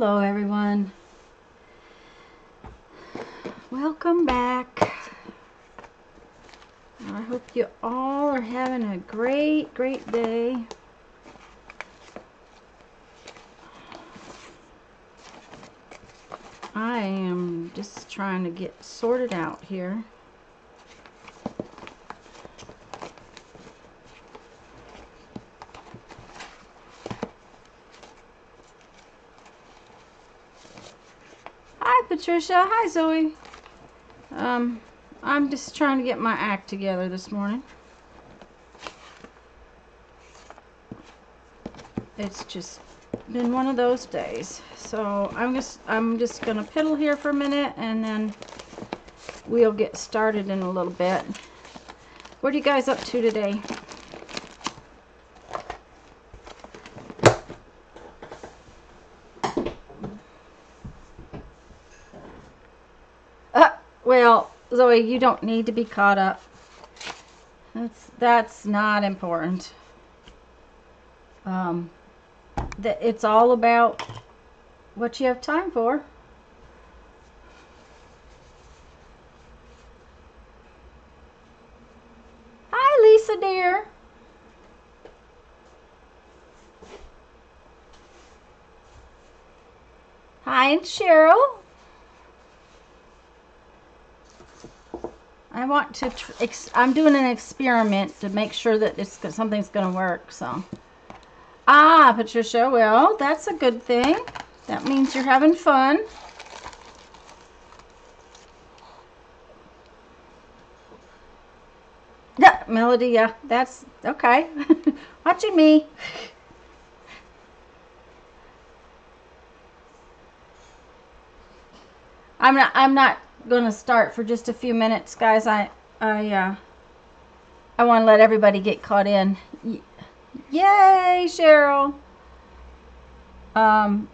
Hello everyone. Welcome back. I hope you all are having a great day. I am just trying to get sorted out here. Hi Patricia. Hi Zoe. I'm just trying to get my act together this morning. It's just been one of those days. So I'm just gonna piddle here for a minute and then we'll get started in a little bit. What are you guys up to today? Well, Zoe, you don't need to be caught up. That's not important. It's all about what you have time for. Hi, Lisa dear. Hi, Cheryl. I want to, I'm doing an experiment to make sure that something's going to work, so. Ah, Patricia, well, that's a good thing. That means you're having fun. Yeah, Melody, yeah, that's okay. Watching me. I'm not going to start for just a few minutes, guys. I want to let everybody get caught in. Yay, Cheryl. I'm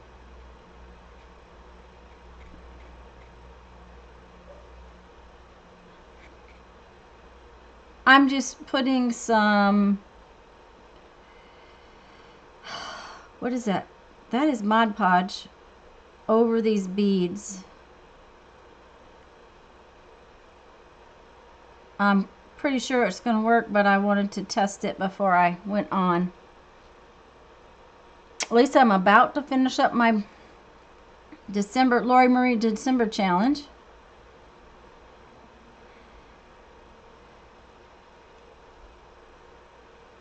just putting some, what is that? That is Mod Podge over these beads. I'm pretty sure it's going to work, but I wanted to test it before I went on. At least I'm about to finish up my Lori Marie December challenge.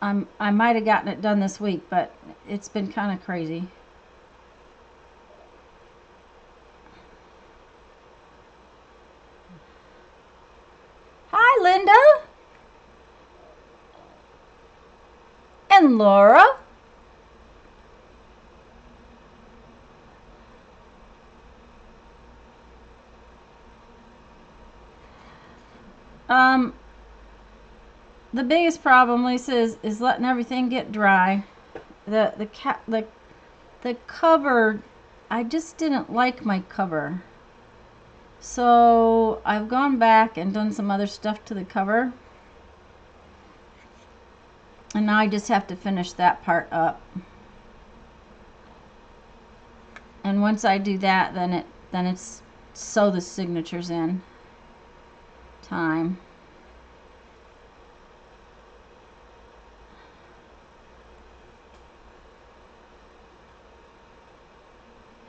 I might have gotten it done this week, but it's been kind of crazy. Hi, Linda. And Laura. The biggest problem, Lisa, is letting everything get dry. The cover, I just didn't like my cover. So I've gone back and done some other stuff to the cover. And now I just have to finish that part up. And once I do that, then it's sew the signatures in time.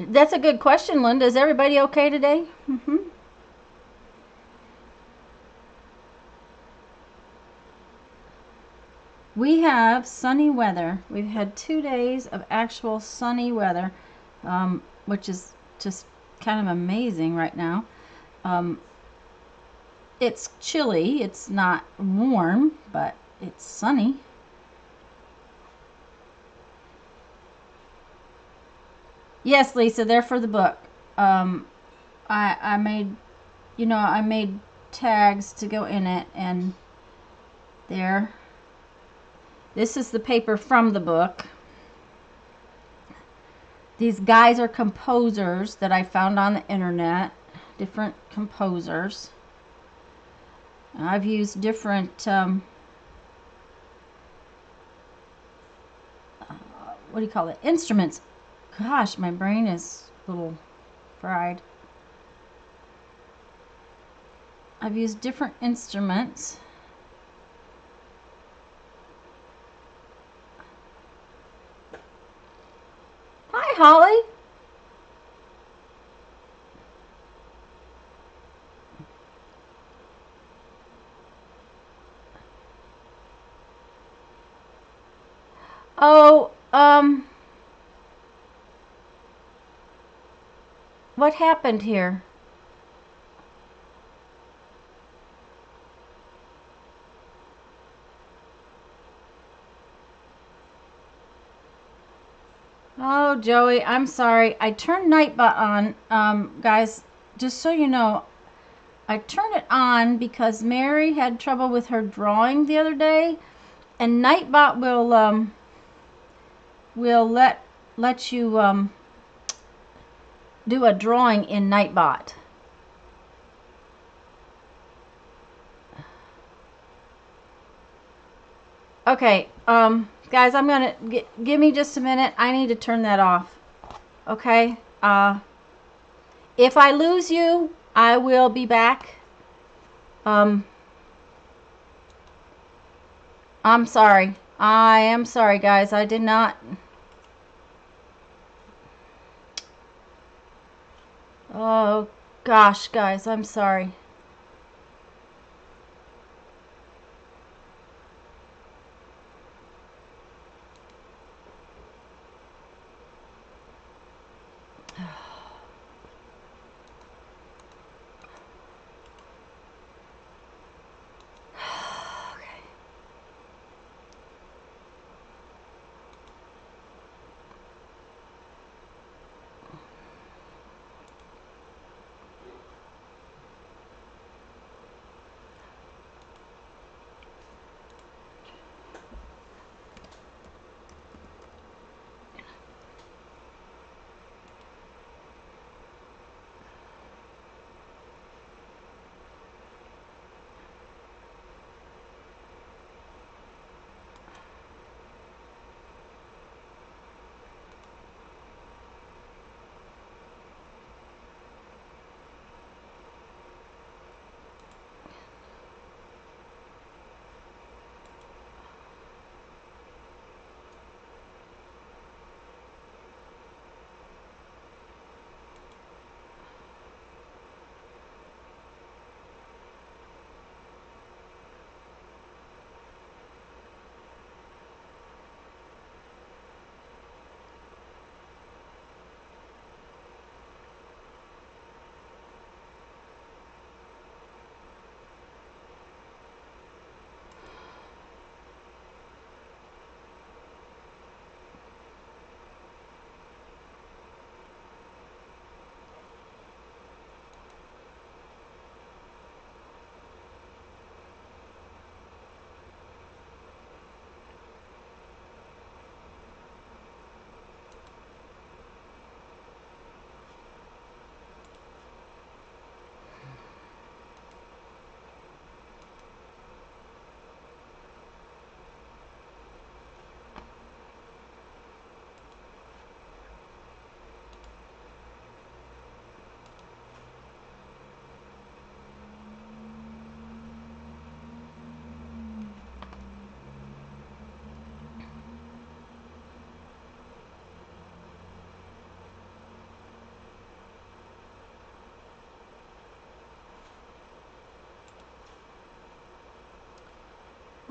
That's a good question, Linda. Is everybody okay today? We have sunny weather. We've had 2 days of actual sunny weather, which is just kind of amazing right now. It's chilly. It's not warm, but it's sunny. Yes, Lisa, they're for the book. I made, I made tags to go in it, and there. This is the paper from the book. These guys are composers that I found on the internet. Different composers. I've used different, what do you call it? Instruments. Gosh, my brain is little fried. I've used different instruments. Hi, Holly. Oh, what happened here? Oh, Joey, I'm sorry. I turned Nightbot on. Guys, just so you know, I turned it on because Mary had trouble with her drawing the other day, and Nightbot will let you do a drawing in Nightbot. Okay, guys, I'm gonna give me just a minute. I need to turn that off. Okay. If I lose you, I will be back. I'm sorry. I am sorry, guys. I did not. Oh gosh, guys, I'm sorry.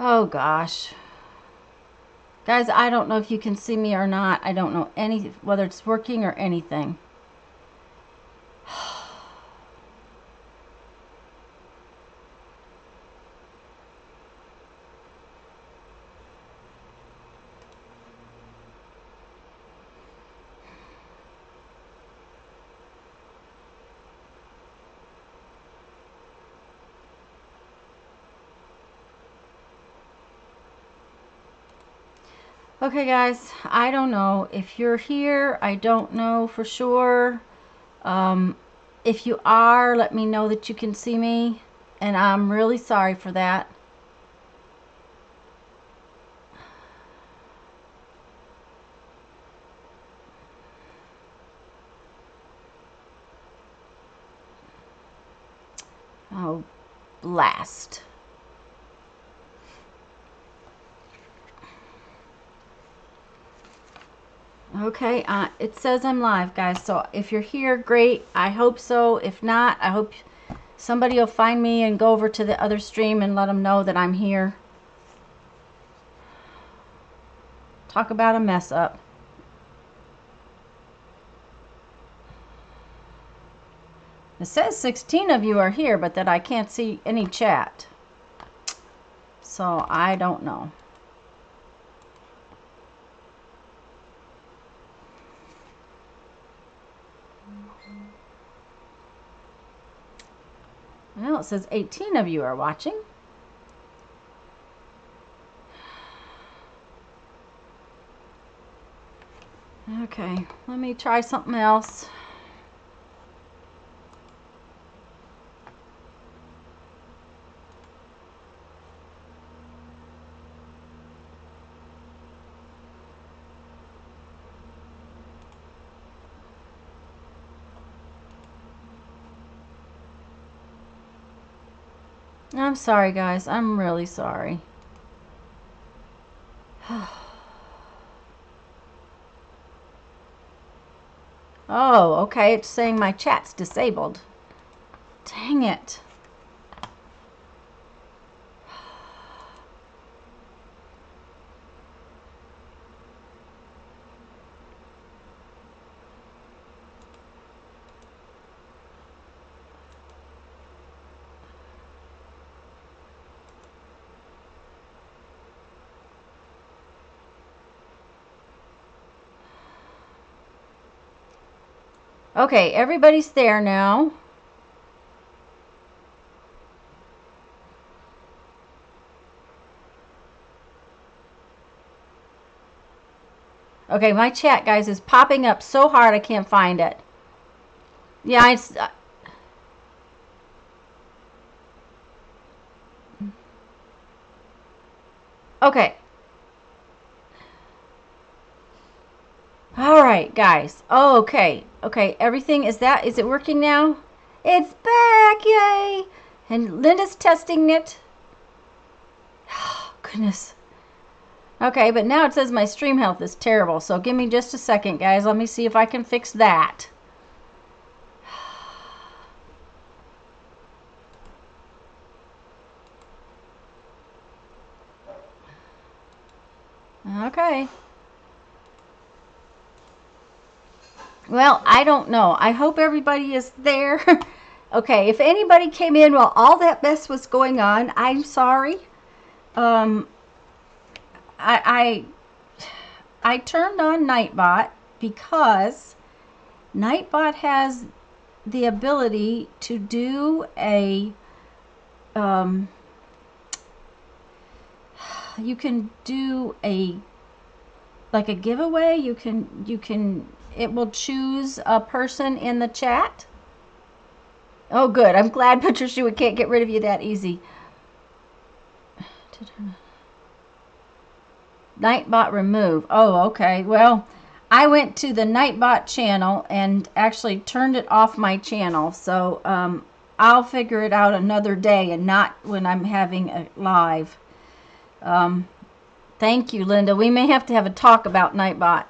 Oh gosh. Guys, I don't know if you can see me or not. I don't know whether it's working or anything. Okay, guys, I don't know if you're here. I don't know for sure. If you are, let me know that you can see me, and I'm really sorry for that. Oh, blast. Okay, it says I'm live, guys, so if you're here, great. I hope so. If not, I hope somebody will find me and go over to the other stream and let them know that I'm here. Talk about a mess up. It says 16 of you are here, but that I can't see any chat. So I don't know. Well, it says 18 of you are watching. Okay, let me try something else. I'm sorry, guys. I'm really sorry. Oh, okay. It's saying my chat's disabled. Dang it. Okay, everybody's there now. Okay, my chat, guys, is popping up so hard I can't find it. Yeah, it's... okay. All right, guys. Oh, okay. Okay, everything is it working now? It's back, yay! And Linda's testing it. Oh, goodness. Okay, but now it says my stream health is terrible. So give me just a second, guys. Let me see if I can fix that. Okay. Well, I don't know. I hope everybody is there. Okay, if anybody came in while all that mess was going on, I'm sorry. I turned on Nightbot because Nightbot has the ability to do a you can do like a giveaway. You can it will choose a person in the chat. Oh, good. I'm glad, Patricia, we can't get rid of you that easy. Nightbot remove. Oh, okay. Well, I went to the Nightbot channel and actually turned it off my channel. So I'll figure it out another day and not when I'm having a live. Thank you, Linda. We may have to have a talk about Nightbot.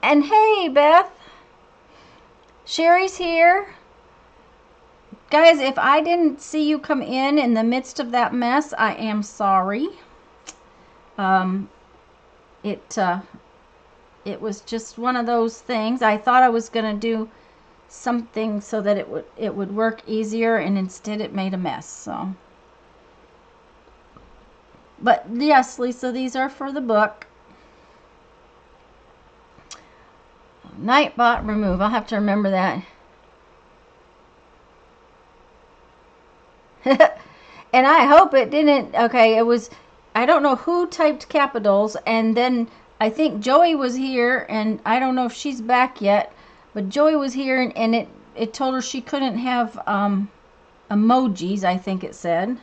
And hey, Beth. Sherry's here. Guys, if I didn't see you come in the midst of that mess, I am sorry. It was just one of those things. I thought I was going to do something so that it would work easier, and instead it made a mess. So, but yes, Lisa, these are for the book. Nightbot remove. I'll have to remember that. And I hope it didn't. Okay, it was. I don't know who typed capitals, and then I think Joey was here, and I don't know if she's back yet, but Joey was here, and it told her she couldn't have emojis, I think it said.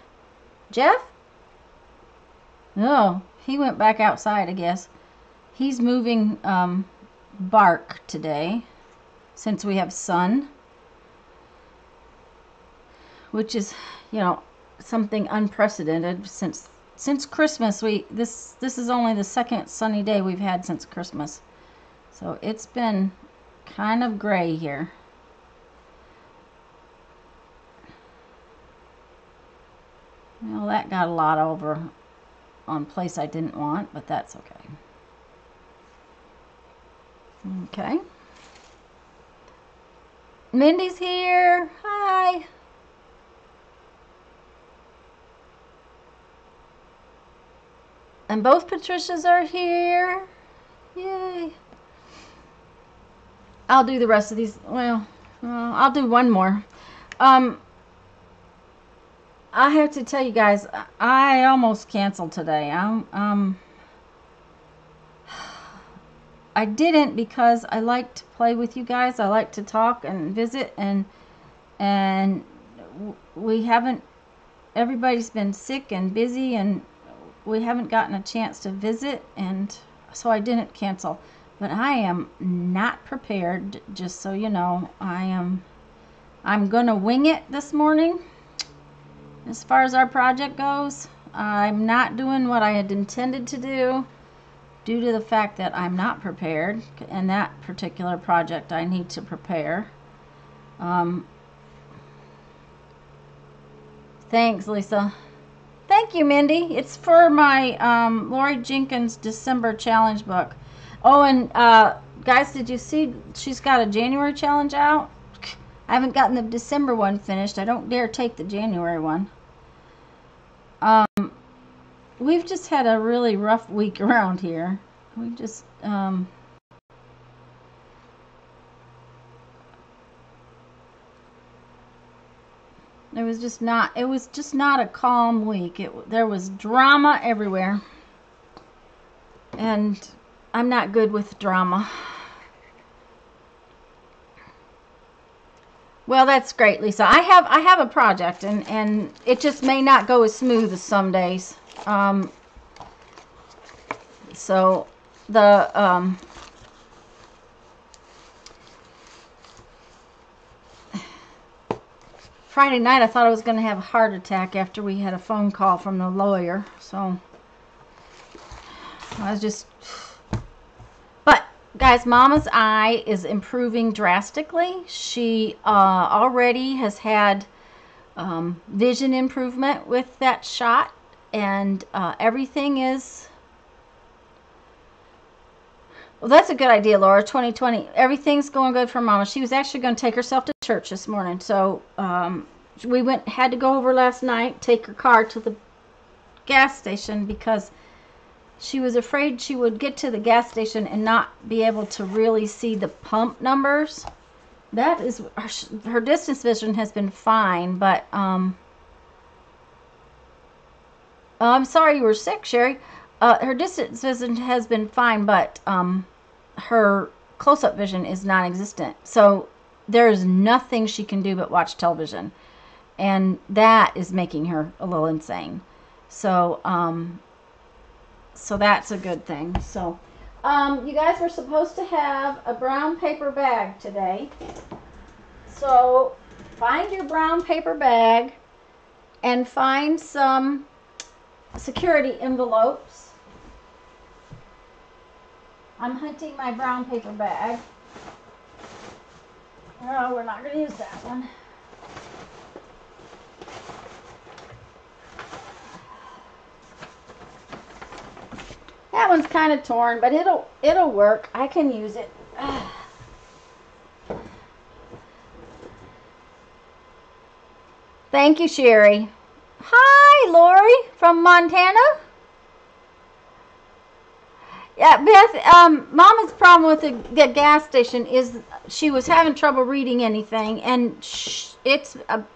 Jeff? Oh, he went back outside, I guess. He's moving bark today, since we have sun. which is, you know, something unprecedented since Christmas. This is only the second sunny day we've had since Christmas. So it's been kind of gray here. Well, that got a lot over on place I didn't want, but that's okay. Okay. Mindy's here. Hi. And both Patricias are here. Yay. I'll do the rest of these. Well, I'll do one more. I have to tell you guys, I almost canceled today. I didn't, because I like to play with you guys. I like to talk and visit, and we haven't, everybody's been sick and busy, and we haven't gotten a chance to visit, and so I didn't cancel. But I am not prepared, just so you know. I'm gonna wing it this morning. As far as our project goes, I'm not doing what I had intended to do due to the fact that I'm not prepared. And that particular project I need to prepare. Thanks, Lisa. Thank you, Mindy. It's for my Lori Jenkins December challenge book. Oh, and guys, did you see she's got a January challenge out? I haven't gotten the December one finished. I don't dare take the January one. We've just had a really rough week around here. We just it was just not a calm week. There was drama everywhere, and I'm not good with drama. Well, that's great, Lisa. I have a project, and it just may not go as smooth as some days. So the Friday night I thought I was going to have a heart attack after we had a phone call from the lawyer. So I was just... But guys, Mama's eye is improving drastically. She already has had vision improvement with that shot, and everything is... Well, that's a good idea, Laura. 2020. Everything's going good for Mama. She was actually going to take herself to church this morning. So we had to go over last night, take her car to the gas station, because she was afraid she would get to the gas station and not be able to really see the pump numbers. That is, her distance vision has been fine, but I'm sorry you were sick, Sherry. Her distance vision has been fine, but her close-up vision is non-existent. So there's nothing she can do but watch television, and that is making her a little insane. So so that's a good thing. So you guys were supposed to have a brown paper bag today. So find your brown paper bag and find some security envelopes. I'm hunting my brown paper bag. No, we're not going to use that one. That one's kind of torn, but it'll work. I can use it. Thank you, Sherry. Hi, Lori from Montana. Yeah, Beth, Mama's problem with the gas station is she was having trouble reading anything, and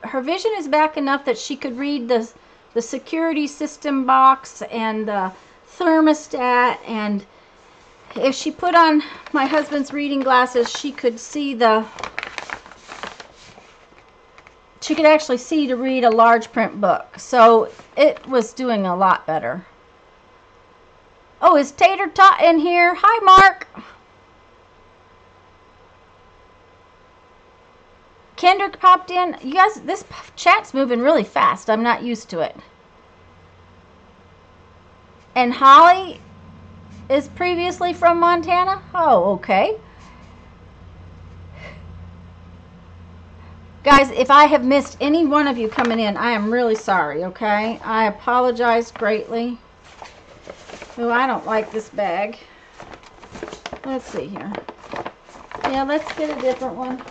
her vision is back enough that she could read the security system box and the thermostat, and if she put on my husband's reading glasses, she could actually see to read a large print book. So it was doing a lot better. Oh, is Tater Tot in here? Hi, Mark. Kendrick popped in. You guys, this chat's moving really fast. I'm not used to it. And Holly is previously from Montana? Oh, okay. Guys, if I have missed any one of you coming in, I am really sorry, okay? I apologize greatly. Oh, I don't like this bag. Let's see here. Yeah, let's get a different one.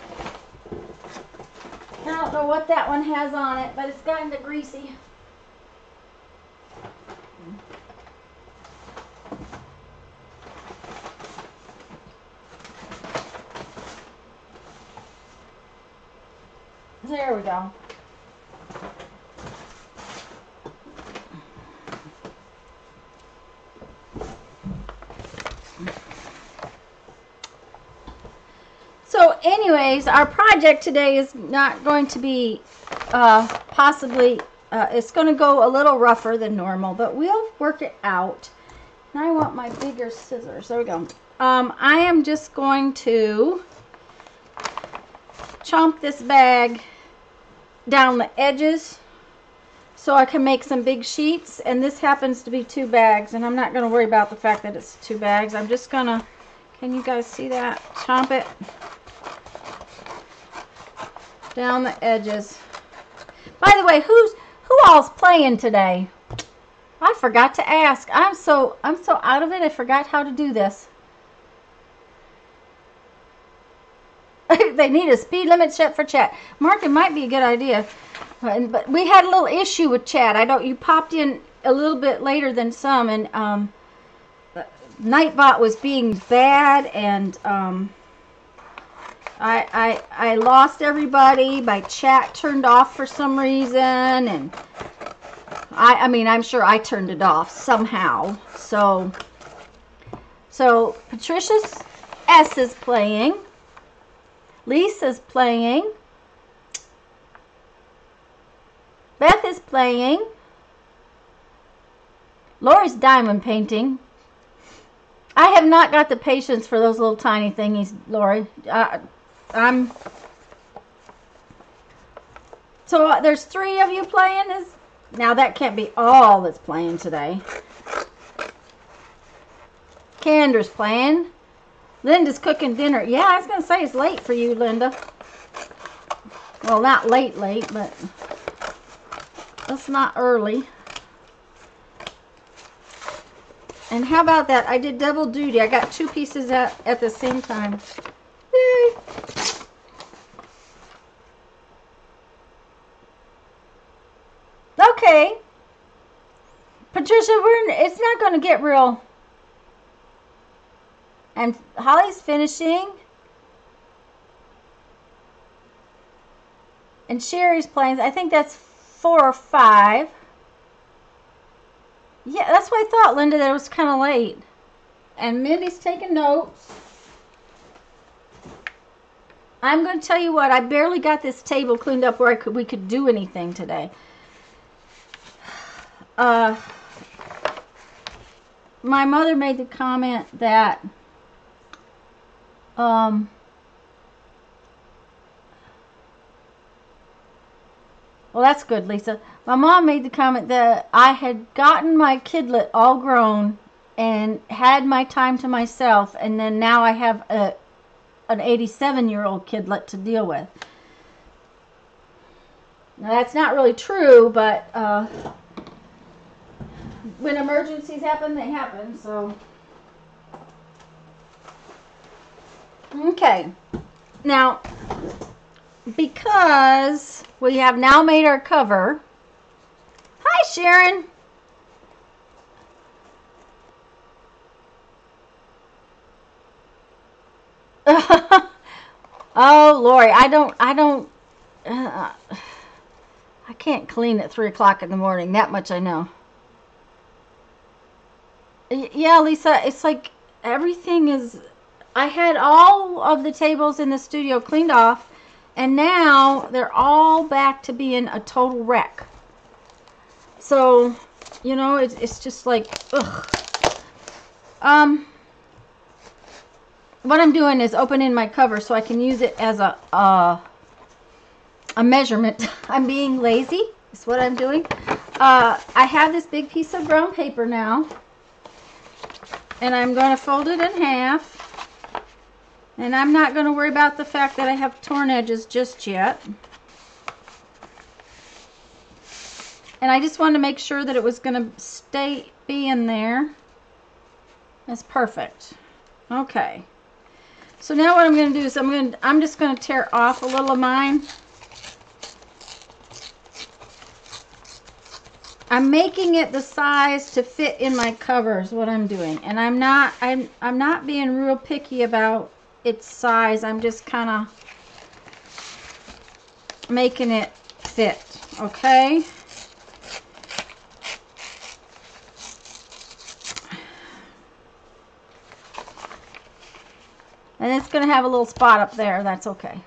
I don't know what that one has on it, but it's kind of greasy. There we go. So anyways, our project today is not going to be possibly, it's going to go a little rougher than normal, but we'll work it out. Now I want my bigger scissors. There we go. I am just going to chomp this bag down the edges so I can make some big sheets, and this happens to be 2 bags, and I'm not going to worry about the fact that it's 2 bags. I'm just going to, can you guys see that? Chomp it down the edges. By the way, who all's playing today? I forgot to ask. I'm so out of it. I forgot how to do this. They need a speed limit set for chat. Mark, it might be a good idea. But we had a little issue with chat. You popped in a little bit later than some, and Nightbot was being bad, and I lost everybody. My chat turned off for some reason, and I mean, I'm sure I turned it off somehow. So Patricia's S is playing. Lisa's playing. Beth is playing. Lori's diamond painting. I have not got the patience for those little tiny thingies, Lori. So there's 3 of you playing. Now that can't be all that's playing today. Kendra's playing. Linda's cooking dinner. Yeah, I was going to say it's late for you, Linda. Well, not late, but that's not early. And how about that? I did double duty. I got 2 pieces at the same time. Yay. Okay. Patricia, it's not going to get real. And Holly's finishing. And Sherry's playing. I think that's 4 or 5. Yeah, that's what I thought, Linda, that it was kind of late. And Mindy's taking notes. I'm going to tell you what, I barely got this table cleaned up where we could do anything today. My mother made the comment that well, that's good, Lisa. My mom made the comment that I had gotten my kidlet all grown and had my time to myself, and then now I have an 87-year-old kidlet to deal with. Now, that's not really true, but when emergencies happen, they happen, so. Okay. Now, because we have now made our cover. Hi, Sharon. Oh, Lori, I can't clean at 3 o'clock in the morning. That much I know. Yeah, Lisa, it's like everything is, I had all of the tables in the studio cleaned off, and now they're all back to being a total wreck. So, you know, it's just like, ugh. What I'm doing is opening my cover so I can use it as a a measurement. I'm being lazy. Is what I'm doing. I have this big piece of brown paper now, and I'm going to fold it in half. And I'm not going to worry about the fact that I have torn edges just yet. And I just wanted to make sure that it was going to be in there. That's perfect. Okay. So now what I'm going to do is I'm just going to tear off a little of mine. I'm making it the size to fit in my cover is what I'm doing. And I'm not being real picky about its size. I'm just kind of making it fit, okay? And it's going to have a little spot up there. That's okay.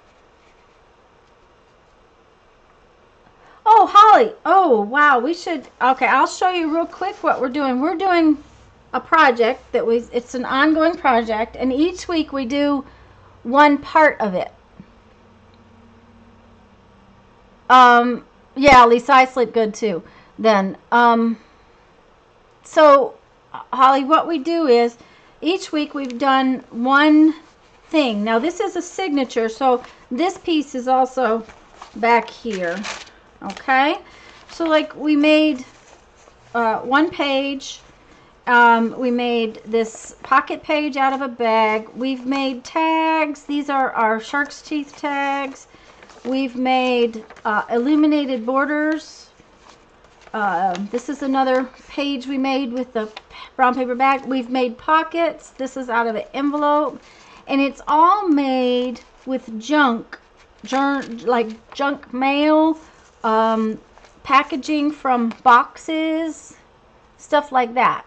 Oh, Holly. Oh, wow. We should... Okay, I'll show you real quick what we're doing. We're doing a project it's an ongoing project, and each week we do one part of it. Yeah, Lisa, I sleep good too then. So Holly, what we do is each week we've done one thing. Now this is a signature, so this piece is also back here. Okay, so like we made one page. We made this pocket page out of a bag. We've made tags. These are our shark's teeth tags. We've made illuminated borders. This is another page we made with the brown paper bag. We've made pockets. This is out of an envelope. And it's all made with junk mail, packaging from boxes, stuff like that.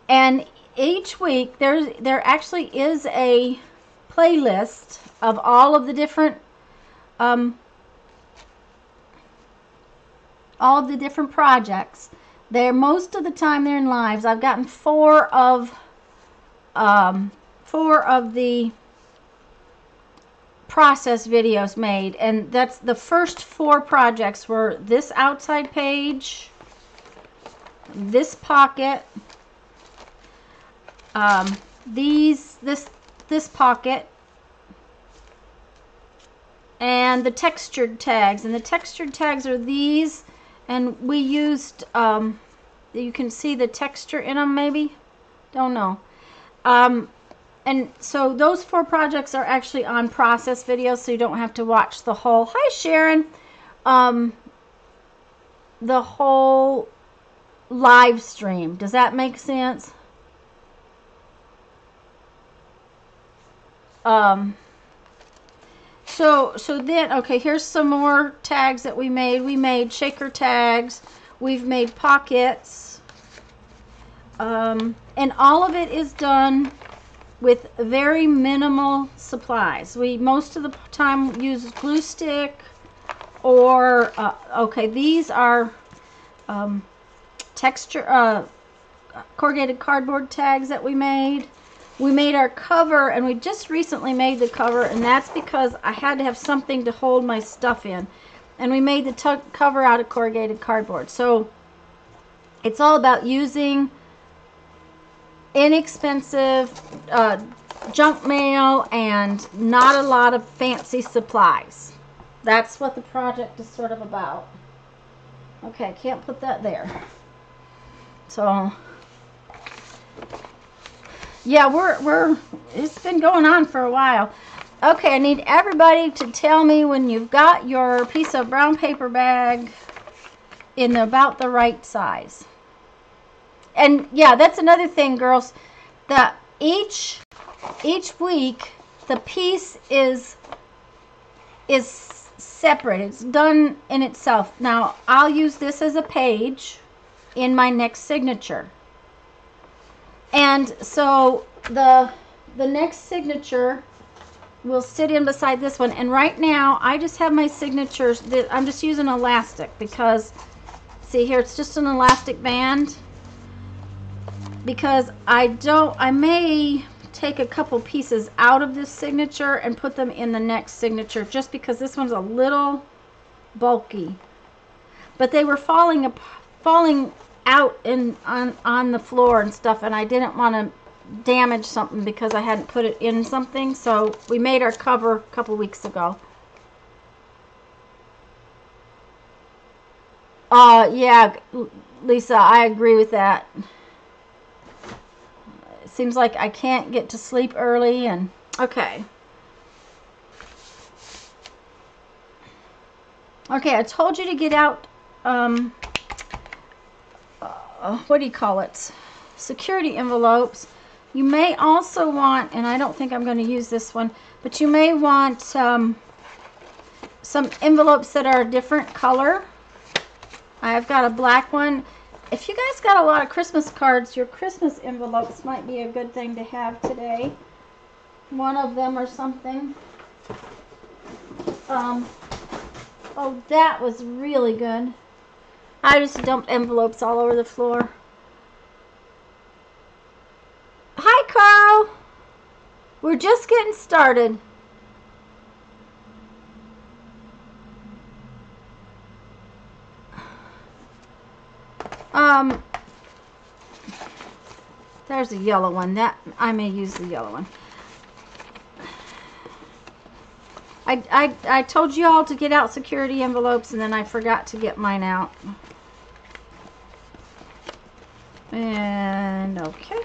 And each week there actually is a playlist of all of the different projects. Most of the time they're in lives. I've gotten four of the process videos made, and that's the first 4 projects were this outside page, this pocket, this pocket, and the textured tags. And the textured tags are these, and we used you can see the texture in them, maybe, don't know. And so those 4 projects are actually on process videos, so you don't have to watch the whole, hi Sharon, the whole live stream. Does that make sense? So then, okay, here's some more tags that we made. We made shaker tags. We've made pockets. And all of it is done with very minimal supplies. We most of the time use glue stick or, okay, these are corrugated cardboard tags that we made. We made our cover, and we just recently made the cover, and that's because I had to have something to hold my stuff in. And we made the cover out of corrugated cardboard. So it's all about using inexpensive junk mail and not a lot of fancy supplies. That's what the project is sort of about. Okay, can't put that there. So yeah, it's been going on for a while. Okay, I need everybody to tell me when you've got your piece of brown paper bag in about the right size. And yeah, that's another thing, girls, that each week the piece is separate. It's done in itself. Now, I'll use this as a page in my next signature. And so the next signature will sit in beside this one. And right now, I just have my signatures. I'm just using elastic because, see here, it's just an elastic band. Because I may take a couple pieces out of this signature and put them in the next signature, just because this one's a little bulky. But they were falling out on the floor and stuff, and I didn't want to damage something because I hadn't put it in something. So we made our cover a couple weeks ago. Yeah, Lisa, I agree with that. It seems like I can't get to sleep early, and okay. Okay, I told you to get out, what do you call it? Security envelopes. You may also want, and I don't think I'm going to use this one, but you may want some envelopes that are a different color. I've got a black one. If you guys got a lot of Christmas cards, your Christmas envelopes might be a good thing to have today. One of them or something. Oh, that was really good. I just dumped envelopes all over the floor. Hi, Carl. We're just getting started. There's a yellow one. That I may use the yellow one. I told you all to get out security envelopes, and then I forgot to get mine out. And okay.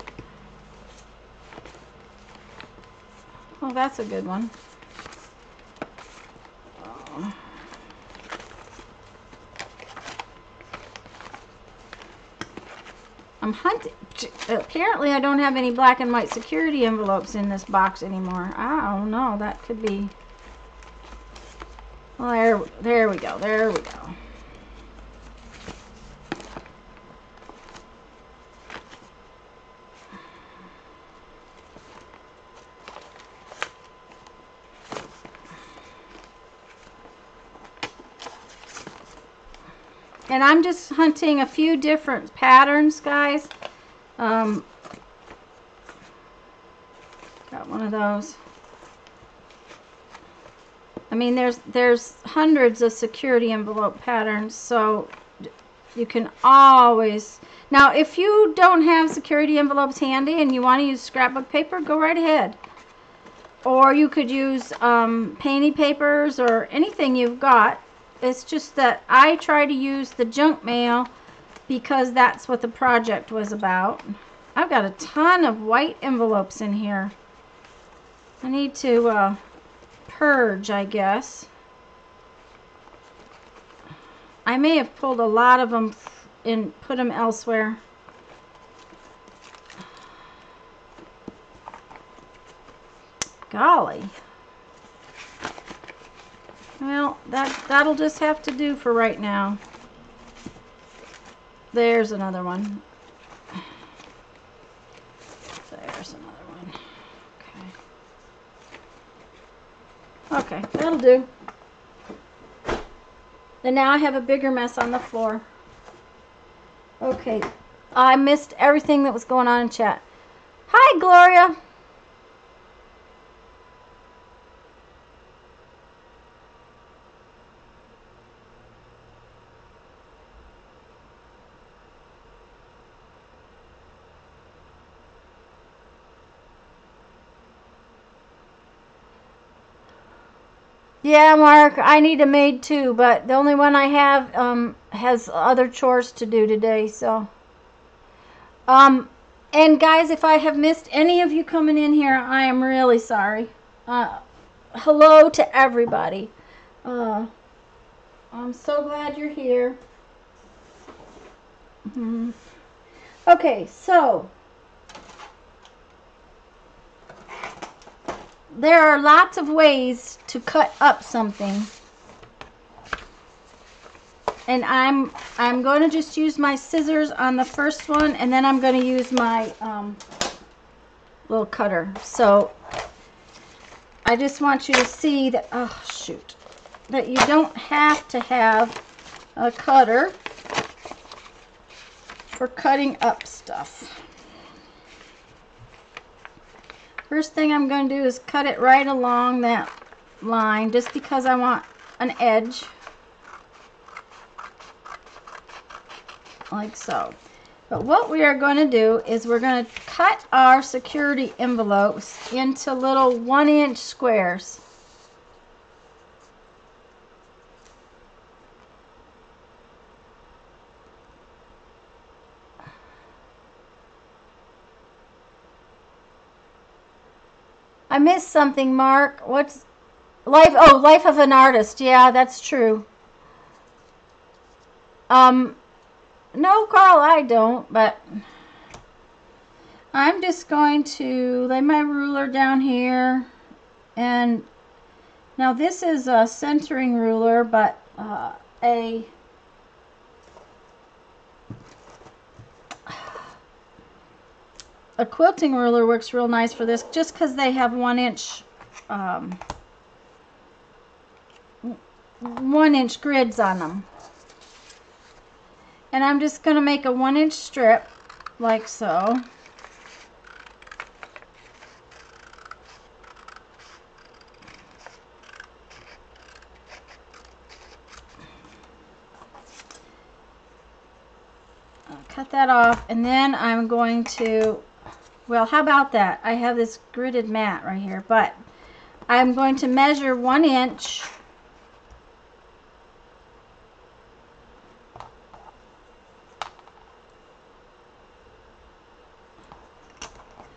Oh, that's a good one. Oh. I'm hunting. Apparently, I don't have any black and white security envelopes in this box anymore. I don't know. That could be. Well, there we go. There we go. And I'm just hunting a few different patterns, guys. Got one of those. I mean, there's hundreds of security envelope patterns, so you can always. Now, if you don't have security envelopes handy and you want to use scrapbook paper, go right ahead. Or you could use painty papers or anything you've got. It's just that I try to use the junk mail because that's what the project was about. I've got a ton of white envelopes in here. I need to purge, I guess. I may have pulled a lot of them and put them elsewhere. Golly. Well, that'll just have to do for right now. There's another one. There's another one. Okay. Okay, that'll do. And now I have a bigger mess on the floor. Okay, I missed everything that was going on in chat. Hi, Gloria. Yeah, Mark, I need a maid too, but the only one I have has other chores to do today, so. And guys, if I have missed any of you coming in here, I am really sorry. Hello to everybody. I'm so glad you're here. Okay, so. There are lots of ways to cut up something, and I'm going to just use my scissors on the first one, and then I'm going to use my little cutter. So I just want you to see that, oh shoot, that you don't have to have a cutter for cutting up stuff. First thing I'm going to do is cut it right along that line, just because I want an edge. like so. But what we are going to do is we're going to cut our security envelopes into little 1-inch squares. I missed something, Mark. What's life? Oh, Life of an Artist. Yeah, that's true. No, Carl, I don't, but I'm just going to lay my ruler down here. And now this is a centering ruler, but a quilting ruler works real nice for this, just because they have 1-inch 1-inch grids on them. And I'm just going to make a 1-inch strip like so. I'll cut that off, and then I'm going to, well, how about that? I have this gridded mat right here, but I'm going to measure 1 inch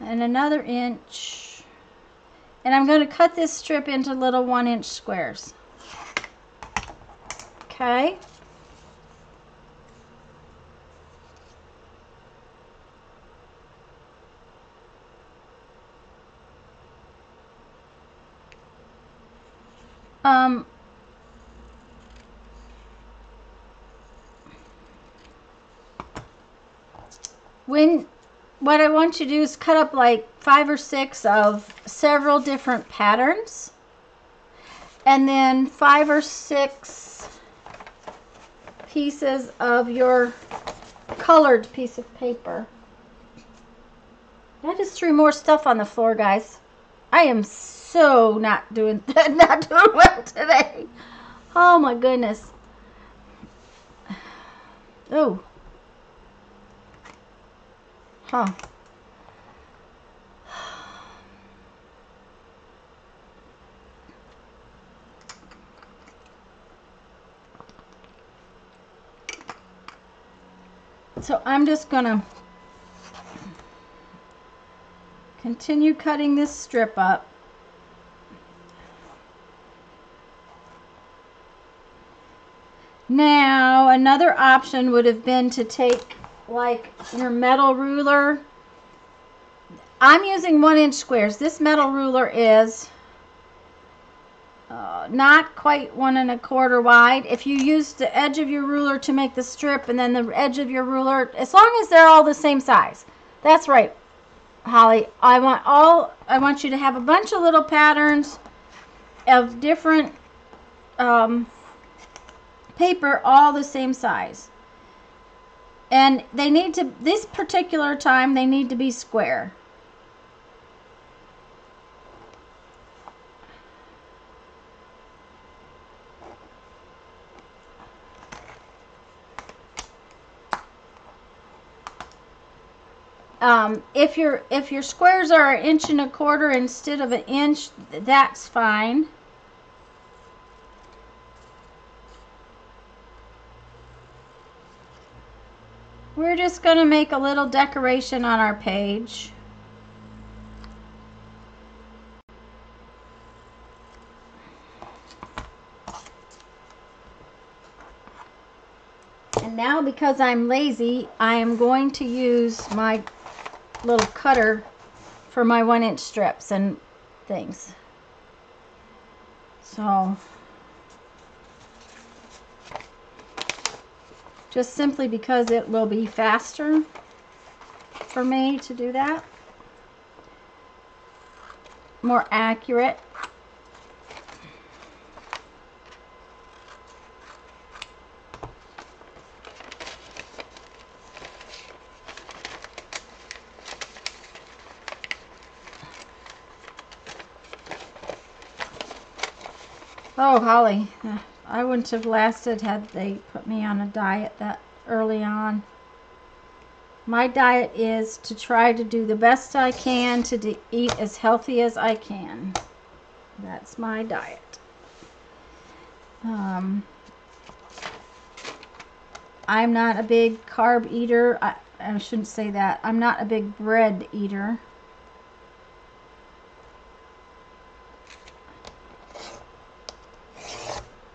and another inch, and I'm going to cut this strip into little 1-inch squares. Okay. What I want you to do is cut up like 5 or 6 of several different patterns, and then 5 or 6 pieces of your colored piece of paper. I just threw more stuff on the floor, guys. I am so not doing well today. Oh my goodness. Oh. Huh. So I'm just gonna continue cutting this strip up. Now, another option would have been to take like your metal ruler. I'm using 1-inch squares. This metal ruler is not quite 1 1/4 wide. If you use the edge of your ruler to make the strip, and then the edge of your ruler, as long as they're all the same size. That's right, Holly. I want you to have a bunch of little patterns of different paper, all the same size. And they need to, this particular time, they need to be square. If your squares are 1 1/4 inches instead of 1 inch, that's fine. We're just going to make a little decoration on our page. And now, because I'm lazy, I am going to use my little cutter for my 1-inch strips and things. So just simply because it will be faster for me to do that, more accurate. Oh, Holly, I wouldn't have lasted had they put me on a diet that early on. My diet is to try to do the best I can to eat as healthy as I can. That's my diet. I'm not a big carb eater. I shouldn't say that. I'm not a big bread eater.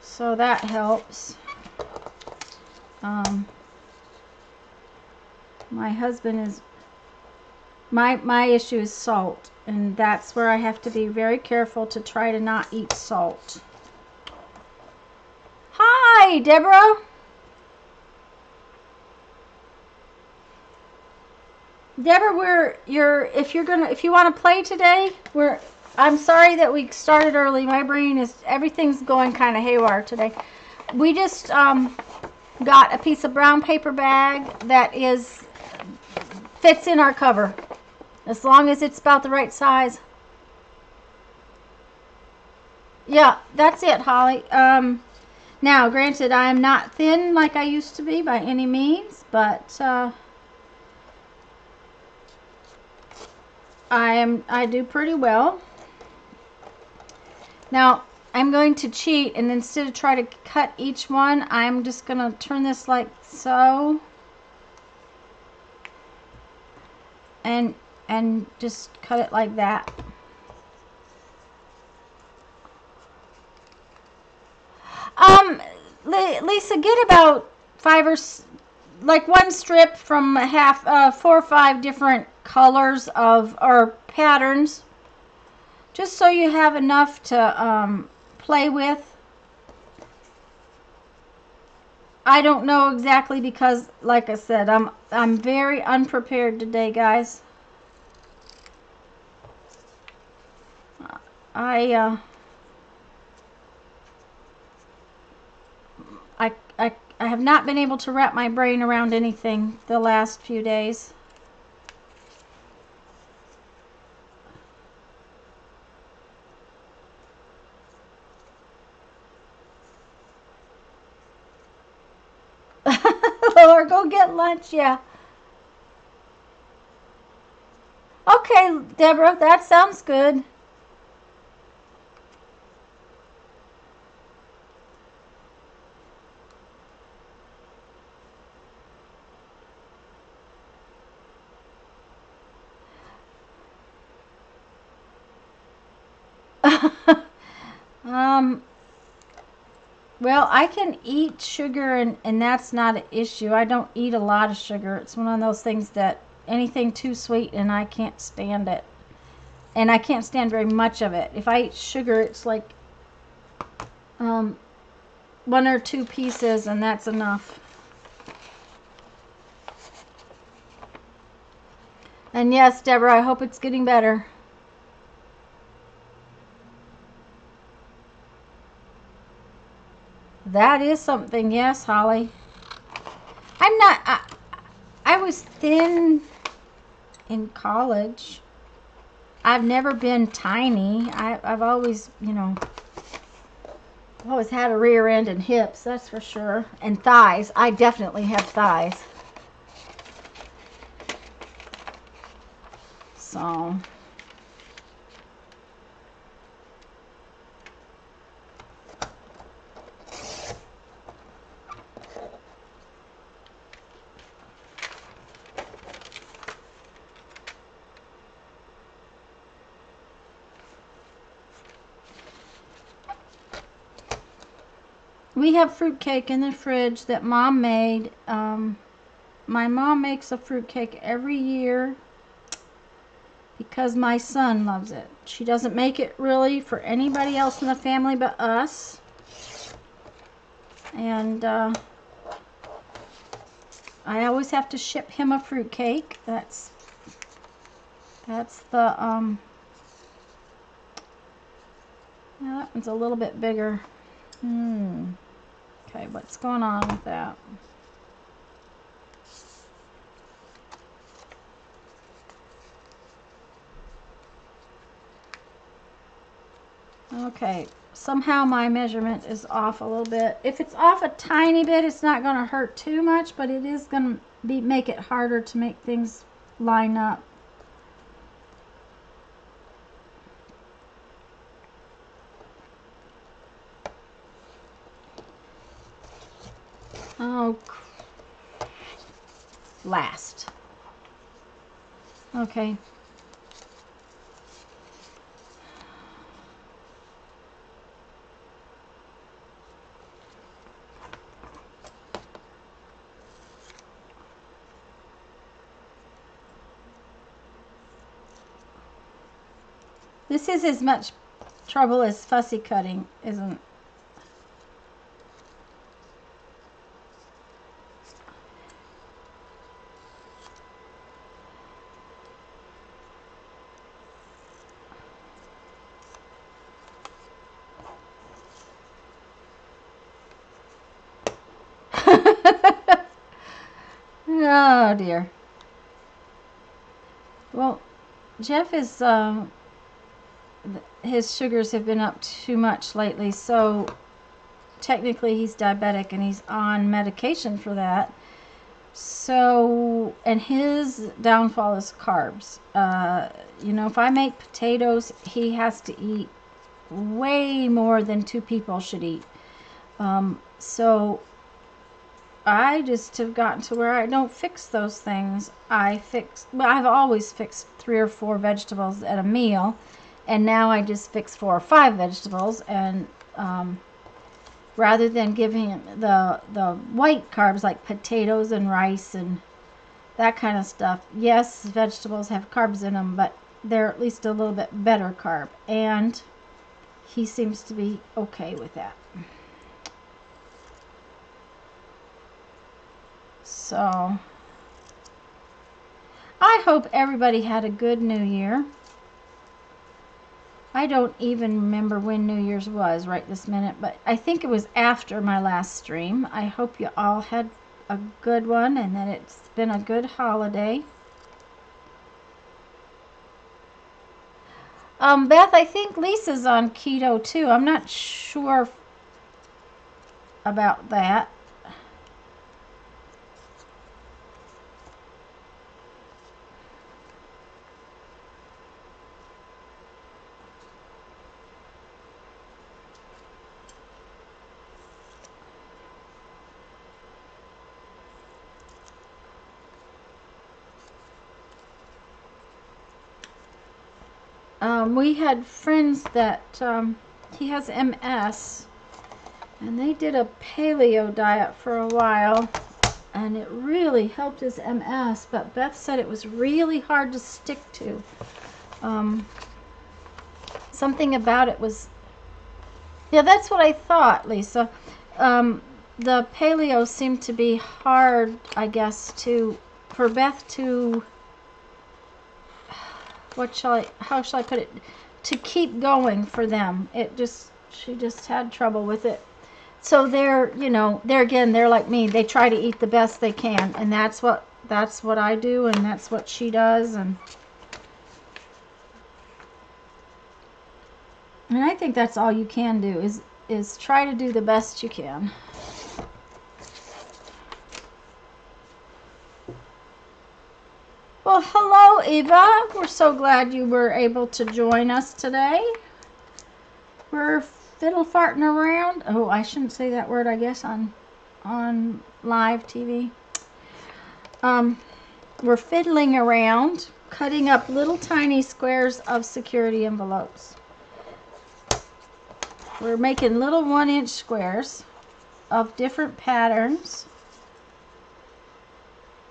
So that helps. My husband is, my issue is salt, and that's where I have to be very careful to try to not eat salt. Hi, Deborah. Deborah, if you want to play today, I'm sorry that we started early. My brain everything's going kind of haywire today. We just got a piece of brown paper bag that fits in our cover, as long as it's about the right size. Yeah, that's it, Holly. Now, granted, I am not thin like I used to be by any means, but I do pretty well. Now, I'm going to cheat, and instead of try to cut each one, I'm just going to turn this like so. And just cut it like that. Lisa, get about like one strip from 4 or 5 different colors or patterns, just so you have enough to play with. I don't know exactly, because like I said, I'm very unprepared today, guys. I have not been able to wrap my brain around anything the last few days. Or go get lunch, yeah. Okay, Deborah, that sounds good. Well, I can eat sugar, and that's not an issue. I don't eat a lot of sugar. It's one of those things that anything too sweet, and I can't stand it. And I can't stand very much of it. If I eat sugar, it's like 1 or 2 pieces, and that's enough. And yes, Deborah, I hope it's getting better. That is something, yes, Holly. I'm not, I was thin in college. I've never been tiny. I've always, always had a rear end and hips, that's for sure. And thighs. I definitely have thighs. So... we have fruitcake in the fridge that Mom made. My mom makes a fruitcake every year because my son loves it. She doesn't make it really for anybody else in the family but us. And I always have to ship him a fruitcake. That's the yeah, that one's a little bit bigger. Okay, what's going on with that? Okay, somehow my measurement is off a little bit. If it's off a tiny bit, it's not going to hurt too much, but it is going to make it harder to make things line up. Oh, last. Okay. This is as much trouble as fussy cutting, isn't it? Oh dear. Well, Jeff is his sugars have been up too much lately, so technically he's diabetic and he's on medication for that. So, and his downfall is carbs. You know, if I make potatoes, he has to eat way more than 2 people should eat. So I just have gotten to where I don't fix those things. I've always fixed 3 or 4 vegetables at a meal, and now I just fix 4 or 5 vegetables, and rather than giving him the white carbs like potatoes and rice and that kind of stuff. Yes, vegetables have carbs in them, but they're at least a little bit better carb, and he seems to be okay with that. So I hope everybody had a good New Year. I don't even remember when New Year's was right this minute, but I think it was after my last stream. I hope you all had a good one and that it's been a good holiday. Beth, I think Lisa's on keto too. I'm not sure about that. We had friends that he has MS, and they did a paleo diet for a while, and it really helped his MS, but Beth said it was really hard to stick to. Something about it was, yeah, that's what I thought, Lisa. The paleo seemed to be hard, I guess, for Beth to, how shall I put it, to keep going for them. She just had trouble with it. So they're like me. They try to eat the best they can, and that's what I do, and that's what she does, and I think that's all you can do is try to do the best you can. Well, hello, Eva. We're so glad you were able to join us today. We're fiddle farting around. Oh, I shouldn't say that word, I guess, on live TV. We're fiddling around, cutting up little tiny squares of security envelopes. We're making little 1-inch squares of different patterns.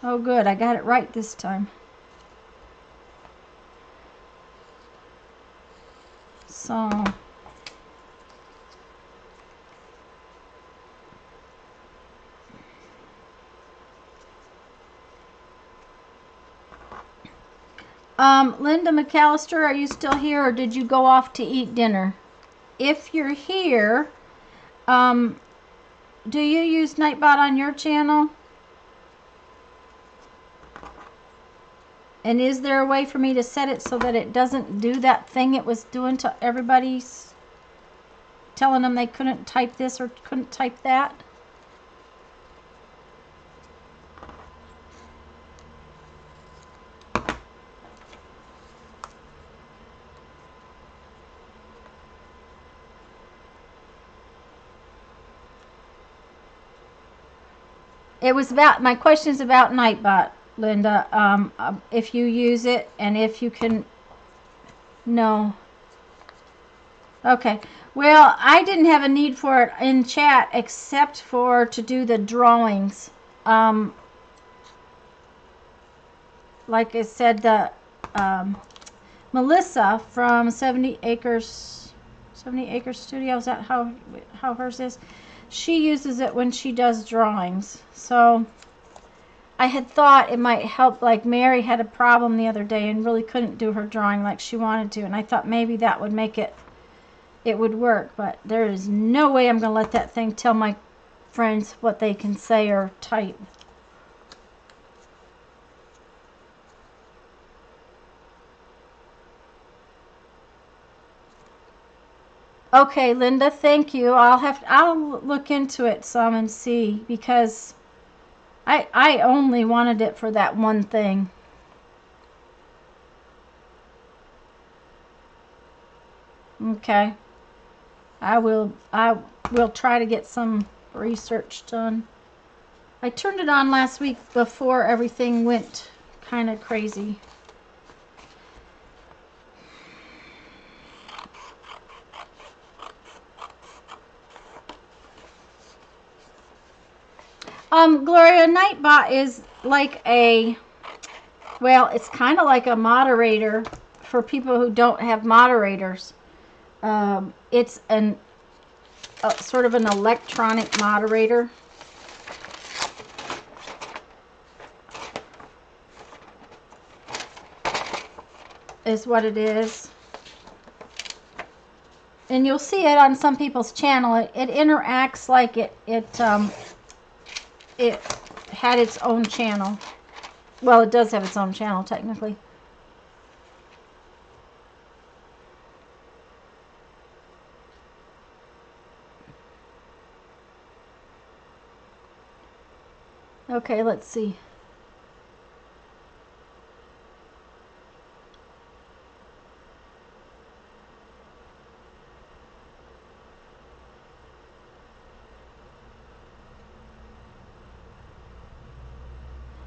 Oh, good. I got it right this time. So Linda McAllister, are you still here, or did you go off to eat dinner? If you're here, do you use Nightbot on your channel? And is there a way for me to set it so that it doesn't do that thing it was doing to everybody, telling them they couldn't type this or couldn't type that? It was about, my question is about Nightbot, Linda. If you use it and if you can, no. Okay. Well, I didn't have a need for it in chat except for to do the drawings. Like I said, the Melissa from 70 Acres Studio, is that how hers is? She uses it when she does drawings. So I had thought it might help, like Mary had a problem the other day and really couldn't do her drawing like she wanted to, and I thought maybe that would make it would work, but there is no way I'm going to let that thing tell my friends what they can say or type. Okay, Linda, thank you. I'll look into it some and see, because I only wanted it for that one thing. Okay. I will try to get some research done. I turned it on last week before everything went kind of crazy. Gloria, Nightbot is like well, it's kind of like a moderator for people who don't have moderators. It's sort of an electronic moderator. Is what it is. And you'll see it on some people's channel. It interacts like it had its own channel. Well, it does have its own channel, technically. Okay, let's see.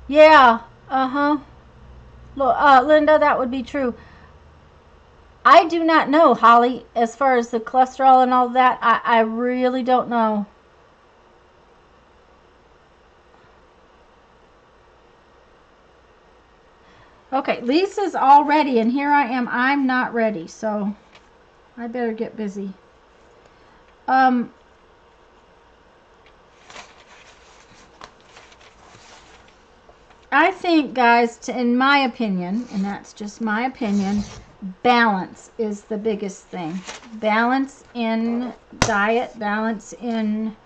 Yeah, uh-huh. Linda, that would be true. I do not know, Holly, as far as the cholesterol and all that. I really don't know. Okay, Lisa's all ready, and here I am. I'm not ready, so I better get busy. I think, guys, in my opinion, and that's just my opinion, balance is the biggest thing. Balance in diet, balance in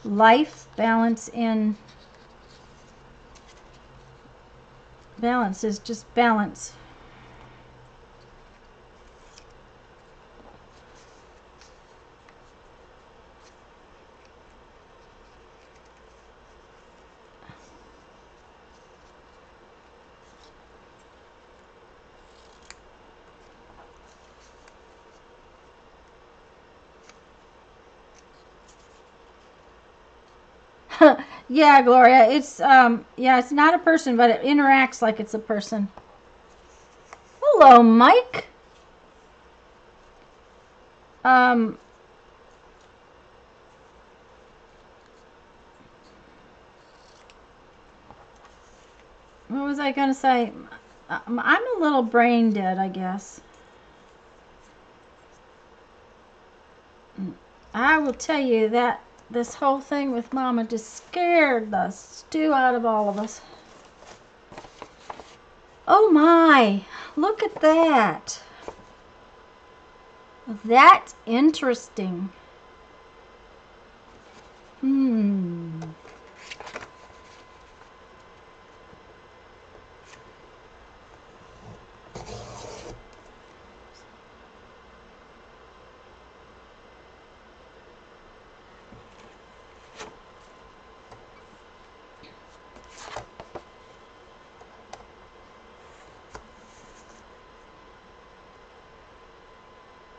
life, balance is just balance. Yeah, Gloria, it's yeah, it's not a person, but it interacts like it's a person. Hello, Mike. What was I going to say? I'm a little brain dead, I guess. I will tell you that this whole thing with Mama just scared the stew out of all of us. Oh my, look at that. That's interesting.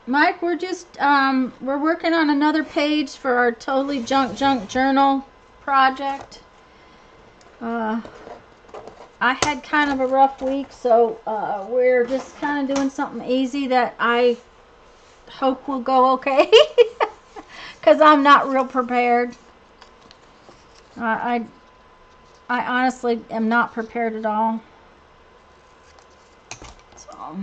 Mike, we're just we're working on another page for our Totally Junk Journal project. I had kind of a rough week, so we're just kind of doing something easy that I hope will go okay. Because I'm not real prepared. I honestly am not prepared at all. So...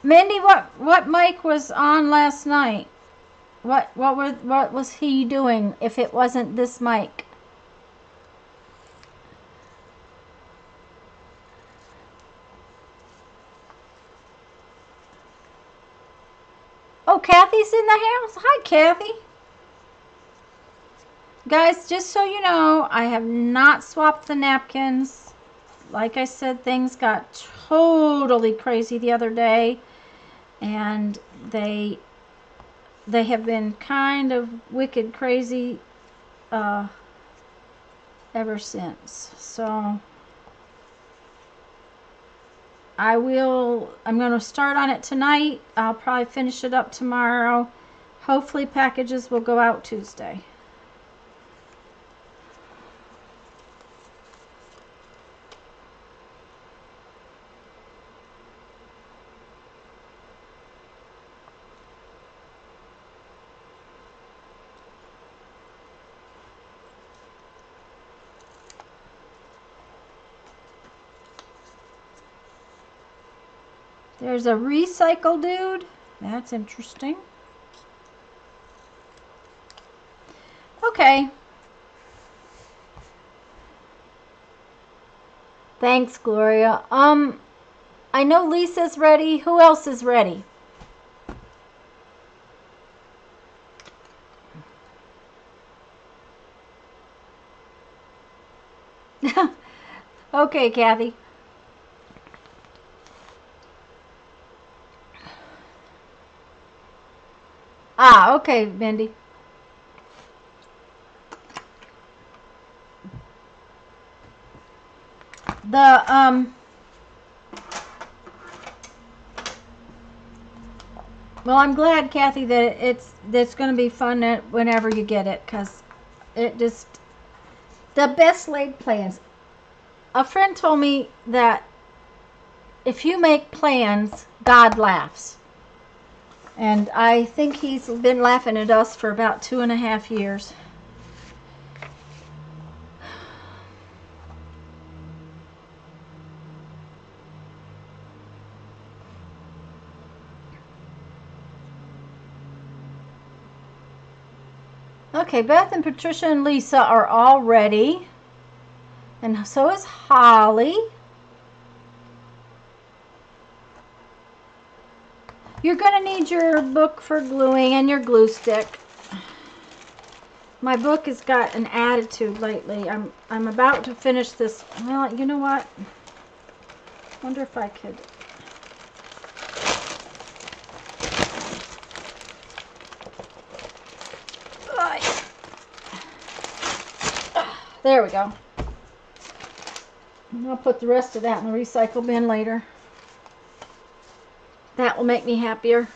Mindy, what mic was on last night? What was he doing if it wasn't this mic? Oh, Kathy's in the house. Hi, Kathy. Guys, just so you know, I have not swapped the napkins. Like I said, things got totally crazy the other day, and they have been kind of wicked crazy ever since. So I'm going to start on it tonight. I'll probably finish it up tomorrow. Hopefully packages will go out Tuesday. There's a recycle dude. That's interesting. Okay. Thanks, Gloria. I know Lisa's ready. Who else is ready? Okay, Kathy. Ah, okay, Mindy. Well, I'm glad, Kathy, that it's going to be fun whenever you get it, because it just, the best laid plans. A friend told me that if you make plans, God laughs. And I think he's been laughing at us for about 2.5 years. Okay, Beth and Patricia and Lisa are all ready. And so is Holly. You're going to need your book for gluing and your glue stick. My book has got an attitude lately. I'm about to finish this. Well, you know what? Wonder if I could. There we go. I'll put the rest of that in the recycle bin later. That will make me happier.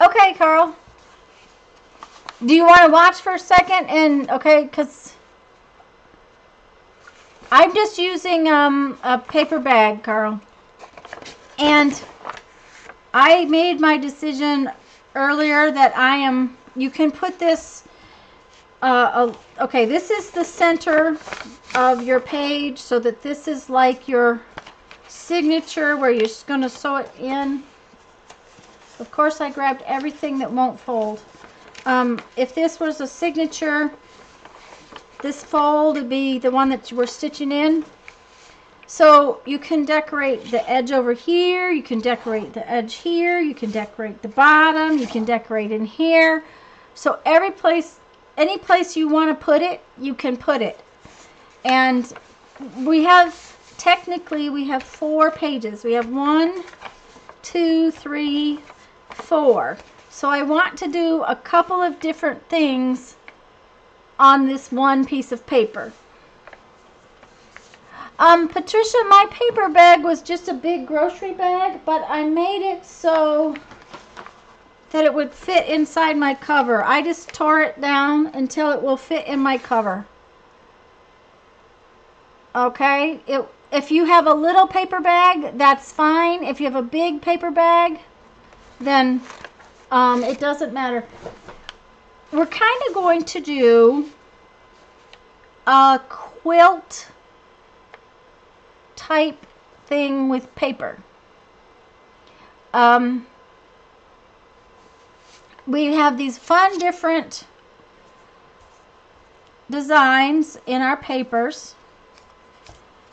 Okay, Carl. Do you want to watch for a second? And okay, because I'm just using a paper bag, Carl. And I made my decision earlier that you can put this, okay, this is the center of your page, so that this is like your signature where you're just going to sew it in. Of course, I grabbed everything that won't fold. If this was a signature, this fold would be the one that we're stitching in. So you can decorate the edge over here, you can decorate the edge here, you can decorate the bottom, you can decorate in here. So every place, any place you want to put it, you can put it. And we have, technically, we have 4 pages. We have 1, 2, 3, 4. So I want to do a couple of different things on this one piece of paper. Patricia, my paper bag was just a big grocery bag, but I made it so that it would fit inside my cover. I just tore it down until it will fit in my cover. Okay, if you have a little paper bag, that's fine. If you have a big paper bag, then it doesn't matter. We're kind of going to do a quilt type thing with paper. We have these fun different designs in our papers.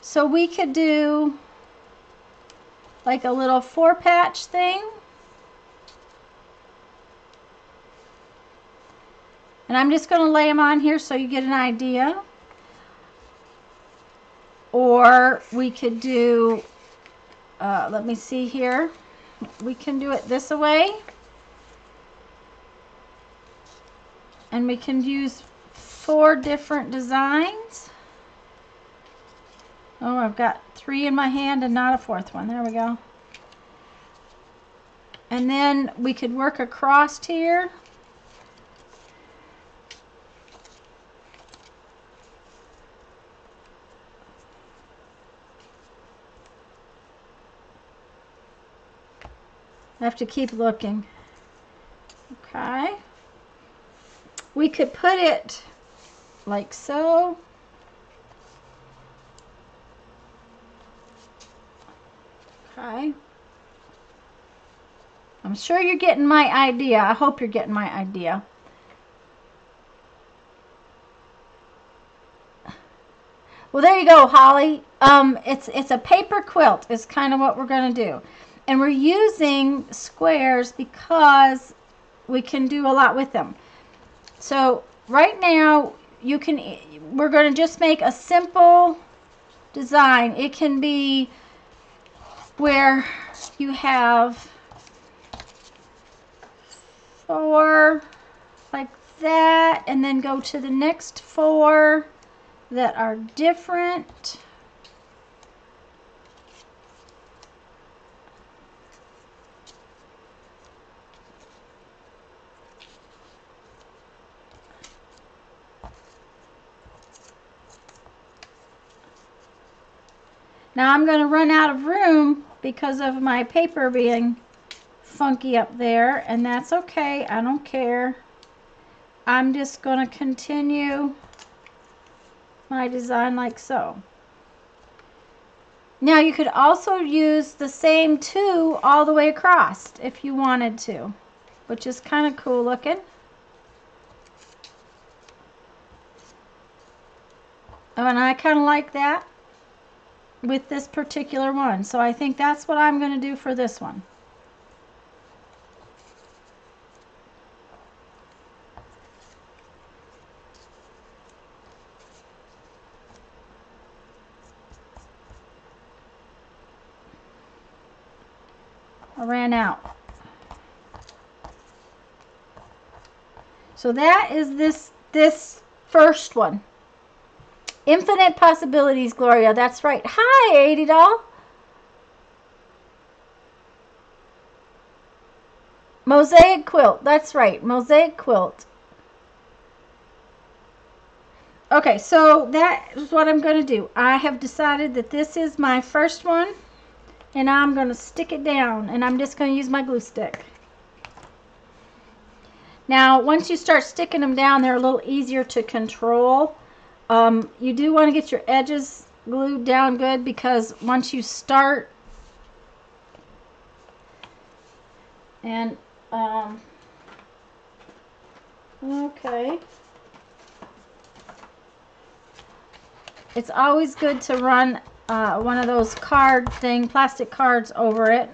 So we could do like a little 4-patch thing. And I'm just going to lay them on here so you get an idea. Or we could do, let me see here. We can do it this way. And we can use 4 different designs. Oh, I've got 3 in my hand and not a 4th one. There we go. And then we could work across here. I have to keep looking. Okay. We could put it like so. Okay. I'm sure you're getting my idea. I hope you're getting my idea. Well, there you go, Holly. It's a paper quilt is kind of what we're going to do. And we're using squares because we can do a lot with them. So right now, we're going to just make a simple design. It can be where you have 4 like that, and then go to the next 4 that are different. Now I'm going to run out of room because of my paper being funky up there, and that's okay. I don't care. I'm just going to continue my design like so. Now you could also use the same 2 all the way across if you wanted to, which is kind of cool looking. And I kind of like that with this particular one. So I think that's what I'm going to do for this one. I ran out. So that is this first one. Infinite possibilities, Gloria. That's right. Hi, 80 doll. Mosaic quilt. That's right. Mosaic quilt. Okay, so that is what I'm going to do. I have decided that this is my first one, and I'm going to stick it down, and I'm just going to use my glue stick. Now, once you start sticking them down, they're a little easier to control. You do want to get your edges glued down good, because once you start, and okay, it's always good to run one of those card thing, plastic cards over it.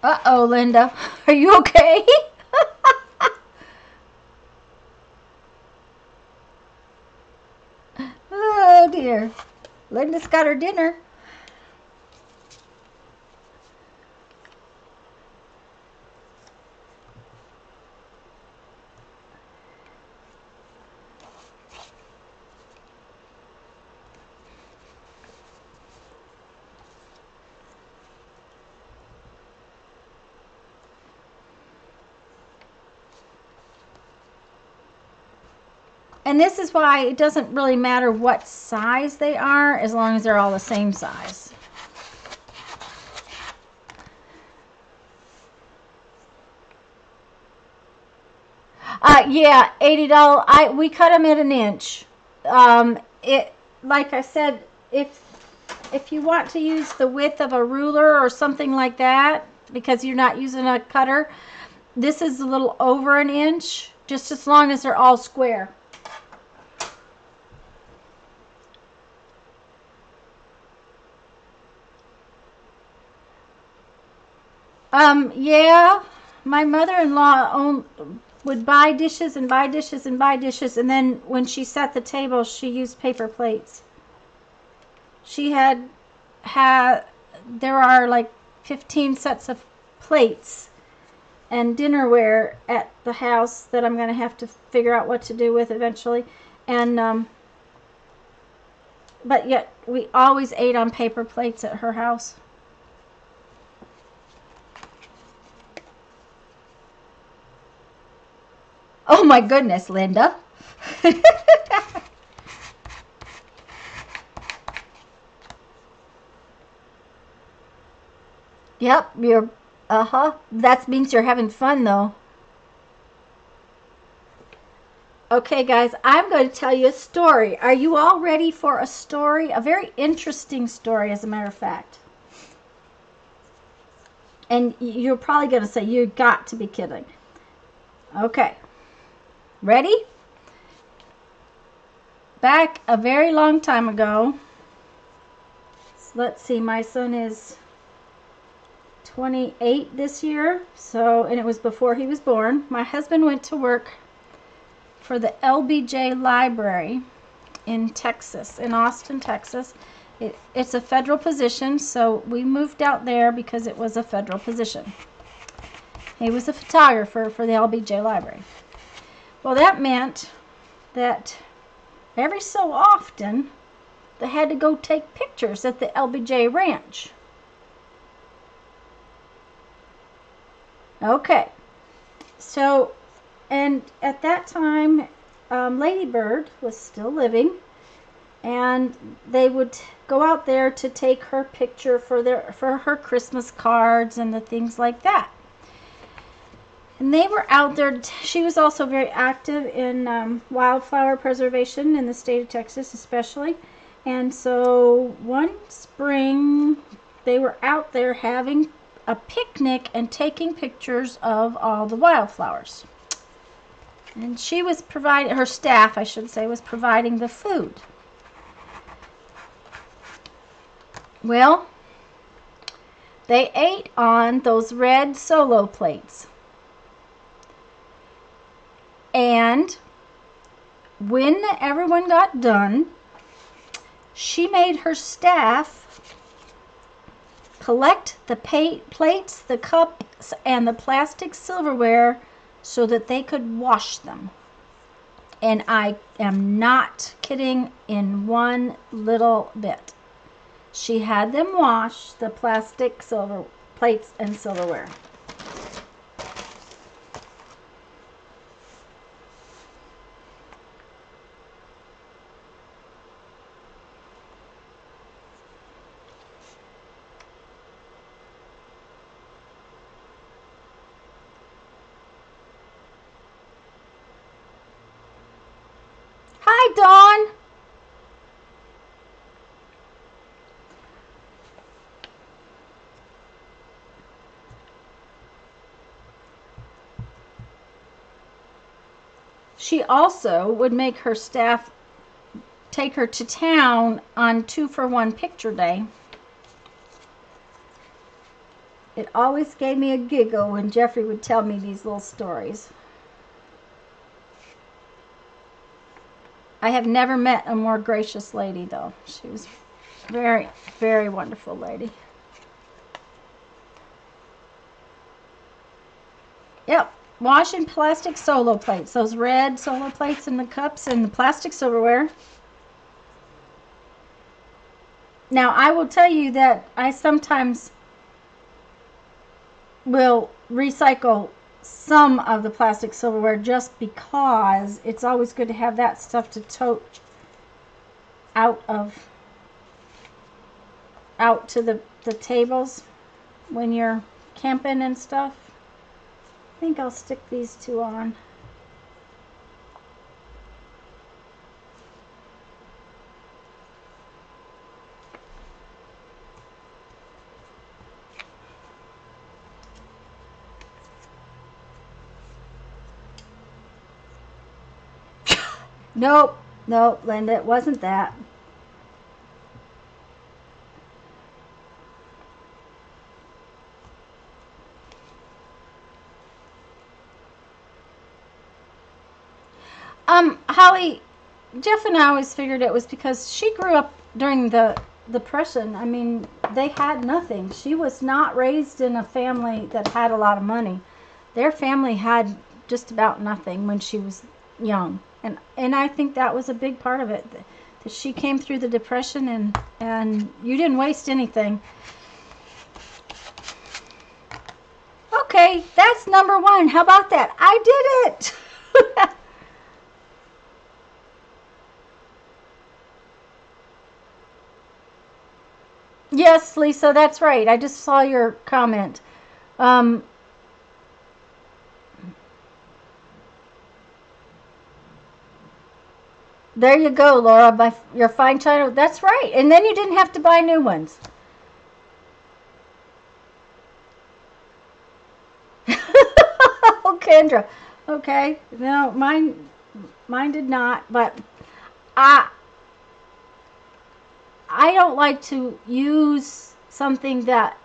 Uh-oh, Linda. Are you okay? Oh, dear. Linda's got her dinner. And this is why it doesn't really matter what size they are, as long as they're all the same size. Yeah, $80. We cut them at an inch. Like I said, if you want to use the width of a ruler or something like that, because you're not using a cutter, this is a little over an inch, just as long as they're all square. Yeah, my mother-in-law would buy dishes and buy dishes and buy dishes, and then when she set the table, she used paper plates. She there are like 15 sets of plates and dinnerware at the house that I'm going to have to figure out what to do with eventually. And, but yet we always ate on paper plates at her house. Oh my goodness, Linda. Yep, that means you're having fun though. Okay guys, I'm going to tell you a story. Are you all ready for a story? A very interesting story, as a matter of fact. And you're probably going to say, you got to be kidding. Okay. Ready? Back a very long time ago, so let's see, my son is 28 this year, and it was before he was born. My husband went to work for the LBJ Library in Texas, in Austin, Texas. It's a federal position, so we moved out there because it was a federal position. He was a photographer for the LBJ Library. Well, that meant that every so often they had to go take pictures at the LBJ Ranch. Okay, so, and at that time, Lady Bird was still living, and they would go out there to take her picture for her Christmas cards and the things like that. And they were out there. She was also very active in wildflower preservation in the state of Texas, especially. And so one spring, they were out there having a picnic and taking pictures of all the wildflowers. And she was providing, her staff, I should say, was providing the food. Well, they ate on those red Solo plates. And when everyone got done, she made her staff collect the plates, the cups, and the plastic silverware so that they could wash them. And I am not kidding in one little bit. She had them wash the plastic silver plates and silverware. Hi, Dawn. She also would make her staff take her to town on 2-for-1 picture day. It always gave me a giggle when Jeffrey would tell me these little stories. I have never met a more gracious lady, though. She was very, very wonderful lady. Yep, washing plastic solo plates. Those red solo plates in the cups and the plastic silverware. Now, I will tell you that I sometimes will recycle some of the plastic silverware just because it's always good to have that stuff to tote out to the tables when you're camping and stuff. I think I'll stick these two on. Nope, nope, Linda, it wasn't that. Holly, Jeff and I always figured it was because she grew up during the Depression. I mean, they had nothing. She was not raised in a family that had a lot of money. Their family had just about nothing when she was young. And I think that was a big part of it, that she came through the Depression and you didn't waste anything. Okay, that's number 1. How about that? I did it! Yes, Lisa, that's right. I just saw your comment. There you go, Laura, by your fine china. That's right. And then you didn't have to buy new ones. Oh, Kendra. Okay. No, mine did not, but I don't like to use something that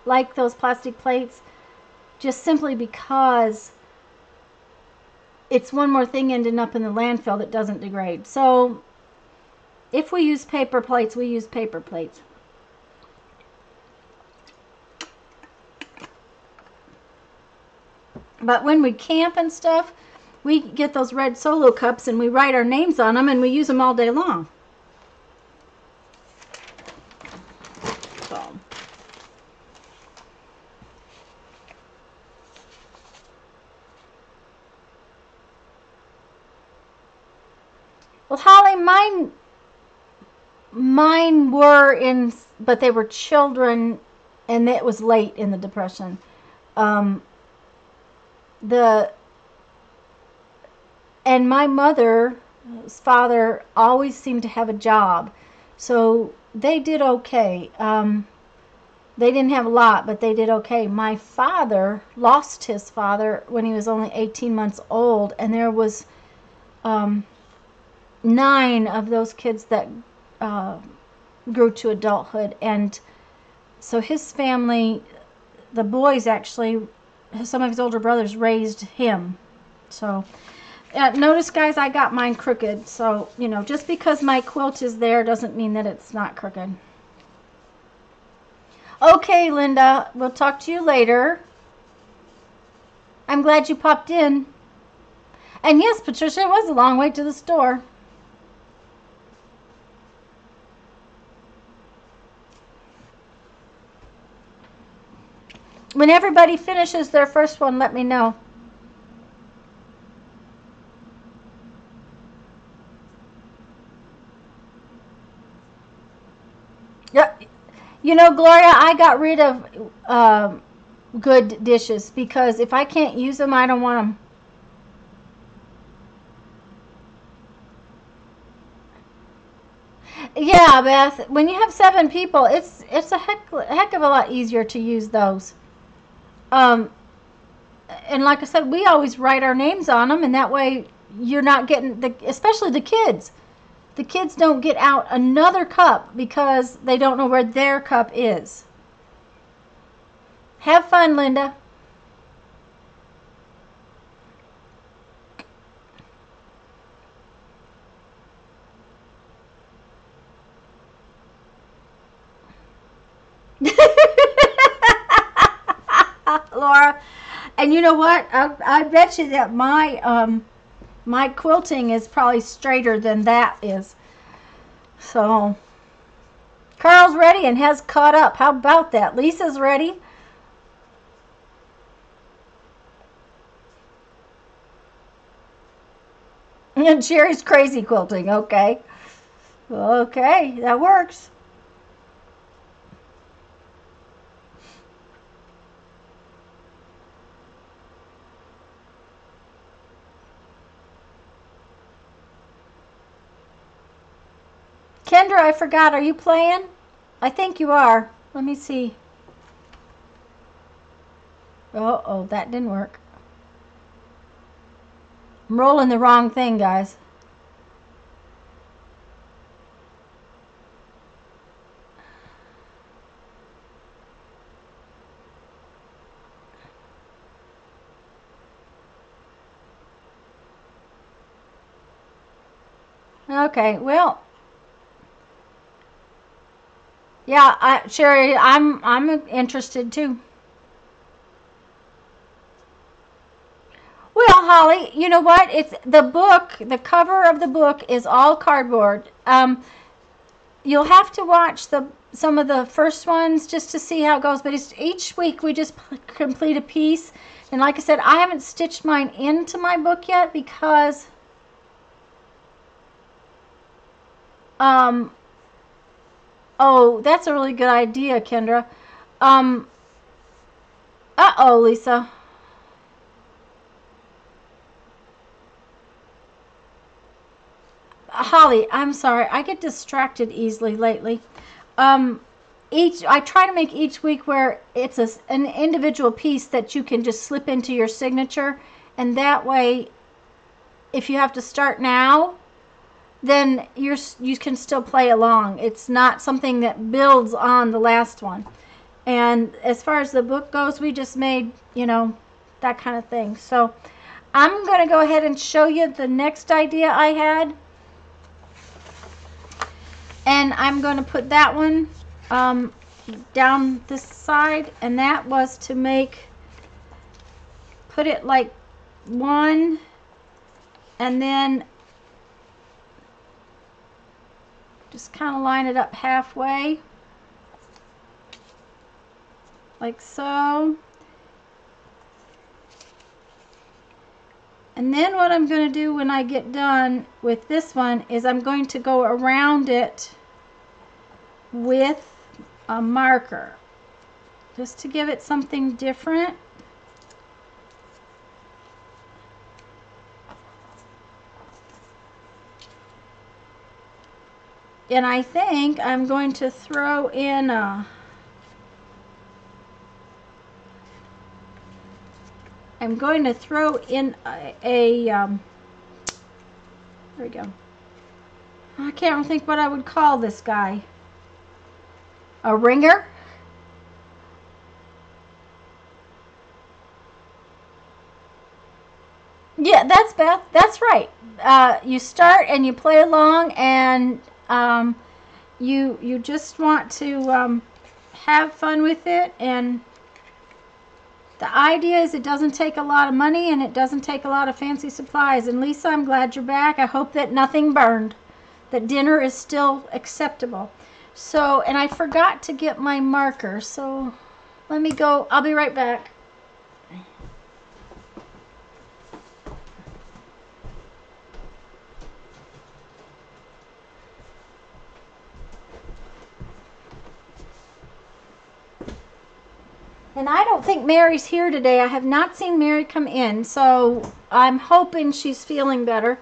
like those plastic plates just simply because it's one more thing ending up in the landfill that doesn't degrade. So if we use paper plates, we use paper plates. But when we camp and stuff, we get those red solo cups and we write our names on them and we use them all day long. So. Well, Holly, mine were in, but they were children, and it was late in the Depression. And my mother's father always seemed to have a job, so they did okay. They didn't have a lot, but they did okay. My father lost his father when he was only 18 months old, and there was 9 of those kids that grew to adulthood, and so his family, the boys actually, some of his older brothers raised him. So notice, guys, I got mine crooked, so you know, just because my quilt is there doesn't mean that it's not crooked. Okay, Linda, we'll talk to you later. I'm glad you popped in. And yes, Patricia, it was a long way to the store. When everybody finishes their first one, let me know. Yep. You know, Gloria, I got rid of good dishes because if I can't use them, I don't want them. Yeah, Beth. When you have 7 people, it's a heck of a lot easier to use those. Um, and like I said, we always write our names on them, and that way you're not getting especially the kids. The kids don't get out another cup because they don't know where their cup is. Have fun, Linda. Laura, and you know what? I bet you that my quilting is probably straighter than that is. So Carl's ready and has caught up. How about that? Lisa's ready. And Sherry's crazy quilting. Okay. Okay, that works. Kendra, I forgot. Are you playing? I think you are. Let me see. Oh, that didn't work. I'm rolling the wrong thing, guys. Okay, well, yeah, Sherry, I'm interested too. Well, Holly, you know what? It's the book. The cover of the book is all cardboard. You'll have to watch some of the first ones just to see how it goes. But each week we just complete a piece. And like I said, I haven't stitched mine into my book yet because oh, that's a really good idea, Kendra. Um, uh-oh, Lisa. Holly, I'm sorry. I get distracted easily lately. Um, I try to make each week where it's an individual piece that you can just slip into your signature, and that way, if you have to start now, then you can still play along. It's not something that builds on the last one. And as far as the book goes, we just made, that kind of thing. So I'm going to go ahead and show you the next idea I had. And I'm going to put that one down this side. And that was to put it like one, and then just kind of line it up halfway. Like so. And then what I'm going to do when I get done with this one is I'm going to go around it with a marker just to give it something different. And I think I'm going to throw in there we go. I can't think what I would call this guy. A ringer? Yeah, that's Beth. That's right. You start and you play along, and you just want to have fun with it. And the idea is it doesn't take a lot of money and it doesn't take a lot of fancy supplies. And Lisa, I'm glad you're back. I hope that nothing burned, that dinner is still acceptable. So, and I forgot to get my marker, so let me go. I'll be right back. And I don't think Mary's here today. I have not seen Mary come in, so I'm hoping she's feeling better.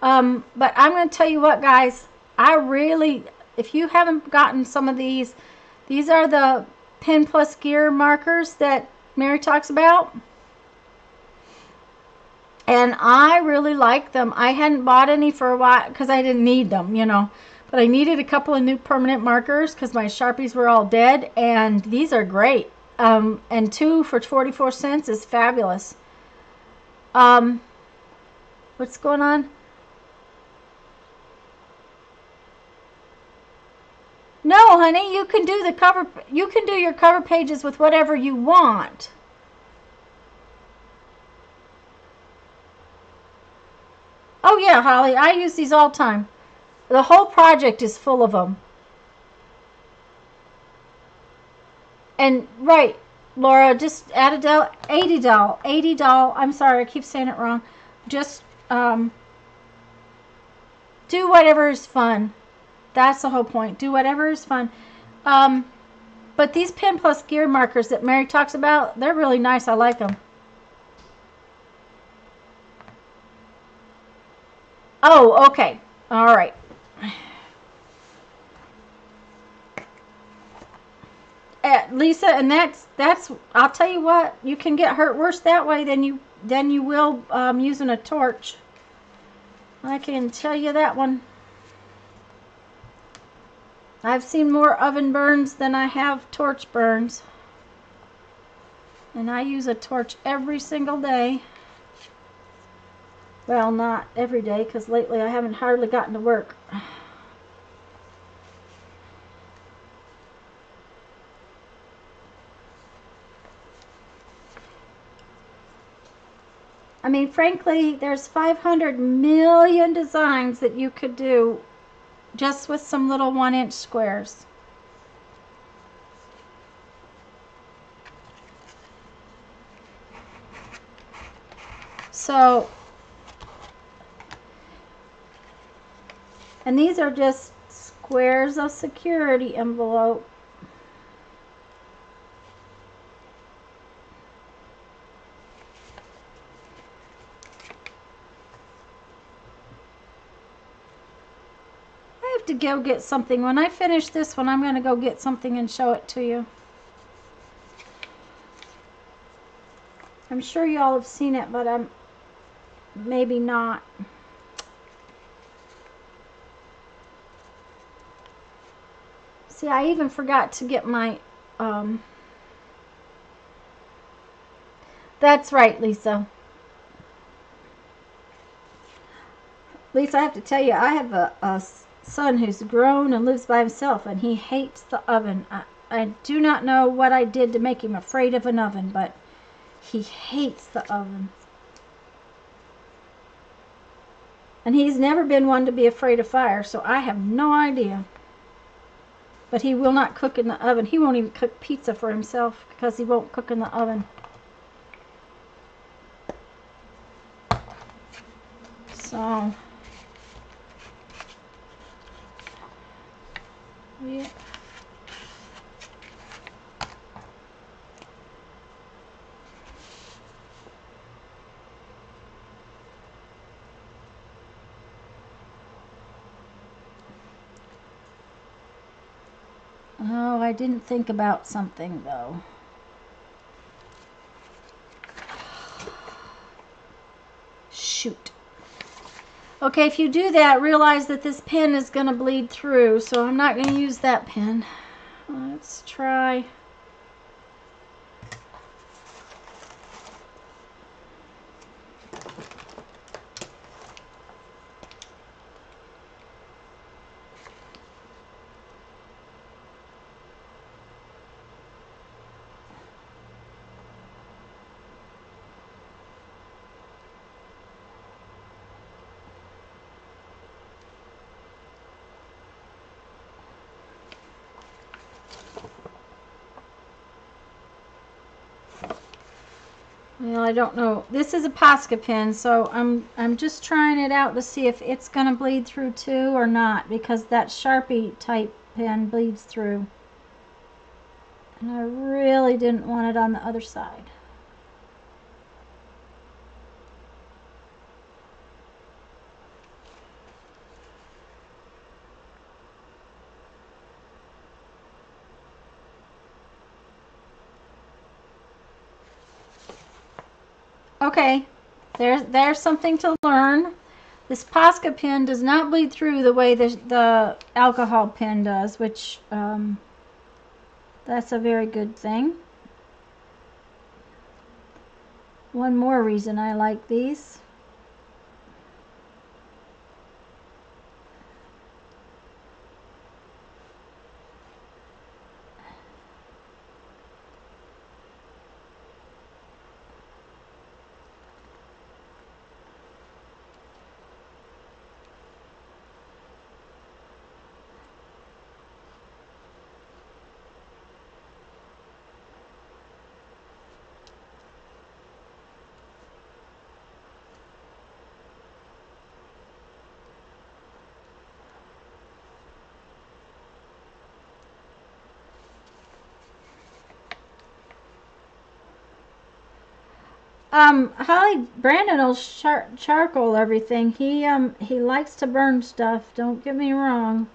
But I'm going to tell you what, guys, I really if you haven't gotten some of these are the Pen Plus Gear markers that Mary talks about. And I really like them. I hadn't bought any for a while because I didn't need them, you know. But I needed a couple of new permanent markers because my Sharpies were all dead. And these are great. And 2 for 44 cents is fabulous. What's going on? No, honey, you can do the cover. You can do your cover pages with whatever you want. Oh yeah, Holly, I use these all the time. The whole project is full of them. And right, Laura, just add a $80 doll. I'm sorry, I keep saying it wrong. Just do whatever is fun. That's the whole point. Do whatever is fun. But these Pen Plus Gear markers that Mary talks about, they're really nice. I like them. Oh, okay. All right. Lisa, and that's I'll tell you what, you can get hurt worse that way than you will using a torch. I can tell you that one. I've seen more oven burns than I have torch burns. And I use a torch every single day. Well, not every day, because lately I haven't hardly gotten to work. I mean, frankly, there's 500 million designs that you could do just with some little 1-inch squares. So, and these are just squares of security envelope. I have to go get something. When I finish this one, I'm going to go get something and show it to you. I'm sure y'all have seen it, but I'm maybe not. See, I even forgot to get my, that's right, Lisa. Lisa, I have to tell you, I have a son who's grown and lives by himself, and he hates the oven. I do not know what I did to make him afraid of an oven, but he hates the oven. And he's never been one to be afraid of fire, so I have no idea. But he will not cook in the oven. He won't even cook pizza for himself because he won't cook in the oven. So, yeah. Oh, I didn't think about something though. Shoot. Okay, if you do that, realize that this pen is going to bleed through, so I'm not going to use that pen. Let's try. Well, I don't know. This is a Posca pen, so I'm just trying it out to see if it's going to bleed through too or not, because that Sharpie type pen bleeds through. And I really didn't want it on the other side. Okay, there's something to learn. This Posca pen does not bleed through the way the alcohol pen does, which that's a very good thing. One more reason I like these. Holly Brandon will charcoal everything. He likes to burn stuff. Don't get me wrong.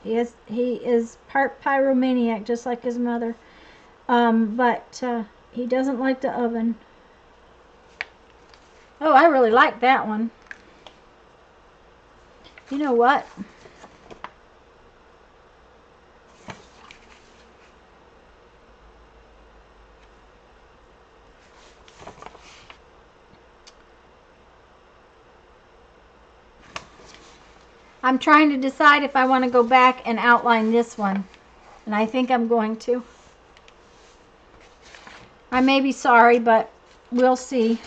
He is part pyromaniac, just like his mother. But he doesn't like the oven. Oh, I really like that one. You know what? I'm trying to decide if I want to go back and outline this one. And I think I'm going to. I may be sorry, but we'll see.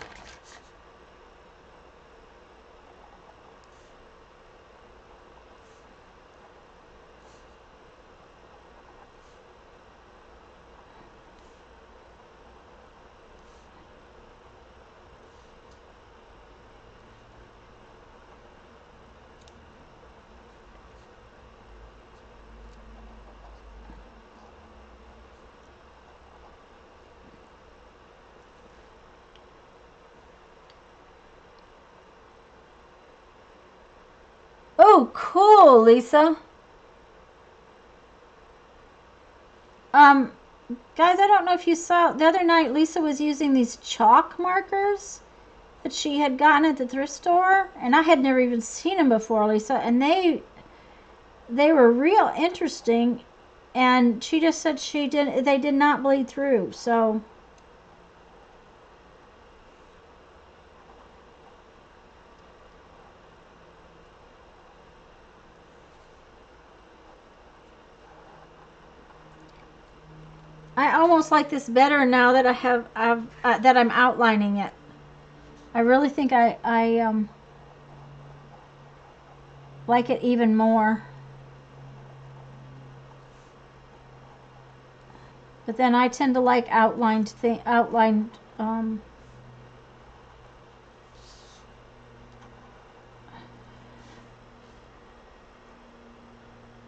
Oh, cool, Lisa. Guys, I don't know if you saw, the other night Lisa was using these chalk markers that she had gotten at the thrift store, and I had never even seen them before, Lisa, and they were real interesting, and she just said they did not bleed through, so I almost like this better now that that I'm outlining it. I really think I like it even more. But then I tend to like outlined.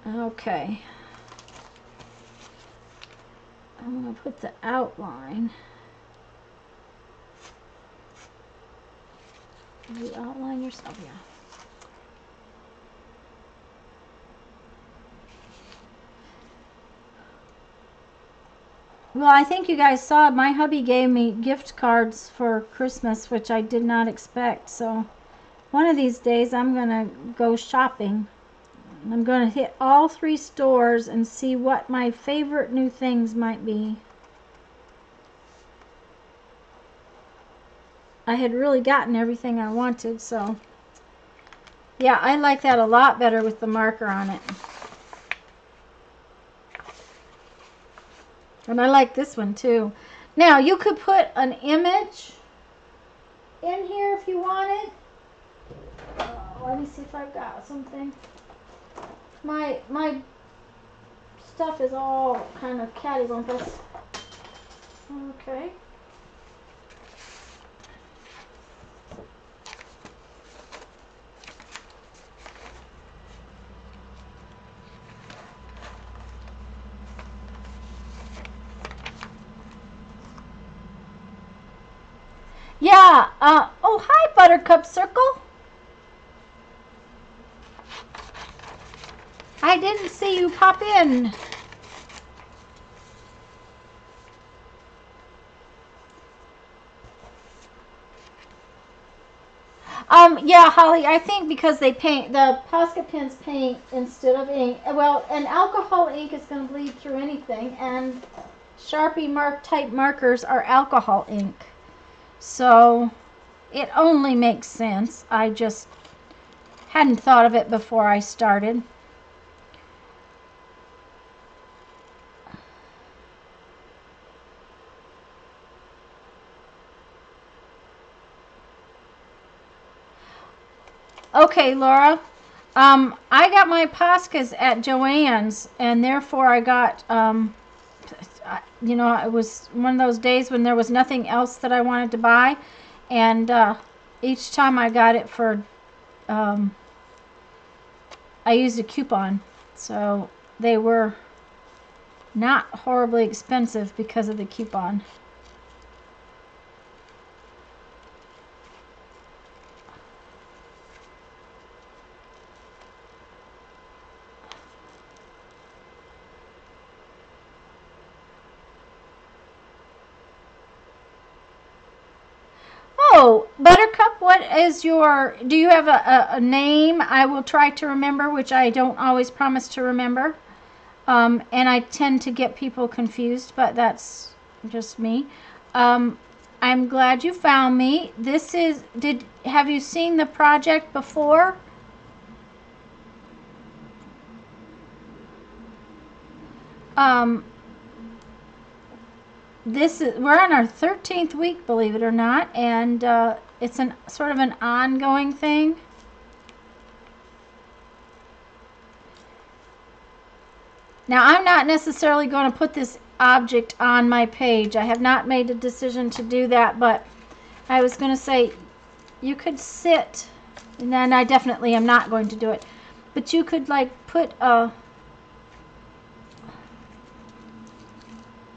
Okay. I'm going to put the outline. You outline yourself, yeah. Well, I think you guys saw my hubby gave me gift cards for Christmas, which I did not expect. So one of these days I'm going to go shopping. I'm going to hit all 3 stores and see what my favorite new things might be. I had really gotten everything I wanted, so yeah, I like that a lot better with the marker on it. And I like this one too. Now, you could put an image in here if you wanted. Let me see if I've got something. My stuff is all kind of cattywampus. Okay. Yeah, oh, hi, Buttercup Circle. I didn't see you pop in. Yeah, Holly, I think because they paint, the Posca pens paint instead of ink. Well, and alcohol ink is going to bleed through anything, and Sharpie type markers are alcohol ink. So it only makes sense. I just hadn't thought of it before I started. Okay, Laura. I got my Poscas at Joann's, and therefore I got, you know, it was one of those days when there was nothing else that I wanted to buy, and each time I got it for, I used a coupon, so they were not horribly expensive because of the coupon. Oh, Buttercup, what is your, do you have a name? I will try to remember, which I don't always promise to remember. And I tend to get people confused, but that's just me. I'm glad you found me. This is, have you seen the project before? We're on our 13th week, believe it or not, and it's an sort of an ongoing thing. Now, I'm not necessarily going to put this object on my page. I have not made a decision to do that, but I was going to say you could sit, and then I definitely am not going to do it, but you could like put a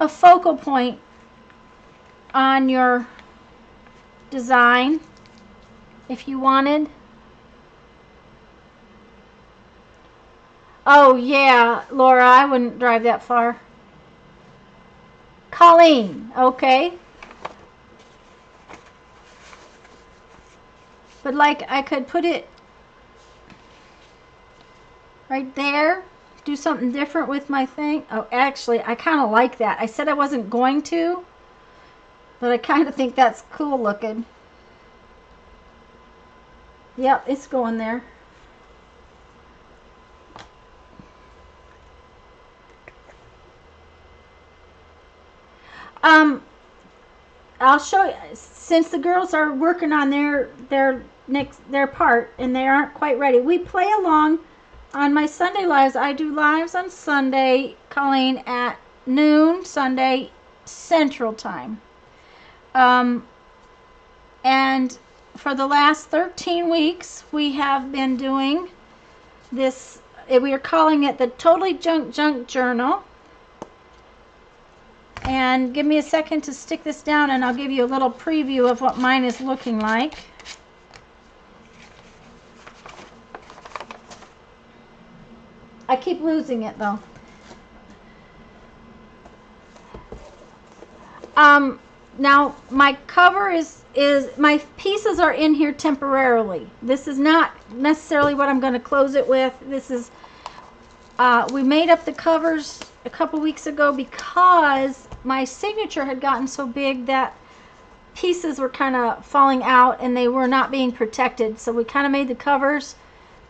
focal point on your design if you wanted. Oh yeah, Laura, I wouldn't drive that far. Colleen, okay. But like I could put it right there. Do something different with my thing. Oh, actually, I kind of like that. I said I wasn't going to, but I kind of think that's cool looking. Yep, it's going there. I'll show you, since the girls are working on their part and they aren't quite ready. We play along on my Sunday lives. I do lives on Sunday, Colleen, at noon Sunday Central Time. And for the last 13 weeks, we have been doing this. We are calling it the Totally Junk Journal. And give me a second to stick this down, and I'll give you a little preview of what mine is looking like. I keep losing it though. Now my cover is my pieces are in here temporarily. This is not necessarily what I'm going to close it with. This is we made up the covers a couple weeks ago because my signature had gotten so big that pieces were kind of falling out and they were not being protected. So we kind of made the covers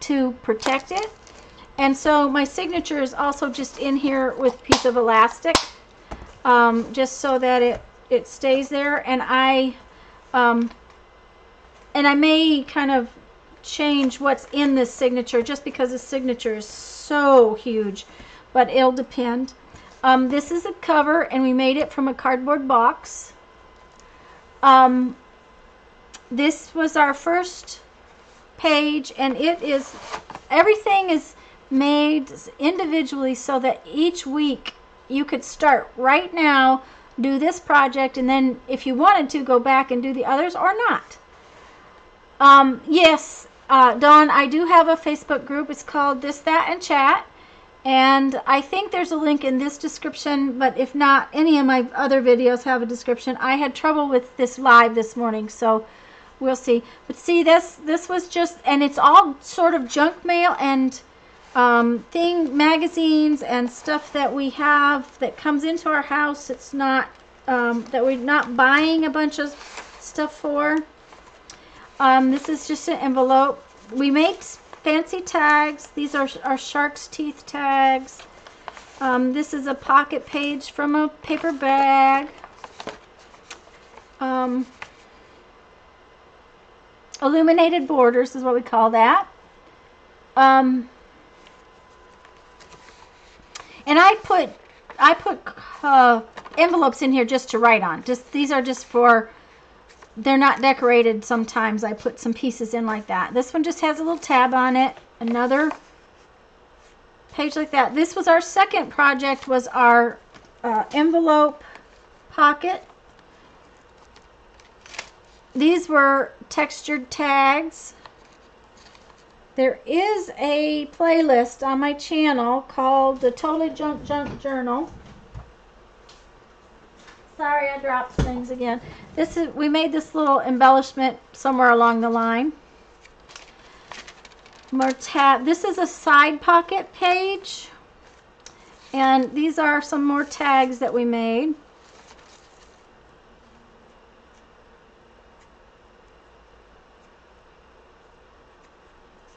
to protect it. And so my signature is also just in here with a piece of elastic, just so that it stays there. And I may kind of change what's in this signature just because the signature is so huge, but it'll depend. This is a cover, and we made it from a cardboard box. This was our first page, and everything is made individually so that each week you could start right now, do this project, and then if you wanted to go back and do the others or not. Yes, Dawn, I do have a Facebook group. It's called This, That, and Chat. And I think there's a link in this description, but if not, any of my other videos have a description. I had trouble with this live this morning, so we'll see. But see, this was just, and it's all sort of junk mail and magazines and stuff that we have that comes into our house. It's not that we're not buying a bunch of stuff for. This is just an envelope. We made fancy tags. These are our shark's teeth tags. This is a pocket page from a paper bag. Illuminated borders is what we call that. And I put envelopes in here just to write on. These are just for, they're not decorated. Sometimes I put some pieces in like that. This one just has a little tab on it. Another page like that. This was our second project, was our envelope pocket. These were textured tags. There is a playlist on my channel called the Totally Junk Journal. Sorry, I dropped things again. We made this little embellishment somewhere along the line. More tab. This is a side pocket page, and these are some more tags that we made.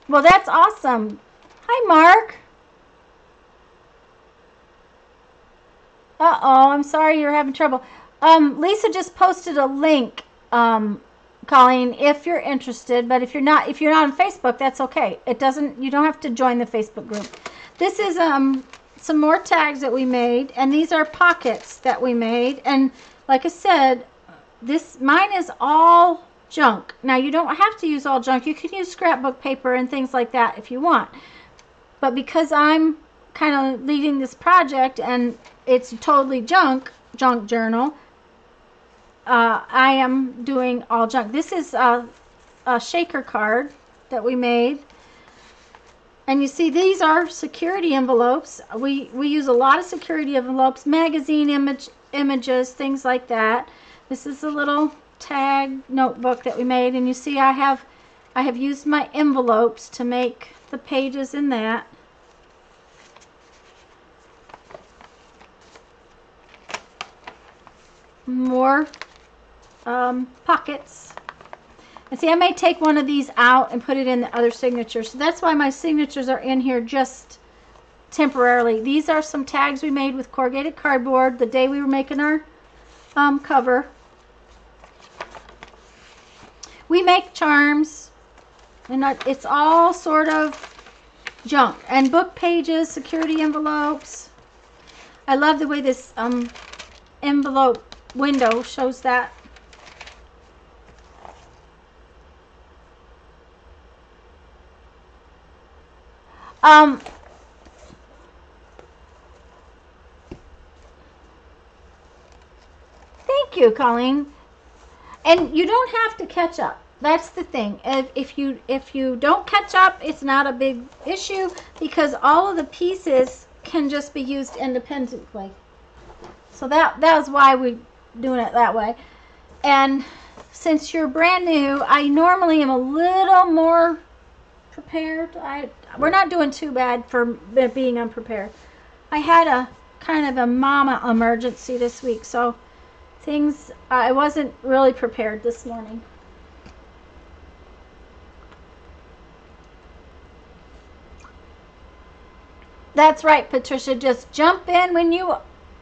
Well, that's awesome. Hi, Mark. Uh-oh, I'm sorry you're having trouble. Lisa just posted a link, Colleen, if you're interested, but if you're not on Facebook, that's okay. You don't have to join the Facebook group. This is some more tags that we made, and these are pockets that we made. And like I said, mine is all junk. Now, you don't have to use all junk. You can use scrapbook paper and things like that if you want. But because I'm kind of leading this project and it's totally junk journal, I am doing all junk. This is a shaker card that we made. And you see, these are security envelopes. We use a lot of security envelopes, magazine images, things like that. This is a little tag notebook that we made, and you see I have used my envelopes to make the pages in that. More pockets. And see, I may take one of these out and put it in the other signature, so that's why my signatures are in here just temporarily. These are some tags we made with corrugated cardboard the day we were making our cover. We make charms, and it's all sort of junk. And book pages, security envelopes. I love the way this envelope window shows that. Thank you, Colleen. And you don't have to catch up. That's the thing. If you don't catch up, it's not a big issue, because all of the pieces can just be used independently. So that was why we're doing it that way. And since you're brand new, I normally am a little more prepared. We're not doing too bad for being unprepared. I had a kind of a mama emergency this week, so I wasn't really prepared this morning. That's right, Patricia. Just jump in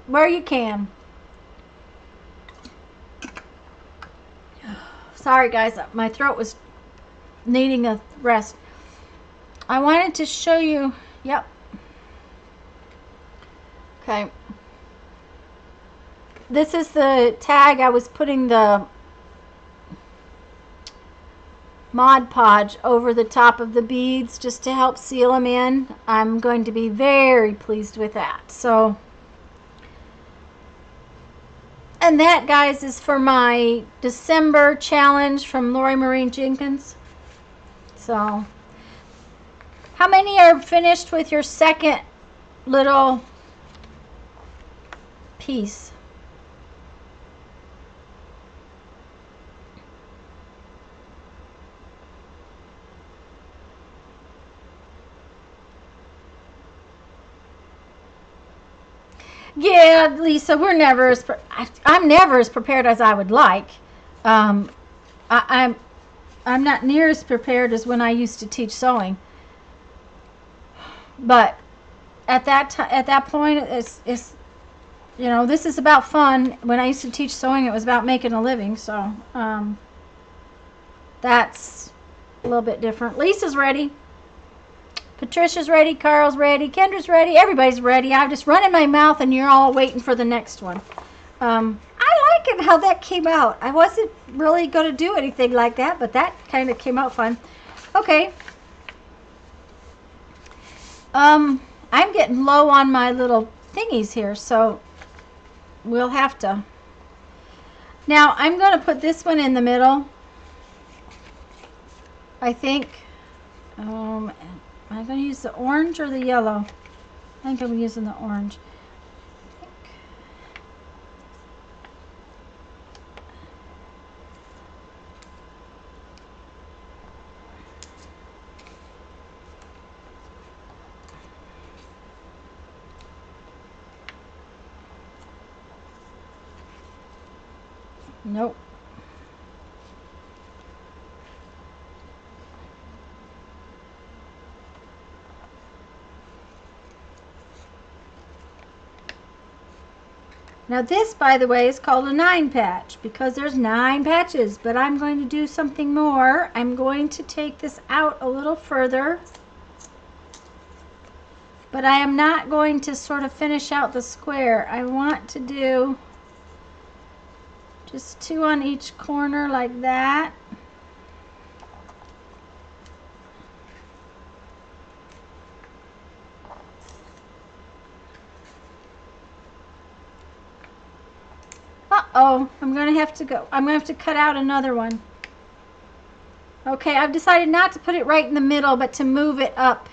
where you can. Sorry, guys. My throat was needing a rest. I wanted to show you. Yep. Okay. This is the tag I was putting the Mod Podge over the top of the beads just to help seal them in. I'm going to be very pleased with that. So, and that, guys, is for my December challenge from Lori Maureen Jenkins. So, how many are finished with your second little piece? Yeah, Lisa, we're never as I'm never as prepared as I would like. Um, I'm not near as prepared as when I used to teach sewing. But at that point, it's you know, this is about fun. When I used to teach sewing, it was about making a living. So that's a little bit different. Lisa's ready. Patricia's ready. Carl's ready. Kendra's ready. Everybody's ready. I'm just running my mouth, and you're all waiting for the next one. I like it how that came out. I wasn't really going to do anything like that, but that kind of came out fun. Okay. I'm getting low on my little thingies here, so we'll have to. Now, I'm going to put this one in the middle, I think. Am I going to use the orange or the yellow? I think I'm using the orange. Nope. Now this, by the way, is called a 9 patch because there's 9 patches, but I'm going to do something more. I'm going to take this out a little further, but I am not going to sort of finish out the square. I want to do just 2 on each corner like that. Uh-oh, I'm going to have to cut out another one. Okay, I've decided not to put it right in the middle, but to move it up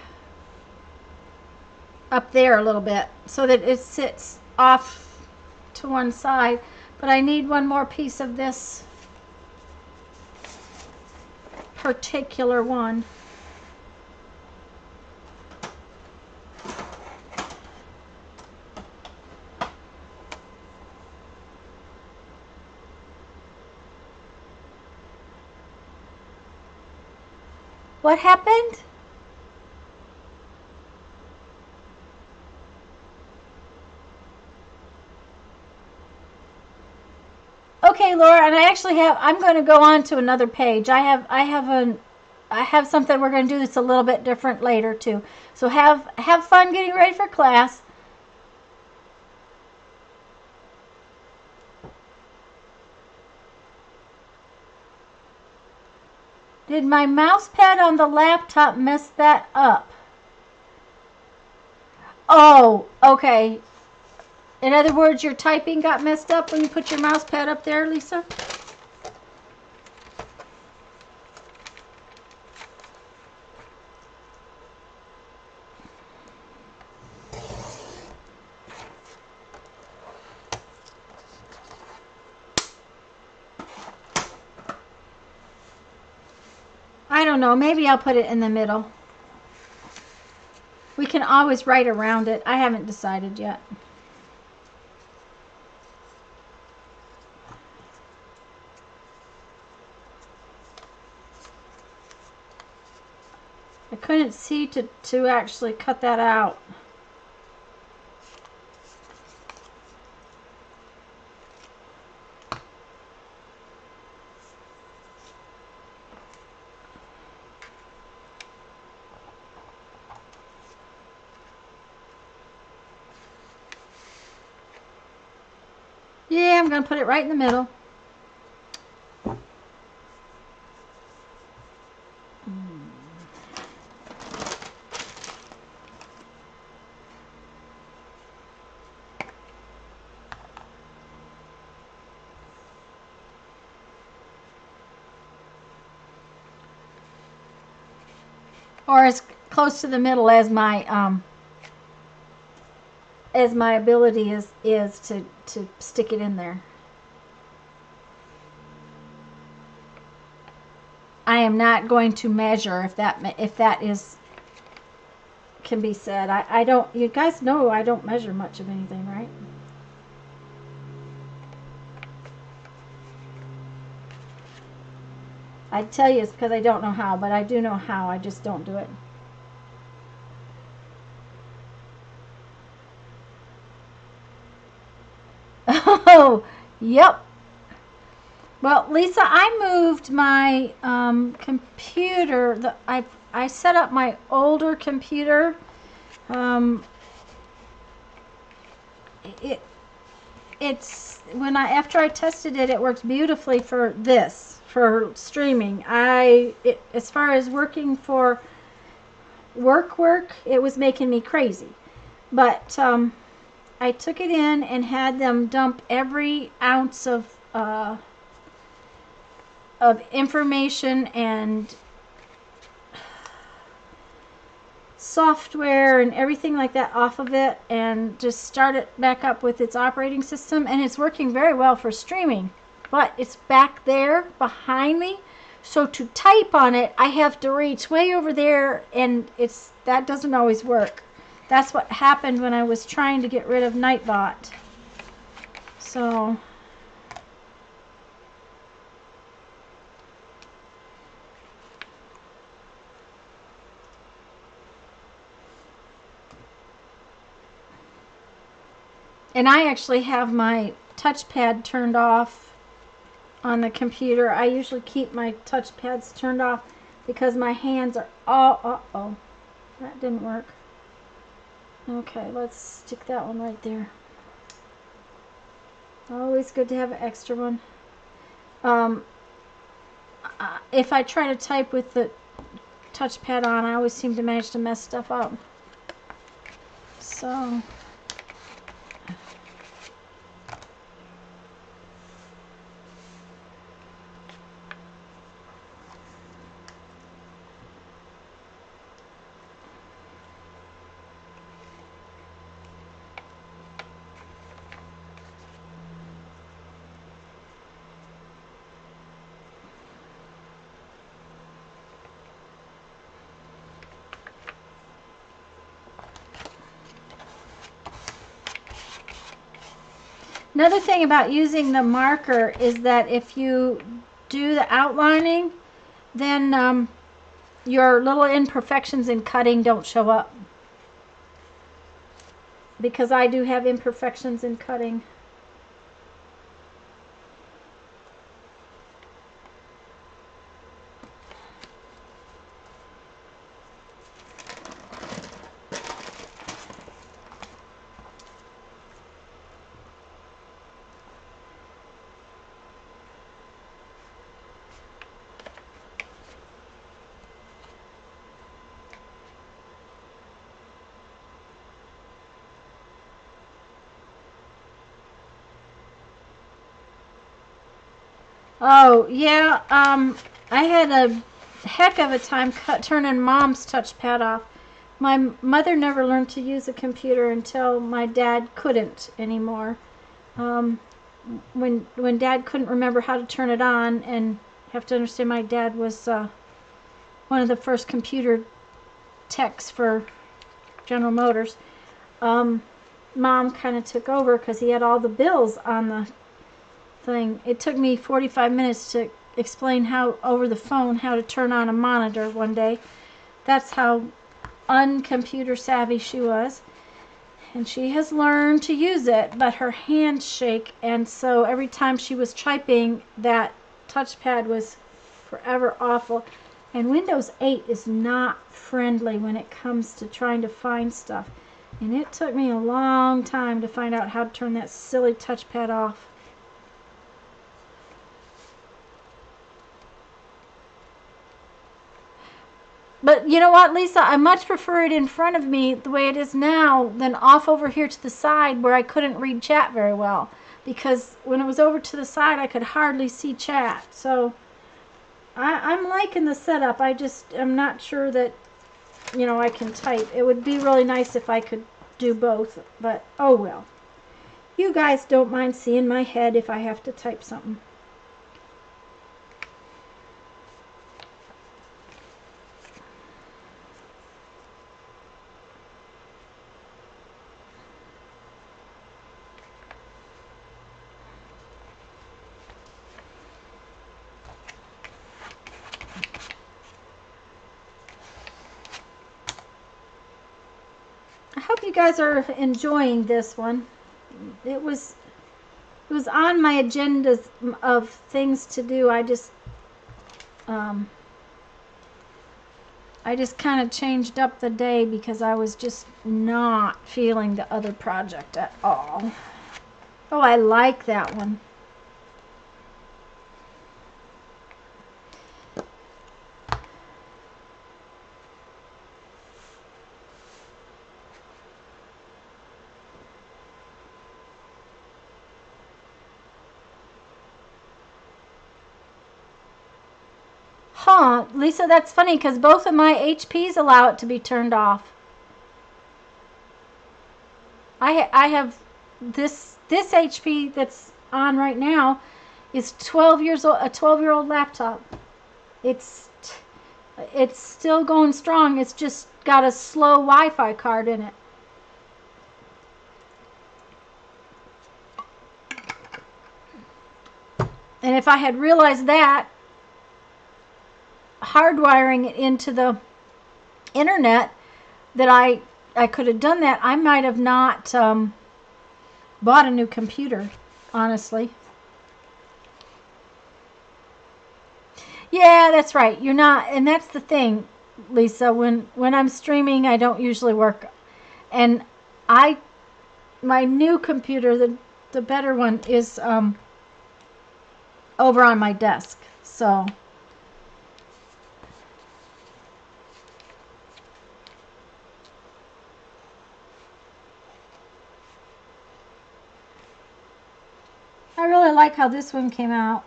there a little bit so that it sits off to one side. But I need one more piece of this particular one. What happened? Okay, Laura, and I actually I'm going to go on to another page. I have something we're going to do that's a little bit different later too. So have fun getting ready for class. Did my mouse pad on the laptop mess that up? Oh, okay. In other words, your typing got messed up when you put your mouse pad up there, Lisa? I don't know. Maybe I'll put it in the middle. We can always write around it. I haven't decided yet. I couldn't see to actually cut that out. Yeah, I'm going to put it right in the middle. Or as close to the middle as my ability is to stick it in there. I am not going to measure if that is can be said. I don't, you guys know I don't measure much of anything, right? I tell you it's because I don't know how, but I do know how. I just don't do it. Oh, yep. Well, Lisa, I moved my computer. I set up my older computer. Um, it's when after I tested it, it works beautifully for streaming. As far as working for work, it was making me crazy. But I took it in and had them dump every ounce of information and software and everything like that off of it, and just start it back up with its operating system, and it's working very well for streaming. But it's back there behind me, so to type on it I have to reach way over there, and that doesn't always work. That's what happened when I was trying to get rid of Nightbot. So and I actually have my touchpad turned off on the computer. I usually keep my touchpads turned off because my hands are all, uh-oh, that didn't work. Okay, let's stick that one right there. Always good to have an extra one. If I try to type with the touchpad on, I always seem to manage to mess stuff up. So another thing about using the marker is that if you do the outlining, then your little imperfections in cutting don't show up. Because I do have imperfections in cutting. Oh, yeah, I had a heck of a time turning Mom's touchpad off. My mother never learned to use a computer until my dad couldn't anymore. When Dad couldn't remember how to turn it on, and you have to understand my dad was one of the first computer techs for General Motors, Mom kind of took over because he had all the bills on the thing. It took me 45 minutes to explain how over the phone how to turn on a monitor one day. That's how uncomputer savvy she was, and she has learned to use it, but her hands shake, and so every time she was typing, that touchpad was forever awful. And Windows 8 is not friendly when it comes to trying to find stuff, and it took me a long time to find out how to turn that silly touchpad off. But you know what, Lisa? I much prefer it in front of me the way it is now than off over here to the side where I couldn't read chat very well. Because when it was over to the side, I could hardly see chat. So I'm liking the setup. I just am not sure that, you know, I can type. It would be really nice if I could do both. But oh well. You guys don't mind seeing my head if I have to type something. you guys are enjoying this one. It was on my agenda of things to do. I just kind of changed up the day because I was just not feeling the other project at all. Oh, I like that one. Huh, Lisa, that's funny because both of my HPs allow it to be turned off. I have this HP that's on right now is 12 years old, a 12-year-old laptop. It's still going strong. It's just got a slow Wi-Fi card in it. And if I had realized that, hardwiring it into the internet, that I could have done that, I might have not bought a new computer, honestly. Yeah, that's right. You're not, and that's the thing, Lisa. When I'm streaming, I don't usually work, and my new computer, the better one, is over on my desk. So I really like how this one came out.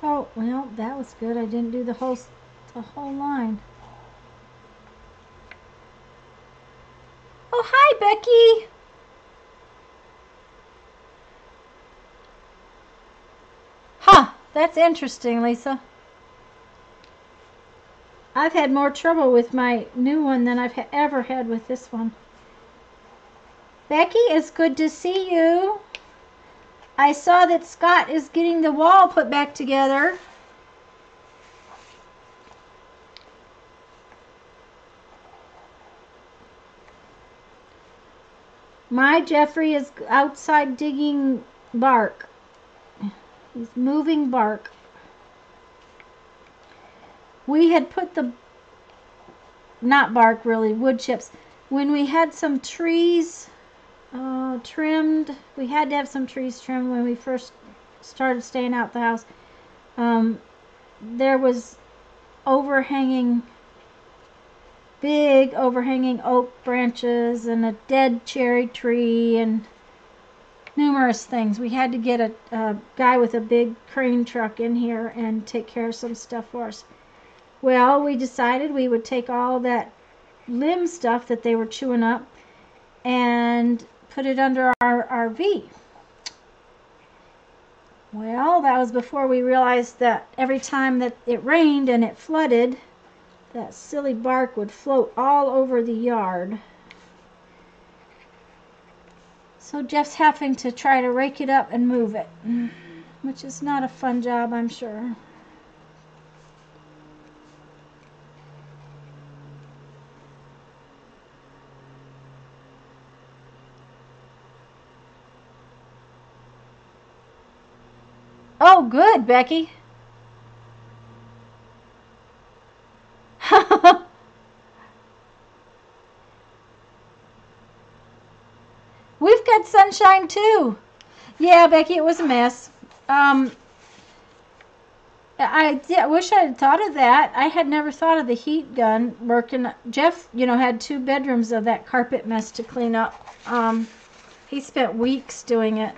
Oh, well, that was good. I didn't do the whole line. Oh, hi, Becky. Huh, that's interesting, Lisa. I've had more trouble with my new one than I've ever had with this one. Becky, it's good to see you. I saw that Scott is getting the wall put back together. My Jeffrey is outside digging bark. He's moving bark. We had put the, not bark really, wood chips. When we had some trees trimmed, we had to have some trees trimmed when we first started staying out the house. There was big overhanging oak branches and a dead cherry tree and numerous things. We had to get a guy with a big crane truck in here and take care of some stuff for us. Well, we decided we would take all that limb stuff that they were chewing up and put it under our RV. Well, that was before we realized that every time that it rained and it flooded, that silly bark would float all over the yard. So Jeff's having to try to rake it up and move it, which is not a fun job, I'm sure. Oh, good, Becky. We've got sunshine too. Yeah, Becky, it was a mess. I wish I had thought of that. I had never thought of the heat gun working. Jeff, had 2 bedrooms of that carpet mess to clean up. He spent weeks doing it.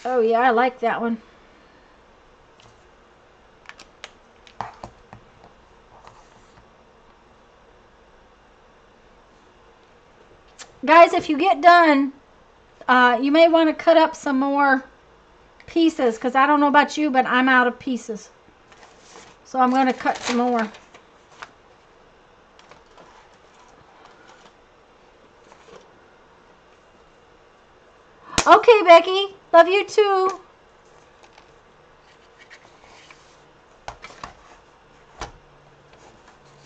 Oh yeah, I like that one. Guys, if you get done, you may want to cut up some more pieces, because I don't know about you, but I'm out of pieces. So I'm going to cut some more. Okay, Becky. Love you too.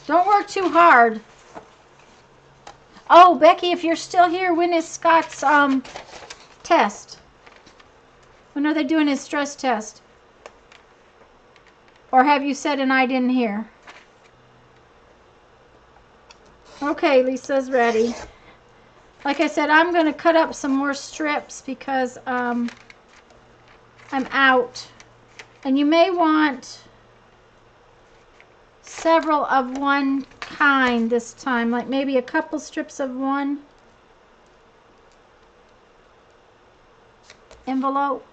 Don't work too hard. Oh, Becky, if you're still here, when is Scott's test? When are they doing his stress test? Or have you said and I didn't hear? Okay, Lisa's ready. Like I said, I'm going to cut up some more strips because I'm out. And you may want several of one kind this time, like maybe a couple strips of one envelope.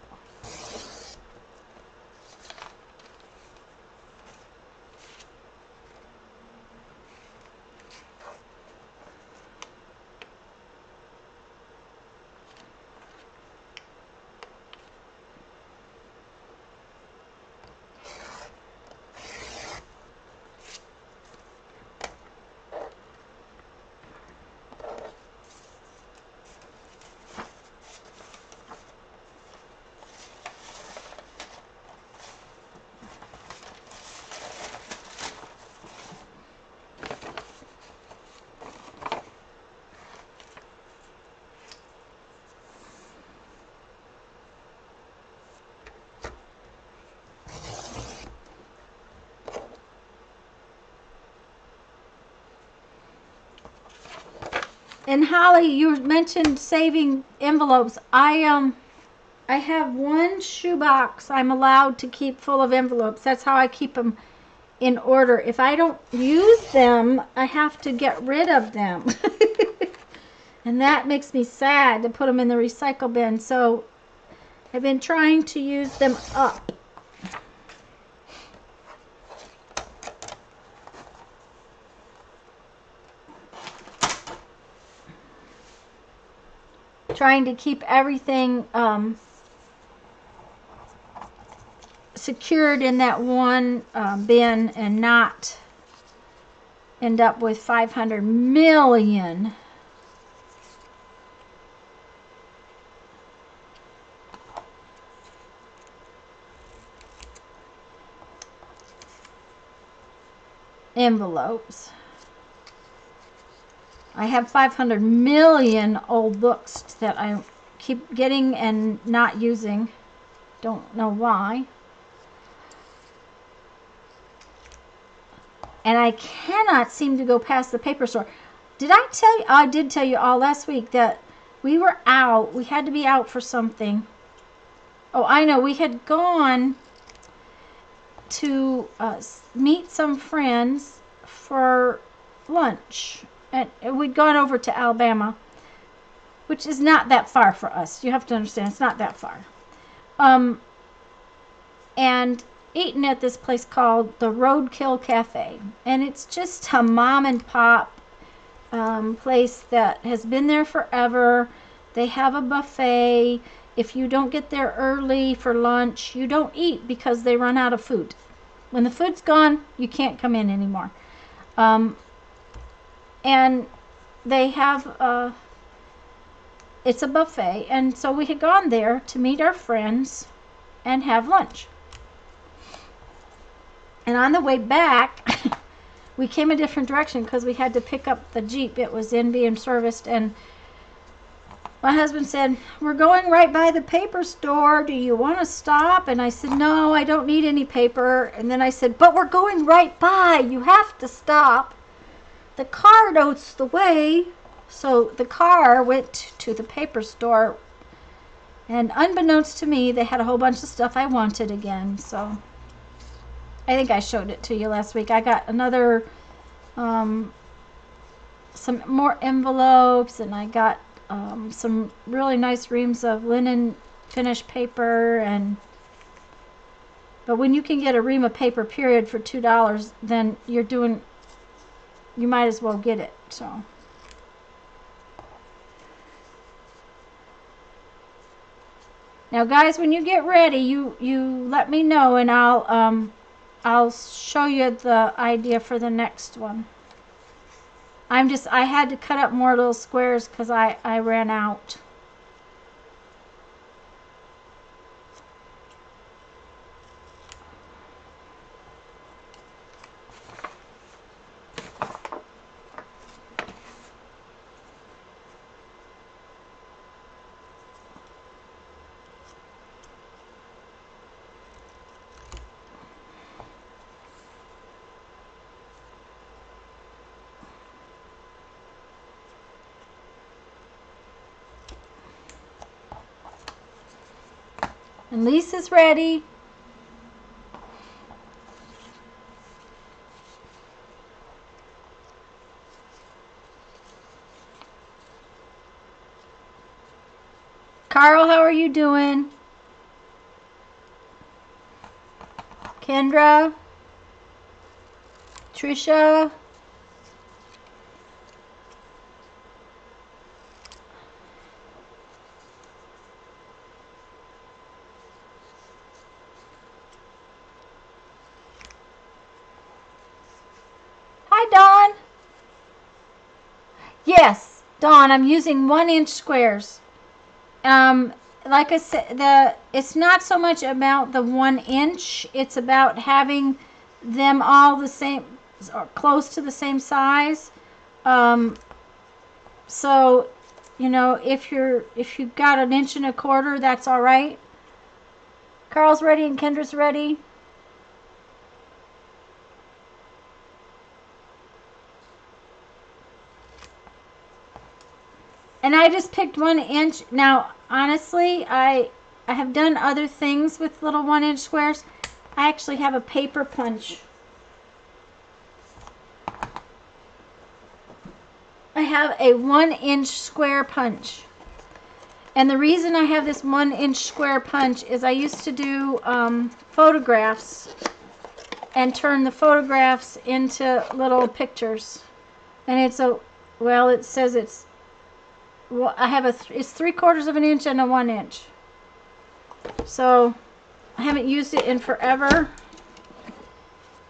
And Holly, you mentioned saving envelopes. I have one shoebox I'm allowed to keep full of envelopes. That's how I keep them in order. If I don't use them, I have to get rid of them. And that makes me sad to put them in the recycle bin. So I've been trying to use them up. Trying to keep everything secured in that one bin and not end up with 500 million envelopes. I have 500 million old books that I keep getting and not using. Don't know why. And I cannot seem to go past the paper store. Did I tell you? I did tell you all last week that we were out. We had to be out for something. Oh, I know. We had gone to meet some friends for lunch. And we'd gone over to Alabama, which is not that far for us. You have to understand, it's not that far. And eaten at this place called the Roadkill Cafe. And it's just a mom and pop place that has been there forever. They have a buffet. If you don't get there early for lunch, you don't eat because they run out of food. When the food's gone, you can't come in anymore. And they have it's a buffet, and so we had gone there to meet our friends and have lunch. And on the way back we came a different direction because we had to pick up the Jeep. It was in being serviced, and my husband said, "We're going right by the paper store. Do you want to stop?" And I said, "No, I don't need any paper." And then I said, "But we're going right by. You have to stop. The car knows the way." So the car went to the paper store, and unbeknownst to me, they had a whole bunch of stuff I wanted again. So I think I showed it to you last week. I got another, some more envelopes, and I got some really nice reams of linen finished paper. But when you can get a ream of paper, period, for $2, then you might as well get it. So Now guys, when you get ready, you let me know, and I'll show you the idea for the next one. I had to cut up more little squares because I ran out. And Lisa's ready. Carl, how are you doing? Kendra? Trisha? Hi, Dawn. Yes, Dawn, I'm using 1-inch squares. Like I said, it's not so much about the 1 inch, it's about having them all the same or close to the same size. So, you know, if you've got 1 1/4 inch, that's all right. Carl's ready and Kendra's ready. And I just picked 1 inch. Now, honestly, I have done other things with little 1-inch squares. I actually have a paper punch. I have a 1-inch square punch. And the reason I have this 1-inch square punch is I used to do photographs and turn the photographs into little pictures. And it's a, well, it says it's, well, I have it's 3/4 of an inch and a 1 inch. So I haven't used it in forever.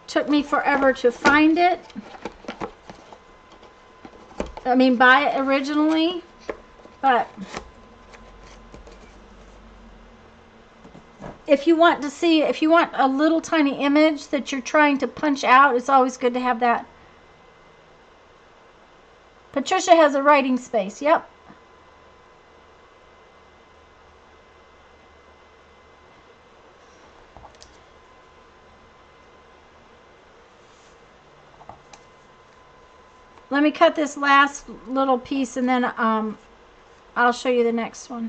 Took me forever to find it. I mean, buy it originally, but if you want to see, if you want a little tiny image that you're trying to punch out, it's always good to have that. Patricia has a writing space. Yep. Let me cut this last little piece and then I'll show you the next one.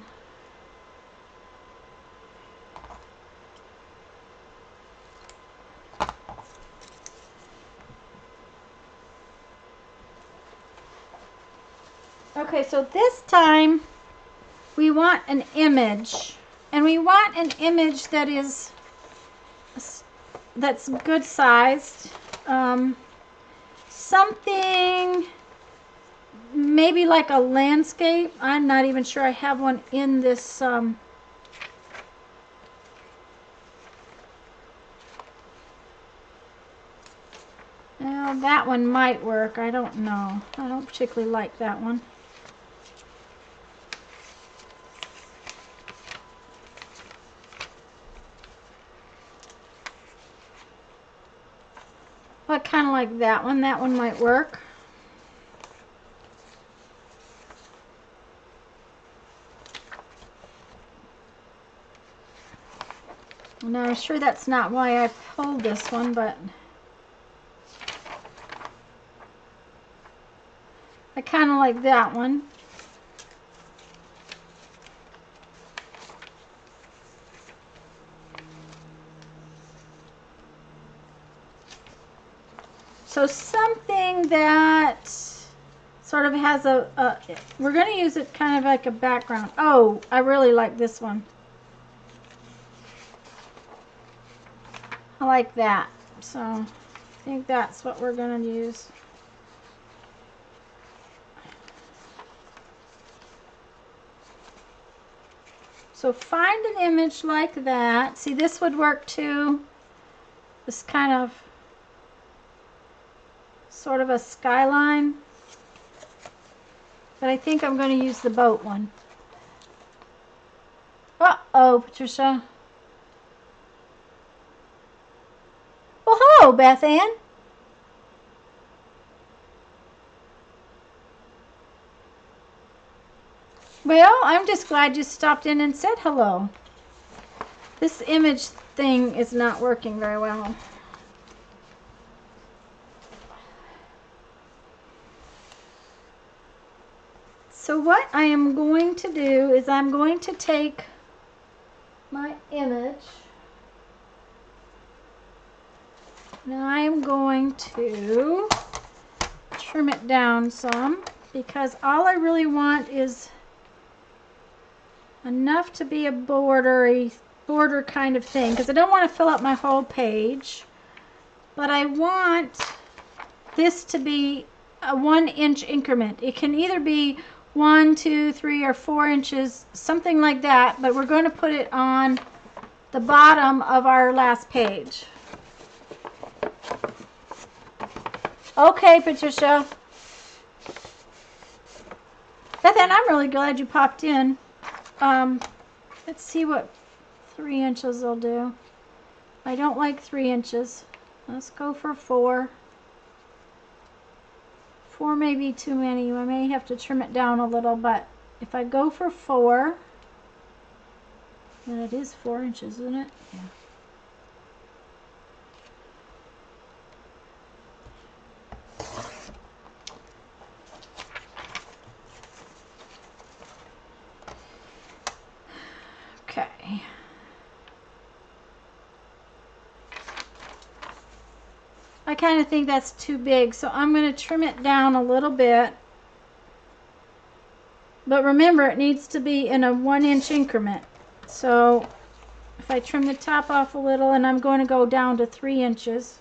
Okay, so this time we want an image, and we want an image that is that's good sized. Something maybe like a landscape. I'm not even sure I have one in this now that one might work. I don't know. I don't particularly like that one. I kind of like that one. That one might work. Now, I'm sure that's not why I pulled this one, but I kind of like that one. So something that sort of has we're going to use it kind of like a background. Oh, I really like this one. I like that. So I think that's what we're going to use. So find an image like that. See, this would work too. This kind of sort of a skyline. But I think I'm going to use the boat one. Uh-oh, Patricia. Well, hello, Beth Ann. Well, I'm just glad you stopped in and said hello. This image thing is not working very well. So what I am going to do is I'm going to take my image. Now I am going to trim it down some because all I really want is enough to be a border kind of thing, because I don't want to fill up my whole page, but I want this to be a 1-inch increment. It can either be 1, 2, 3, or 4 inches, something like that, but we're going to put it on the bottom of our last page. Okay, Patricia. Beth Ann, I'm really glad you popped in. Let's see what 3 inches will do. I don't like 3 inches. Let's go for 4. 4 may be too many. I may have to trim it down a little, but if I go for 4, then it is 4 inches, isn't it? Yeah. Okay. I kind of think that's too big, so I'm going to trim it down a little bit. But remember, it needs to be in a 1-inch increment. So if I trim the top off a little, and I'm going to go down to 3 inches.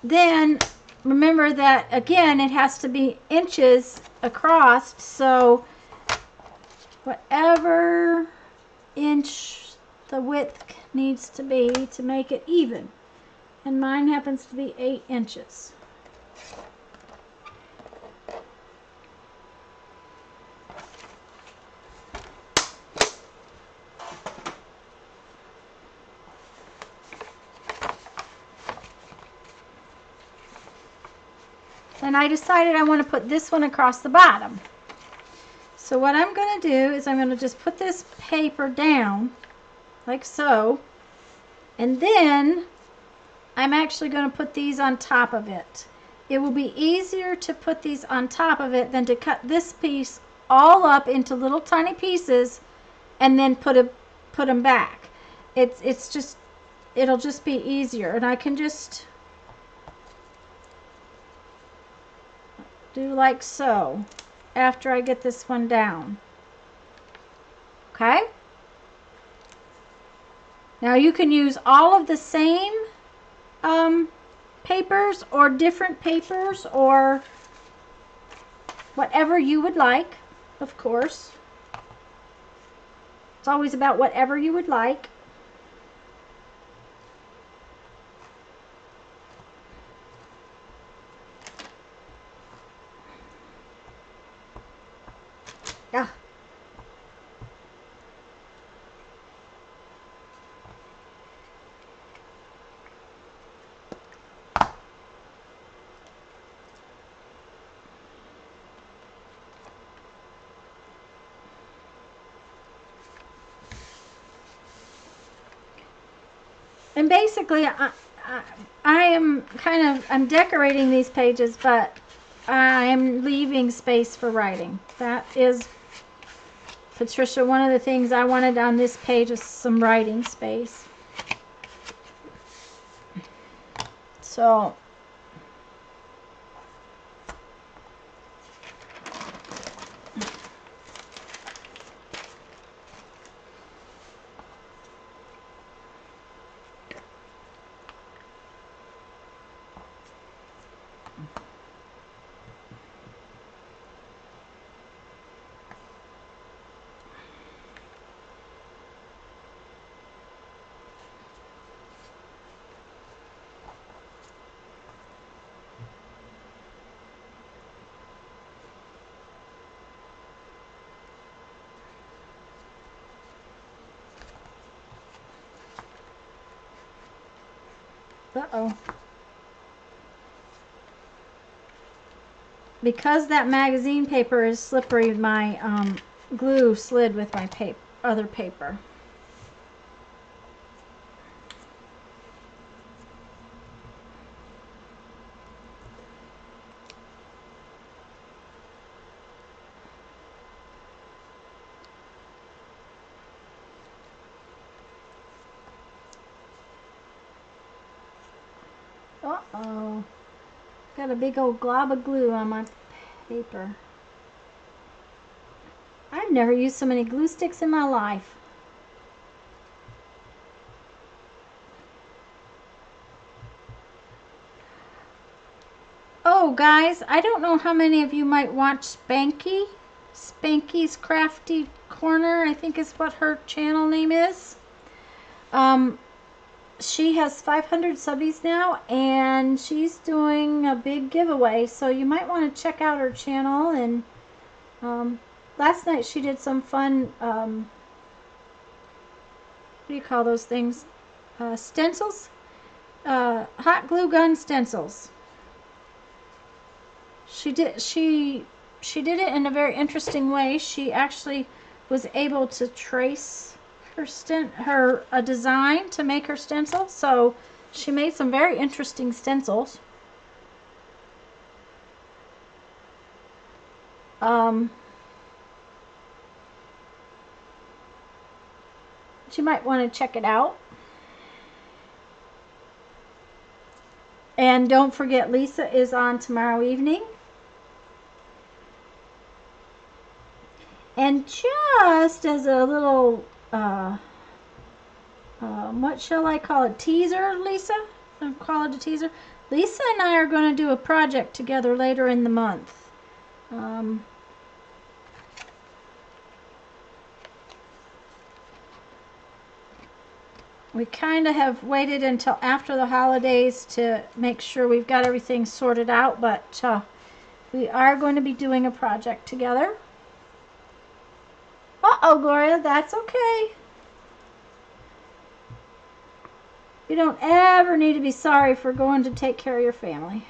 Then remember that again it has to be inches across, so whatever inch the width needs to be to make it even, and mine happens to be 8 inches. And I decided I want to put this one across the bottom. So what I'm going to do is I'm going to just put this paper down like so, and then I'm actually going to put these on top of it. It will be easier to put these on top of it than to cut this piece all up into little tiny pieces and then put them back. It'll just be easier, and I can just do like so after I get this one down. Okay? Now you can use all of the same papers or different papers or whatever you would like, of course. It's always about whatever you would like. Yeah. And basically, I'm decorating these pages, but I am leaving space for writing. That is, Patricia, one of the things I wanted on this page is some writing space. So Uh-oh. Because that magazine paper is slippery, my glue slid with my other paper. Uh-oh. Got a big old glob of glue on my paper. I've never used so many glue sticks in my life. Oh, guys, I don't know how many of you might watch Spanky. Spanky's Crafty Corner, I think is what her channel name is. She has 500 subbies now, and she's doing a big giveaway, so you might want to check out her channel. And last night she did some fun, what do you call those things? Stencils? Hot glue gun stencils. She did it in a very interesting way. She actually was able to trace her design to make her stencil, so she made some very interesting stencils. You might want to check it out. And don't forget, Lisa is on tomorrow evening. And just as a little what shall I call it? Teaser, Lisa? I'll call it a teaser. Lisa and I are going to do a project together later in the month. We kind of have waited until after the holidays to make sure we've got everything sorted out, but we are going to be doing a project together. Uh-oh, Gloria, that's okay. You don't ever need to be sorry for going to take care of your family.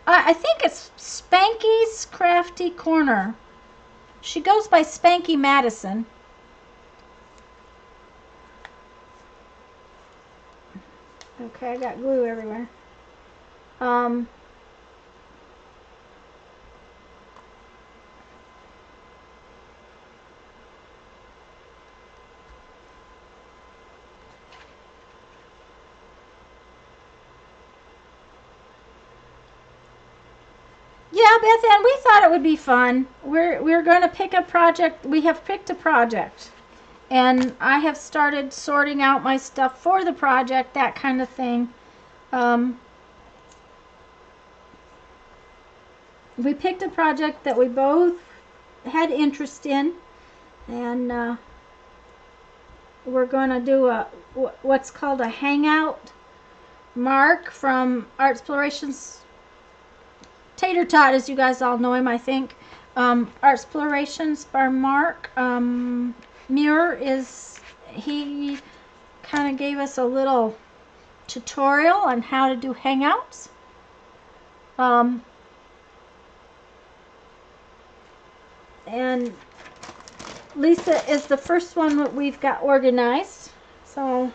I think it's Spanky's Crafty Corner. She goes by Spanky Madison. Okay, I got glue everywhere. Yeah, Beth Ann, we thought it would be fun. We're going to pick a project. We have picked a project. And I have started sorting out my stuff for the project, that kind of thing. We picked a project that we both had interest in. And we're going to do what's called a hangout. Mark from Art Explorations, Tater Tot, as you guys all know him, I think. Art Explorations by Mark. Muir he kind of gave us a little tutorial on how to do hangouts. And Lisa is the first one that we've got organized. So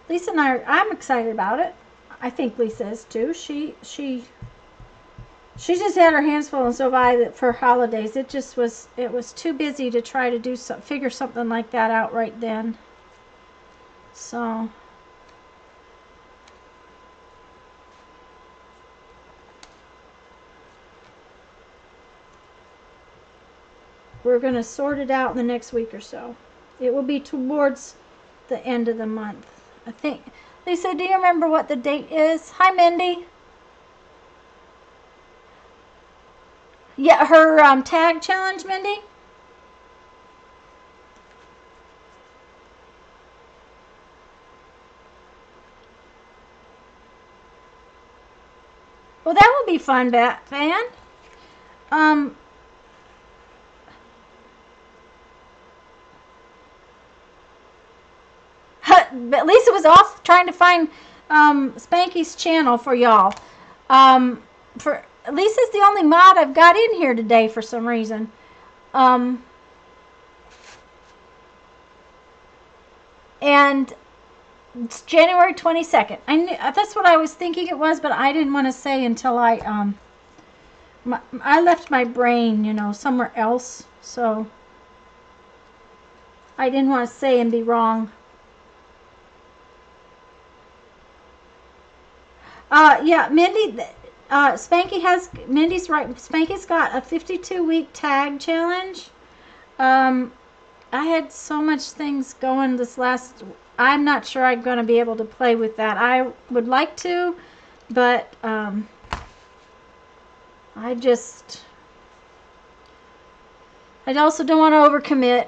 Lisa and I'm excited about it. I think Lisa is too. She just had her hands full and so by for holidays. It was too busy to try to figure something like that out right then. So we're going to sort it out in the next week or so. It will be towards the end of the month, I think. Lisa, do you remember what the date is? Hi, Mindy. Yeah, her tag challenge, Mindy? Well, that will be fun, Van. But Lisa was off trying to find Spanky's channel for y'all. For Lisa's the only mod I've got in here today for some reason. And it's January 22nd. I knew, that's what I was thinking it was, but I didn't want to say until I left my brain, you know, somewhere else. So I didn't want to say and be wrong. Yeah, Mindy, Mindy's right. Spanky's got a 52-week tag challenge. I had so much things going this last. I'm not sure I'm going to be able to play with that. I would like to, but I also don't want to overcommit.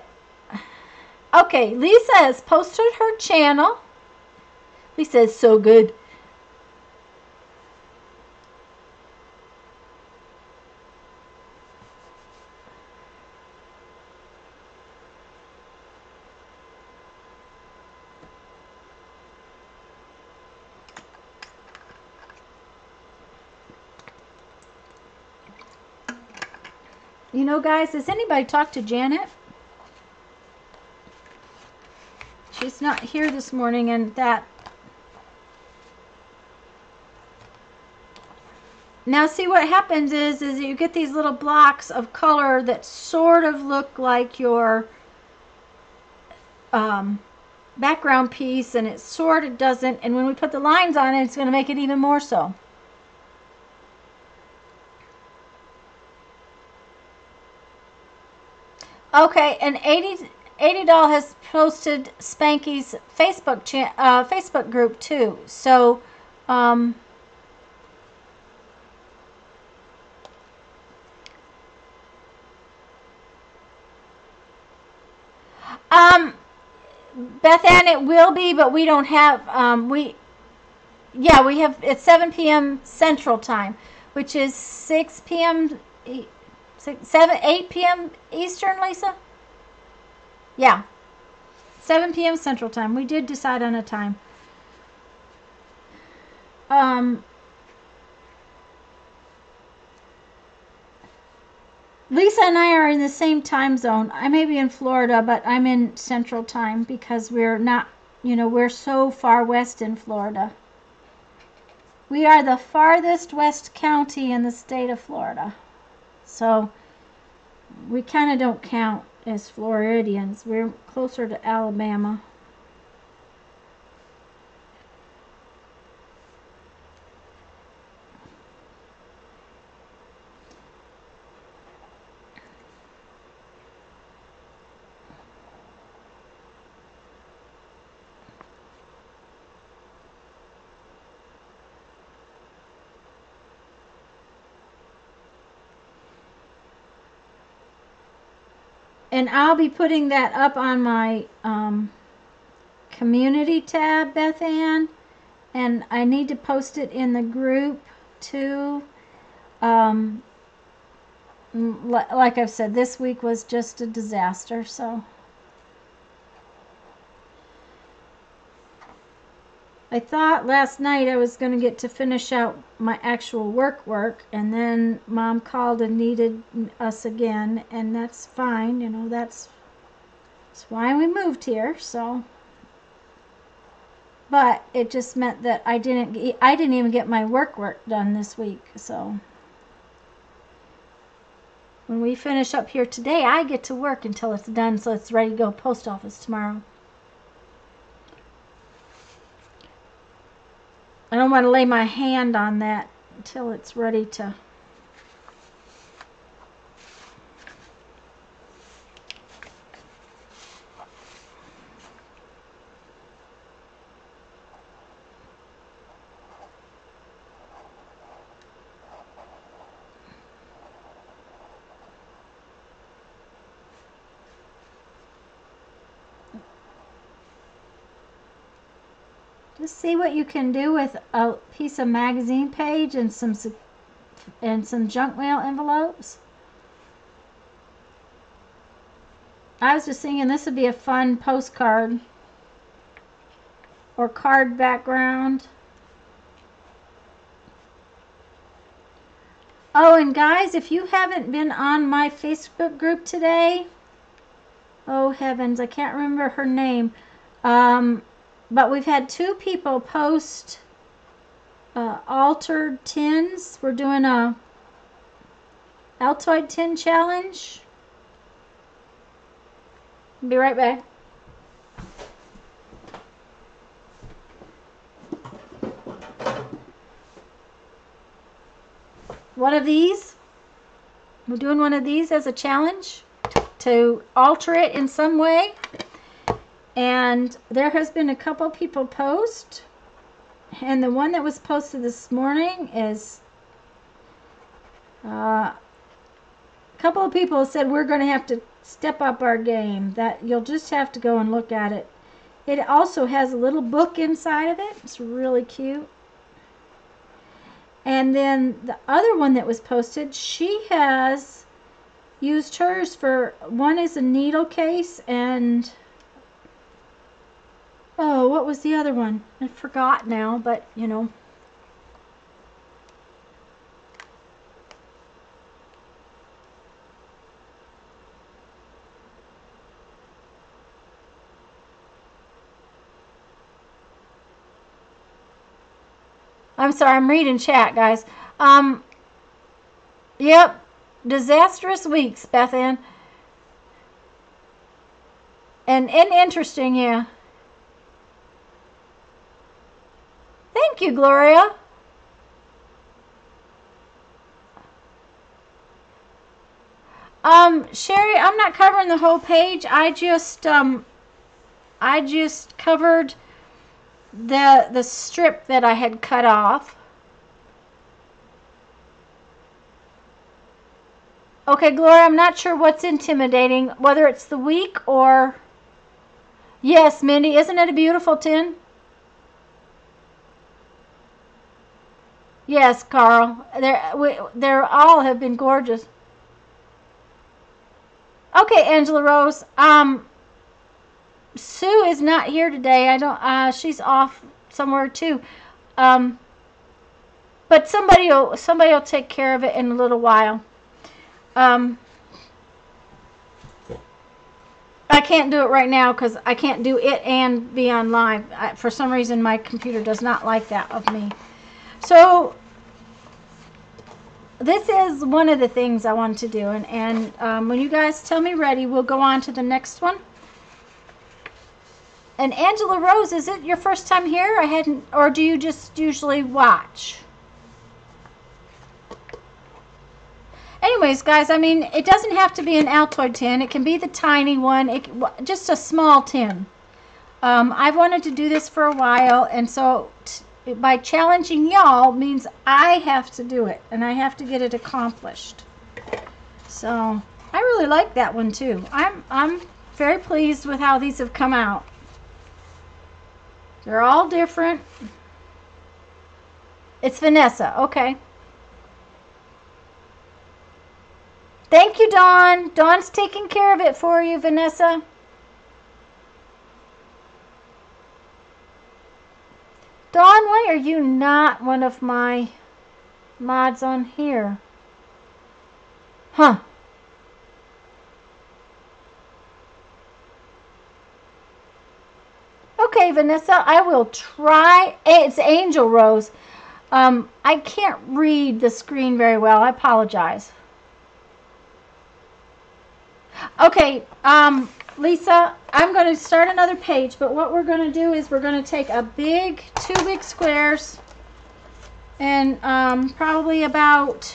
Okay, Lisa has posted her channel. Lisa is so good. You know, guys, has anybody talked to Janet? She's not here this morning, and that... Now, see, what happens is you get these little blocks of color that sort of look like your background piece, and it sort of doesn't. And when we put the lines on it, it's going to make it even more so. Okay, and 80 Doll has posted Spanky's Facebook group too. So, Beth Ann, it will be, but we don't have we have it's 7 p.m. Central Time, which is 6 p.m. 8 p.m. Eastern, Lisa? Yeah. 7 p.m. Central Time. We did decide on a time. Lisa and I are in the same time zone. I may be in Florida, but I'm in Central Time because we're not, you know, we're so far west in Florida. We are the farthest west county in the state of Florida. So we kind of don't count as Floridians. We're closer to Alabama. And I'll be putting that up on my community tab, Beth Ann. And I need to post it in the group too. Like I've said, this week was just a disaster, so. I thought last night I was going to get to finish out my actual work, and then Mom called and needed us again, and that's fine, you know, that's why we moved here, so. But it just meant that I didn't even get my work done this week, so. When we finish up here today, I get to work until it's done, so it's ready to go post office tomorrow. I don't want to lay my hand on that until it's ready to. Just see what you can do with a piece of magazine page and some junk mail envelopes. I was just thinking this would be a fun postcard. or card background. Oh, and guys, if you haven't been on my Facebook group today, oh heavens, I can't remember her name, but we've had 2 people post altered tins. We're doing a Altoid tin challenge. Be right back. One of these. We're doing one of these as a challenge to alter it in some way. And there has been a couple people post. And the one that was posted this morning is a couple of people said we're going to have to step up our game. That you'll just have to go and look at it. It also has a little book inside of it. It's really cute. And then the other one that was posted, she has used hers for, one is a needle case, and oh, what was the other one? I forgot now, but you know. I'm sorry, I'm reading chat, guys. Yep, disastrous weeks, Beth Ann. And interesting, yeah. Thank you, Gloria. Sherry, I'm not covering the whole page. I just covered the strip that I had cut off. Okay, Gloria, I'm not sure what's intimidating, whether it's the week or... Yes, Mindy, isn't it a beautiful tin? Yes, Carl. They're all have been gorgeous. Okay, Angela Rose. Sue is not here today. I don't. She's off somewhere too. But somebody will take care of it in a little while. I can't do it right now because I can't do it and be on live. For some reason, my computer does not like that of me. So this is one of the things I want to do, and when you guys tell me ready, we'll go on to the next one. And Angela Rose, is it your first time here? I hadn't, or do you just usually watch? Anyways, guys, I mean, it doesn't have to be an Altoid tin. It can be the tiny one, just a small tin. I've wanted to do this for a while, and so by challenging y'all means I have to do it, and I have to get it accomplished. So I really like that one too. I'm very pleased with how these have come out. They're all different. It's Vanessa. Okay. Thank you, Dawn. Dawn's taking care of it for you, Vanessa. Dawn, why are you not one of my mods on here? Huh. Okay, Vanessa, I will try. It's Angel Rose. I can't read the screen very well. I apologize. Okay, Lisa, I'm going to start another page, but what we're going to do is we're going to take two big squares and probably about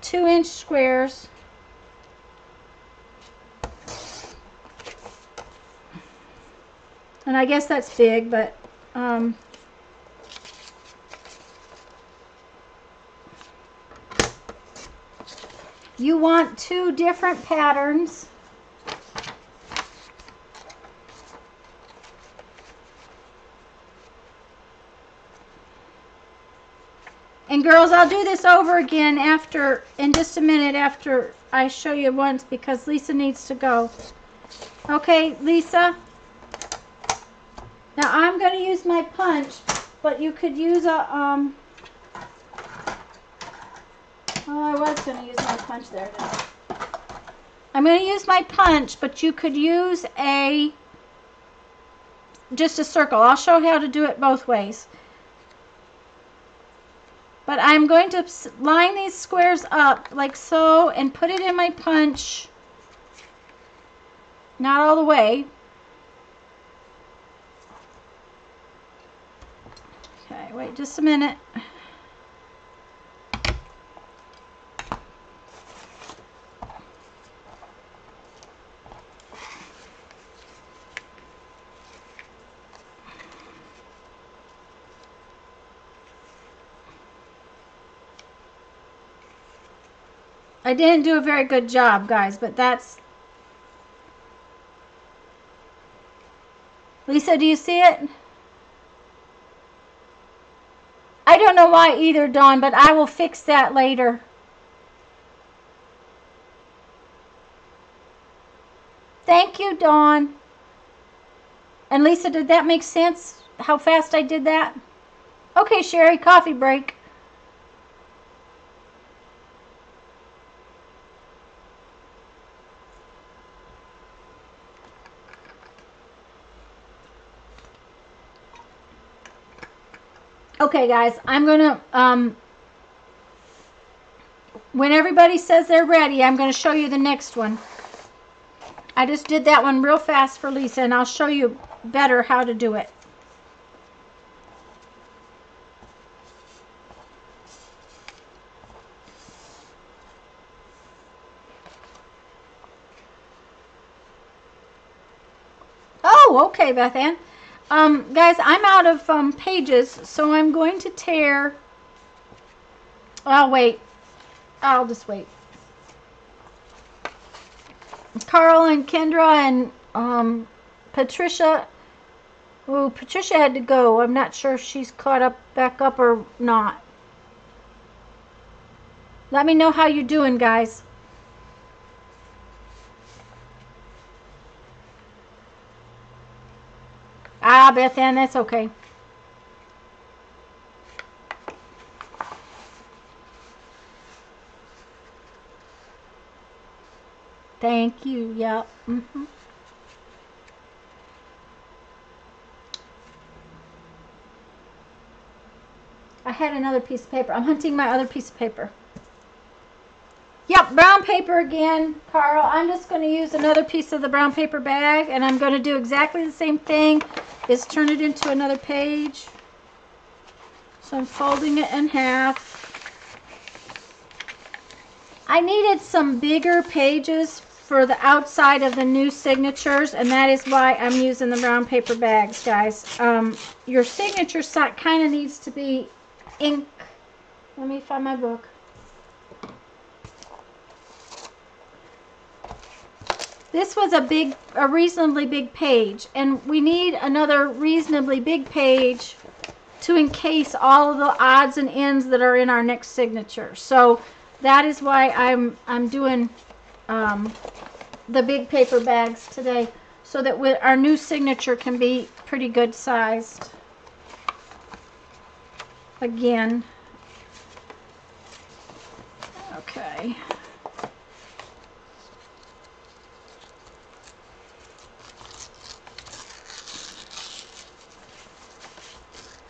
2-inch squares. And I guess that's big, but you want 2 different patterns. And girls, I'll do this over again in just a minute after I show you once, because Lisa needs to go. Okay, Lisa? Now I'm going to use my punch, but you could use a, oh, I was going to use my punch there. I'm going to use my punch, but you could use just a circle. I'll show you how to do it both ways. But I'm going to line these squares up like so and put it in my punch. Not all the way. Okay, wait just a minute. I didn't do a very good job, guys, but that's... Lisa, do you see it? I don't know why either, Dawn, but I will fix that later. Thank you, Dawn. And Lisa, did that make sense? How fast I did that? Okay, Sherry, coffee break. Okay, guys, I'm going to, when everybody says they're ready, I'm going to show you the next one. I just did that one real fast for Lisa, and I'll show you better how to do it. Oh, okay, Beth Ann. Guys, I'm out of pages, so I'm going to tear... I'll wait. I'll just wait. Carl and Kendra and Patricia. Oh, Patricia had to go. I'm not sure if she's caught back up or not. Let me know how you're doing, guys. Ah, Beth Ann, that's okay. Thank you. Yep. I had another piece of paper. I'm hunting my other piece of paper. Yep, brown paper again, Carl. I'm just going to use another piece of the brown paper bag, and I'm going to do exactly the same thing, is turn it into another page. So I'm folding it in half. I needed some bigger pages for the outside of the new signatures, and that is why I'm using the brown paper bags, guys. Your signature site kind of needs to be ink. Let me find my book. This was a reasonably big page, and we need another reasonably big page to encase all of the odds and ends that are in our next signature. So that is why I'm doing the big paper bags today, so that our new signature can be pretty good sized. Again. Okay.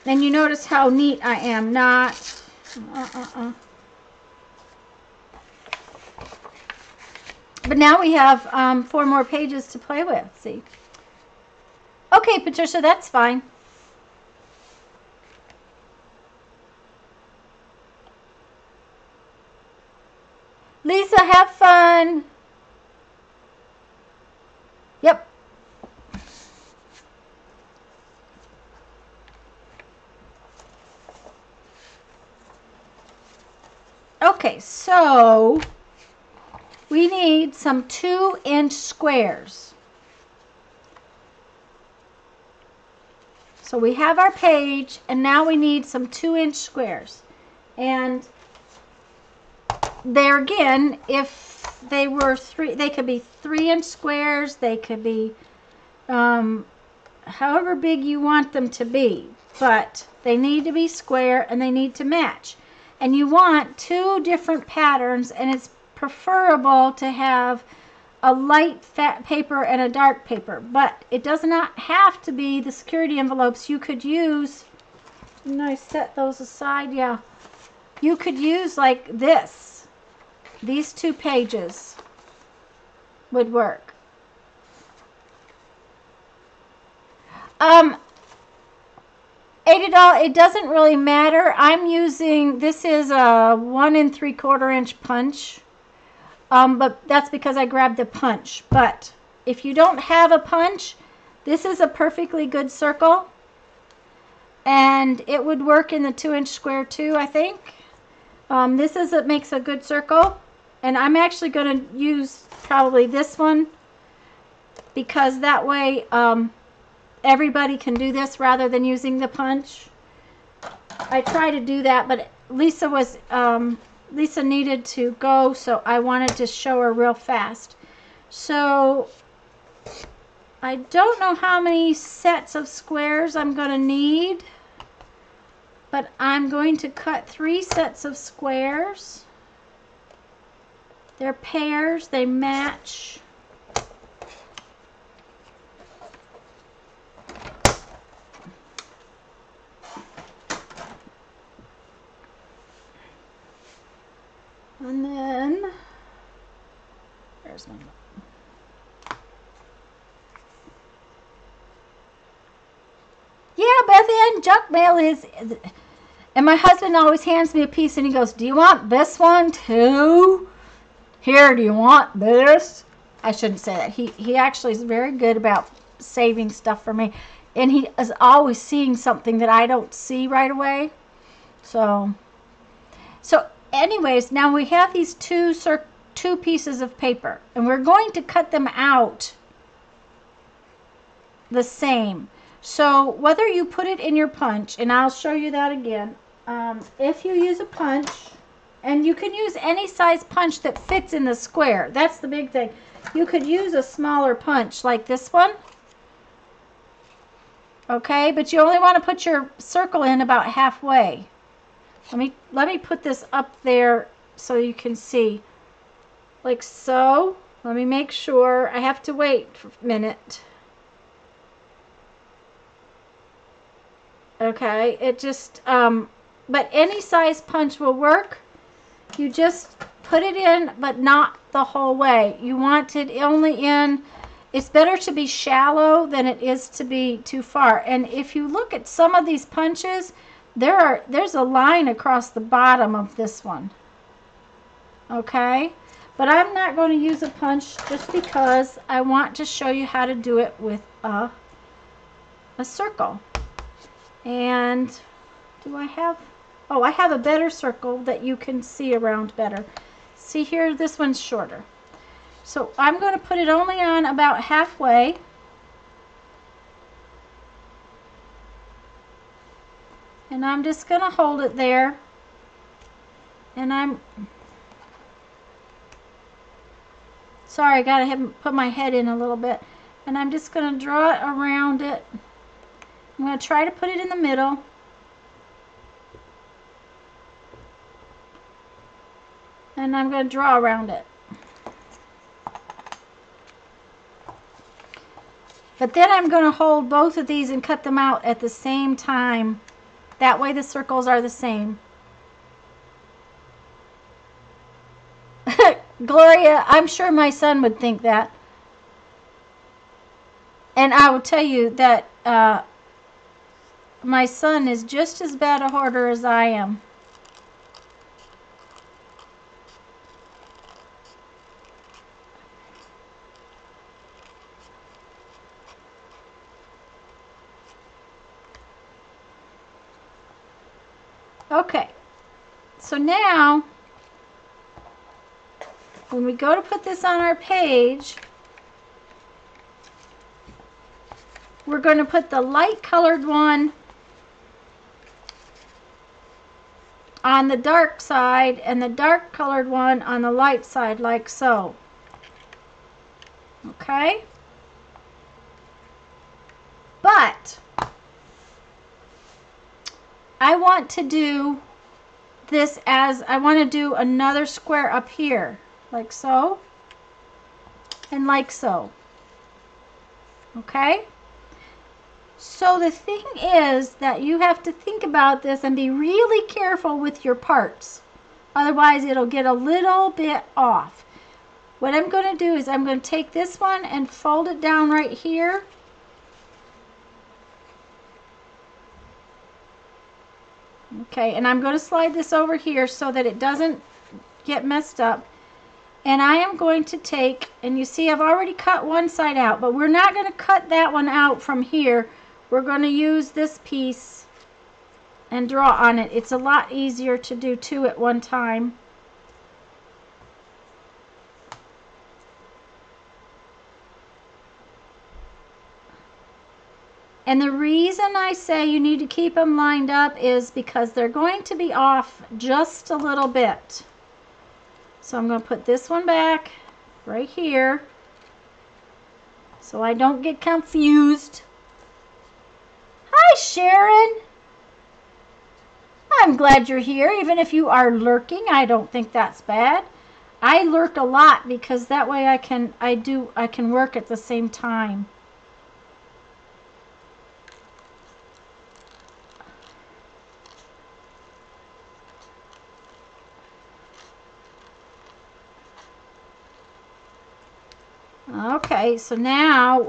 And you notice how neat I am, not... But now we have 4 more pages to play with, see? Okay, Patricia, that's fine. Lisa, have fun. Yep. Okay, so we need some 2-inch squares. So we have our page, and now we need some 2-inch squares. And there again, if they were they could be 3-inch squares, they could be however big you want them to be, but they need to be square and they need to match. And you want 2 different patterns, and it's preferable to have a light fat paper and a dark paper, but it does not have to be the security envelopes. You could use, and I set those aside, yeah. You could use like this. These 2 pages would work. $80, it doesn't really matter. I'm using, this is a 1 3/4 inch punch. But that's because I grabbed the punch. But if you don't have a punch, this is a perfectly good circle. And it would work in the 2-inch square too, I think. It makes a good circle. And I'm actually going to use probably this one, because that way everybody can do this rather than using the punch. I try to do that, but Lisa needed to go, so I wanted to show her real fast. So I don't know how many sets of squares I'm going to need, but I'm going to cut 3 sets of squares. They're pairs, they match. And then, there's my, yeah, Beth Ann, junk mail is, and my husband always hands me a piece and he goes, do you want this one too? Here, do you want this? I shouldn't say that. He actually is very good about saving stuff for me. And he is always seeing something that I don't see right away. So anyways, now we have these 2 pieces of paper, and we're going to cut them out the same. So whether you put it in your punch, and I'll show you that again, if you use a punch, and you can use any size punch that fits in the square. That's the big thing. You could use a smaller punch like this one. Okay, but you only want to put your circle in about halfway. Let me put this up there so you can see. Like so. Let me make sure. I have to wait for a minute. Okay, it just, but any size punch will work. You just put it in, but not the whole way. You want it only in, it's better to be shallow than it is to be too far. And if you look at some of these punches, there's a line across the bottom of this one. Okay, but I'm not going to use a punch just because I want to show you how to do it with a circle. And do I have, oh, I have a better circle that you can see around better. See here, this one's shorter. So I'm going to put it only on about halfway. And I'm just going to hold it there. And I'm, sorry, I got to put my head in a little bit. And I'm just going to draw it around it. I'm going to try to put it in the middle. And I'm going to draw around it. But then I'm going to hold both of these and cut them out at the same time. That way the circles are the same. Gloria, I'm sure my son would think that. And I will tell you that my son is just as bad a hoarder as I am. Okay, so now when we go to put this on our page, we're going to put the light colored one on the dark side and the dark colored one on the light side, like so. Okay? But I want to do this as, I want to do another square up here, like so, and like so. Okay? So the thing is that you have to think about this and be really careful with your parts. Otherwise, it'll get a little bit off. What I'm going to do is I'm going to take this one and fold it down right here. Okay, and I'm going to slide this over here so that it doesn't get messed up. And I am going to take, and you see I've already cut one side out, but we're not going to cut that one out from here. We're going to use this piece and draw on it. It's a lot easier to do two at one time. And the reason I say you need to keep them lined up is because they're going to be off just a little bit. So I'm going to put this one back right here so I don't get confused. Hi, Sharon. I'm glad you're here. Even if you are lurking, I don't think that's bad. I lurk a lot because that way I can work at the same time. Okay, so now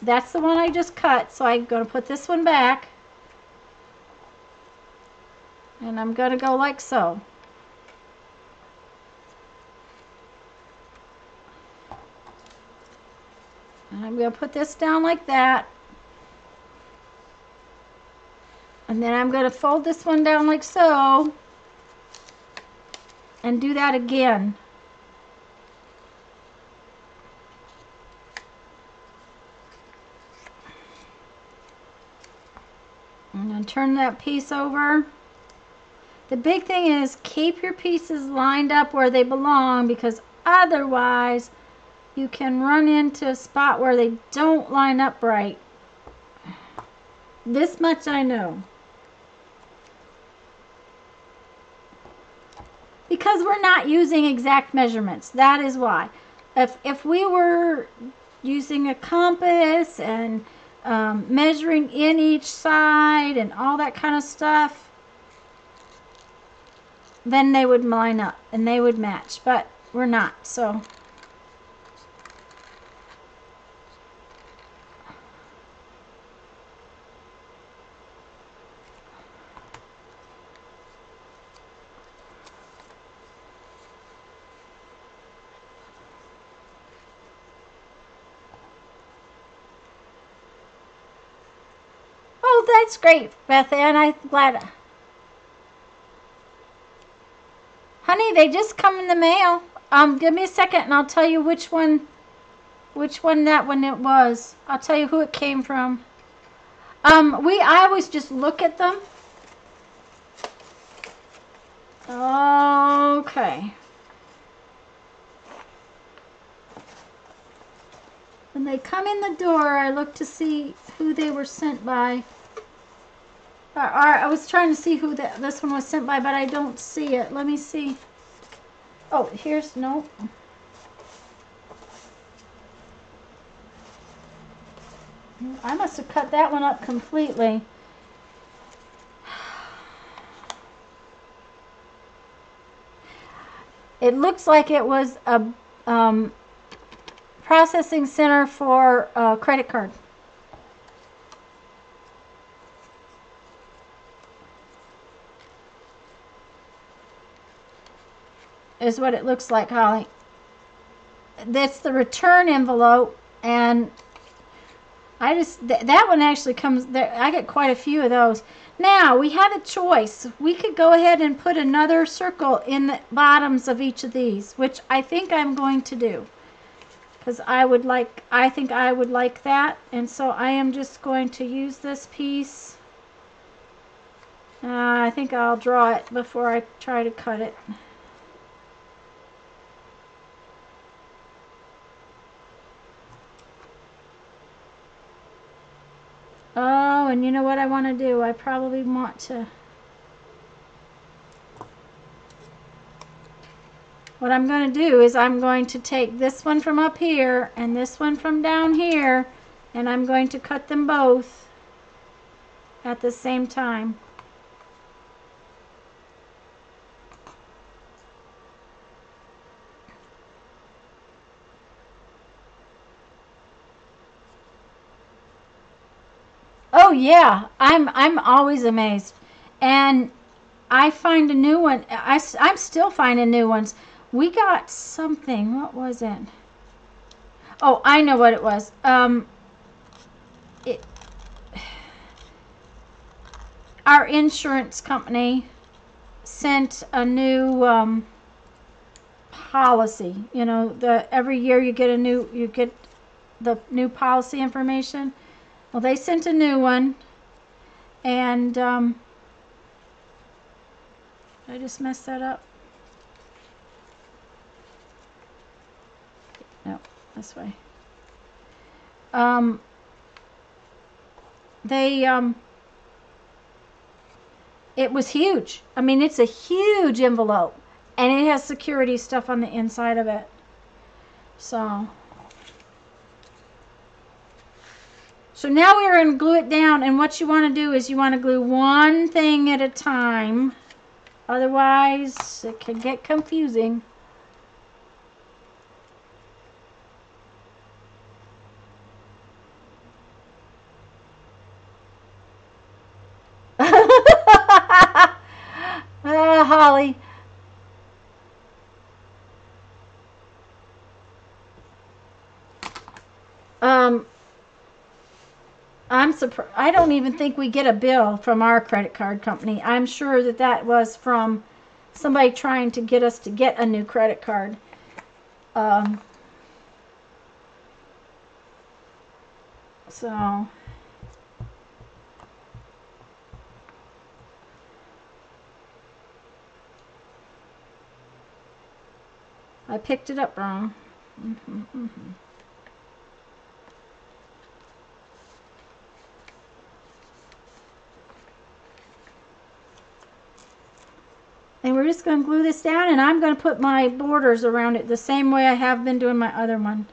that's the one I just cut, so I'm going to put this one back. And I'm going to go like so. And I'm going to put this down like that. And then I'm going to fold this one down like so. And do that again. I'm going to turn that piece over. The big thing is keep your pieces lined up where they belong, because otherwise you can run into a spot where they don't line up right. This much I know. Because we're not using exact measurements. That is why. If we were using a compass and measuring in each side and all that kind of stuff, then they would line up and they would match, but we're not. So oh, that's great, Beth Ann. I'm glad. Honey, they just come in the mail. Give me a second and I'll tell you which one that one it was. I'll tell you who it came from. I always just look at them. Okay. When they come in the door, I look to see who they were sent by. I was trying to see who this one was sent by, but I don't see it. Let me see. Oh, here's, no. I must have cut that one up completely. It looks like it was a processing center for a credit card. Is what it looks like, Holly. That's the return envelope, and I just, that one actually comes there. I get quite a few of those. Now we have a choice. We could go ahead and put another circle in the bottoms of each of these, which I think I'm going to do, because I think I would like that. And so I am just going to use this piece. I think I'll draw it before I try to cut it. Oh, and you know what I want to do? I probably want to... What I'm going to do is I'm going to take this one from up here and this one from down here, and I'm going to cut them both at the same time. Oh yeah, I'm always amazed, and I find a new one. I'm still finding new ones. We got something. What was it? Oh, I know what it was. It, our insurance company sent a new policy. You know, every year you get the new policy information. Well, they sent a new one, and I just messed that up. No, this way. It was huge. I mean, it's a huge envelope, and it has security stuff on the inside of it. So now we're going to glue it down, and what you want to do is you want to glue one thing at a time. Otherwise, it can get confusing. Holly. I'm surprised. I don't even think we get a bill from our credit card company. I'm sure that was from somebody trying to get us to get a new credit card. So I picked it up wrong. And we're just going to glue this down, and I'm going to put my borders around it the same way I have been doing my other one.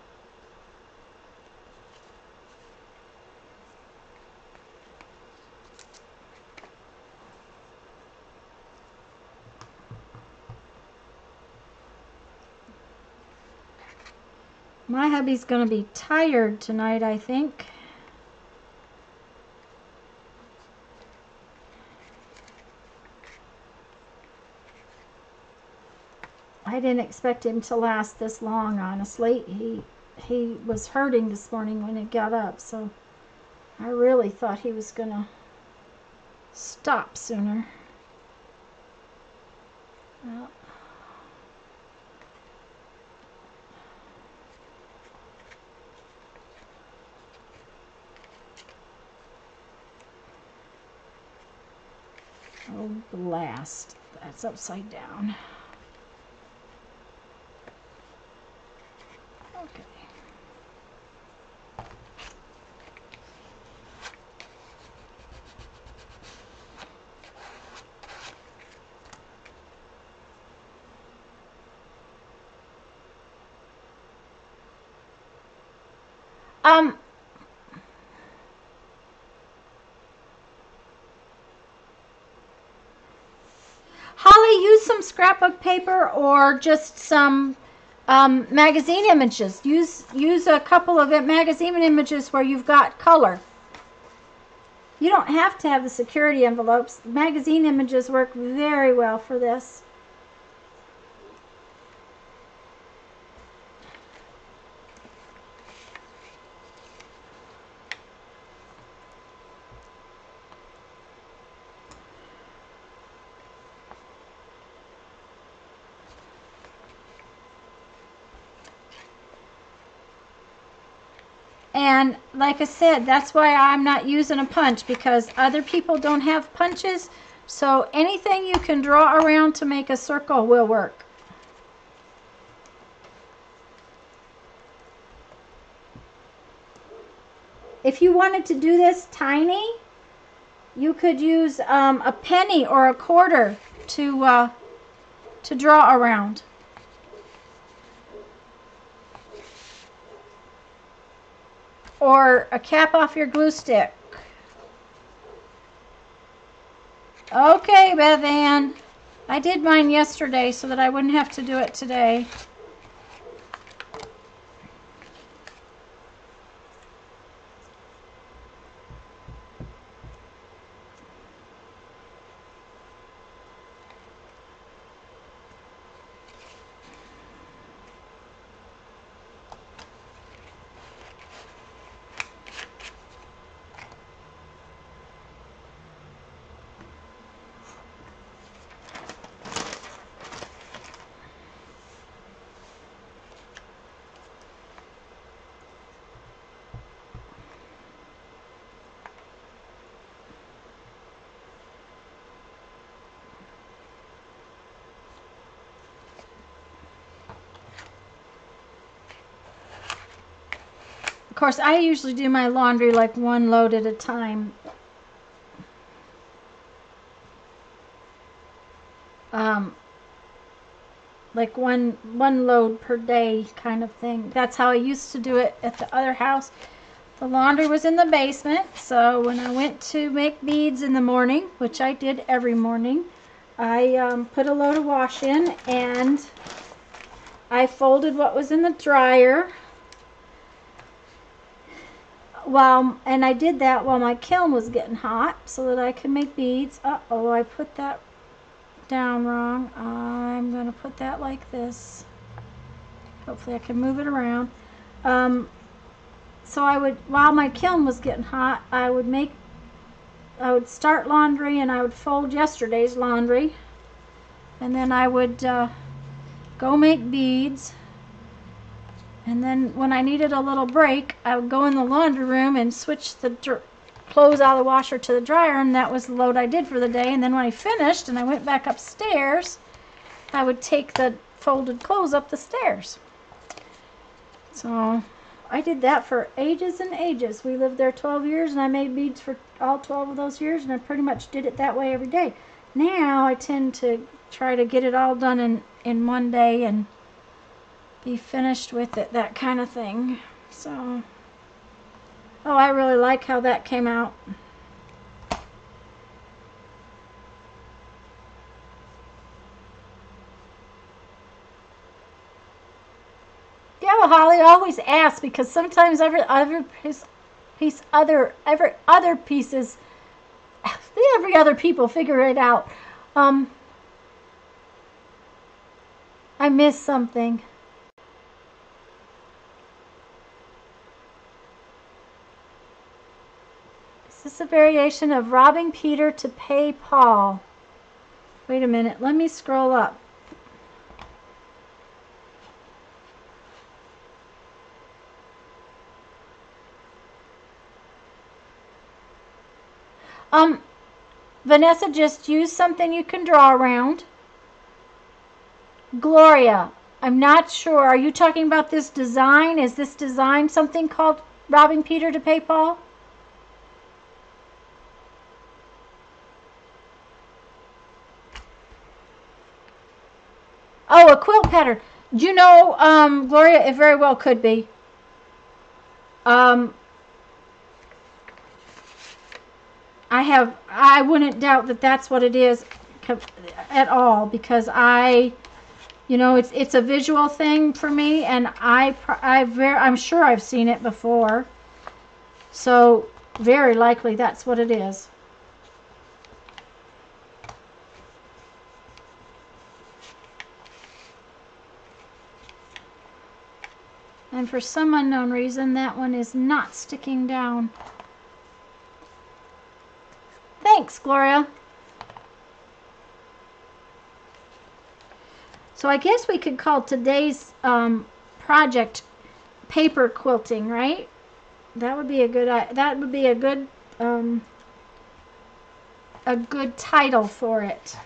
My hubby's going to be tired tonight, I think. I didn't expect him to last this long, honestly. He was hurting this morning when he got up, so I really thought he was going to stop sooner. Well, oh, blast. That's upside down. Okay. Holly, use some scrapbook paper or just some magazine images. Use a couple of magazine images where you've got color. You don't have to have the security envelopes. Magazine images work very well for this. And like I said, that's why I'm not using a punch, because other people don't have punches. So anything you can draw around to make a circle will work. if you wanted to do this tiny, you could use a penny or a quarter to draw around. Or a cap off your glue stick. Okay, Beth Ann. I did mine yesterday so that I wouldn't have to do it today. Of course, I usually do my laundry like one load at a time. Like one load per day kind of thing. That's how I used to do it at the other house. The laundry was in the basement, so when I went to make beads in the morning, which I did every morning, I put a load of wash in and I folded what was in the dryer. And I did that while my kiln was getting hot so that I could make beads. Uh-oh, I put that down wrong. I'm going to put that like this. Hopefully I can move it around. So I would, while my kiln was getting hot, I would start laundry and I would fold yesterday's laundry. And then I would go make beads. And then when I needed a little break, I would go in the laundry room and switch the clothes out of the washer to the dryer, and that was the load I did for the day. And then when I finished and I went back upstairs, I would take the folded clothes up the stairs. So I did that for ages and ages. We lived there 12 years, and I made beads for all 12 of those years, and I pretty much did it that way every day. Now I tend to try to get it all done in one day and be finished with it, that kind of thing. So, oh, I really like how that came out. Yeah, well, Holly, always ask, because sometimes every other people figure it out. I missed something. Is this a variation of robbing Peter to pay Paul? Wait a minute, let me scroll up. Vanessa, just use something you can draw around. Gloria, I'm not sure. Are you talking about this design? Is this design something called robbing Peter to pay Paul? Oh, a quilt pattern. You know, Gloria, it very well could be. I wouldn't doubt that that's what it is at all, because it's a visual thing for me, and I'm sure I've seen it before. So very likely that's what it is. And for some unknown reason, that one is not sticking down. Thanks, Gloria. So I guess we could call today's project paper quilting, right? That would be a good title for it.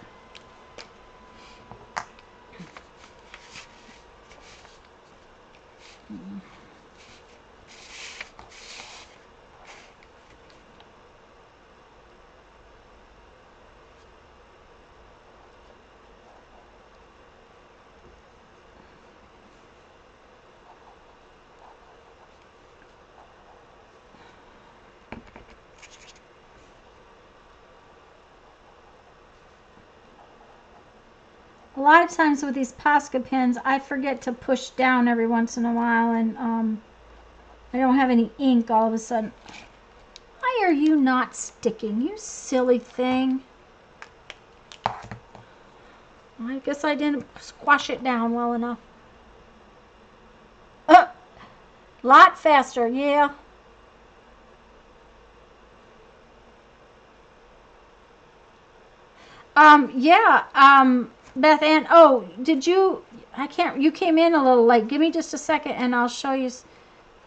lot of times with these Posca pens, I forget to push down every once in a while, and I don't have any ink all of a sudden. Why are you not sticking, you silly thing? I guess I didn't squash it down well enough. Lot faster, yeah. Beth Ann, oh, did you, you came in a little late. Give me just a second and I'll show you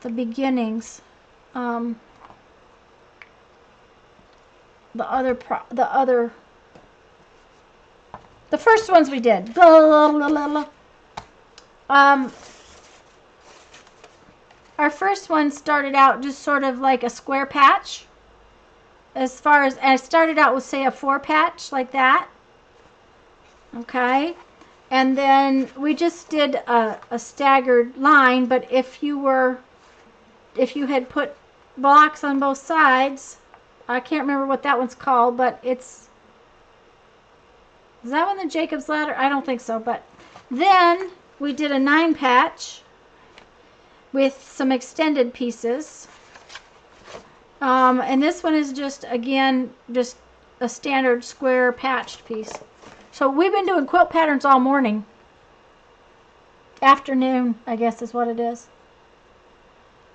the beginnings. The first ones we did. Our first one started out just sort of like a square patch. As far as, I started out with, say, a 4 patch like that. Okay. And then we just did a staggered line, but if you had put blocks on both sides, I can't remember what that one's called, but is that one the Jacob's Ladder? I don't think so, but then we did a 9 patch with some extended pieces. And this one is just, again, just a standard square patched piece. So we've been doing quilt patterns all morning. Afternoon, I guess is what it is.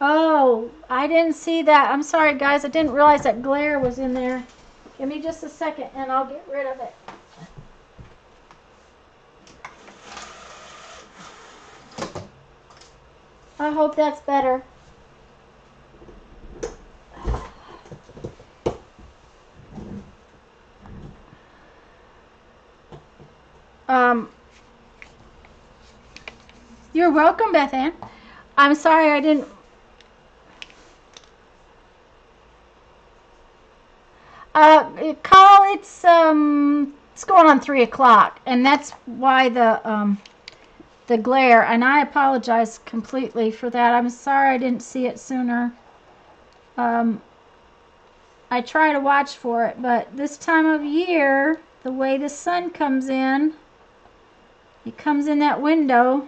Oh, I didn't see that. I'm sorry, guys. I didn't realize that glare was in there. Give me just a second and I'll get rid of it. I hope that's better. You're welcome, Beth Ann. I'm sorry I didn't. Carl, it's going on 3 o'clock, and that's why the glare, and I apologize completely for that. I'm sorry I didn't see it sooner. I try to watch for it, but this time of year, the way the sun comes in, it comes in that window.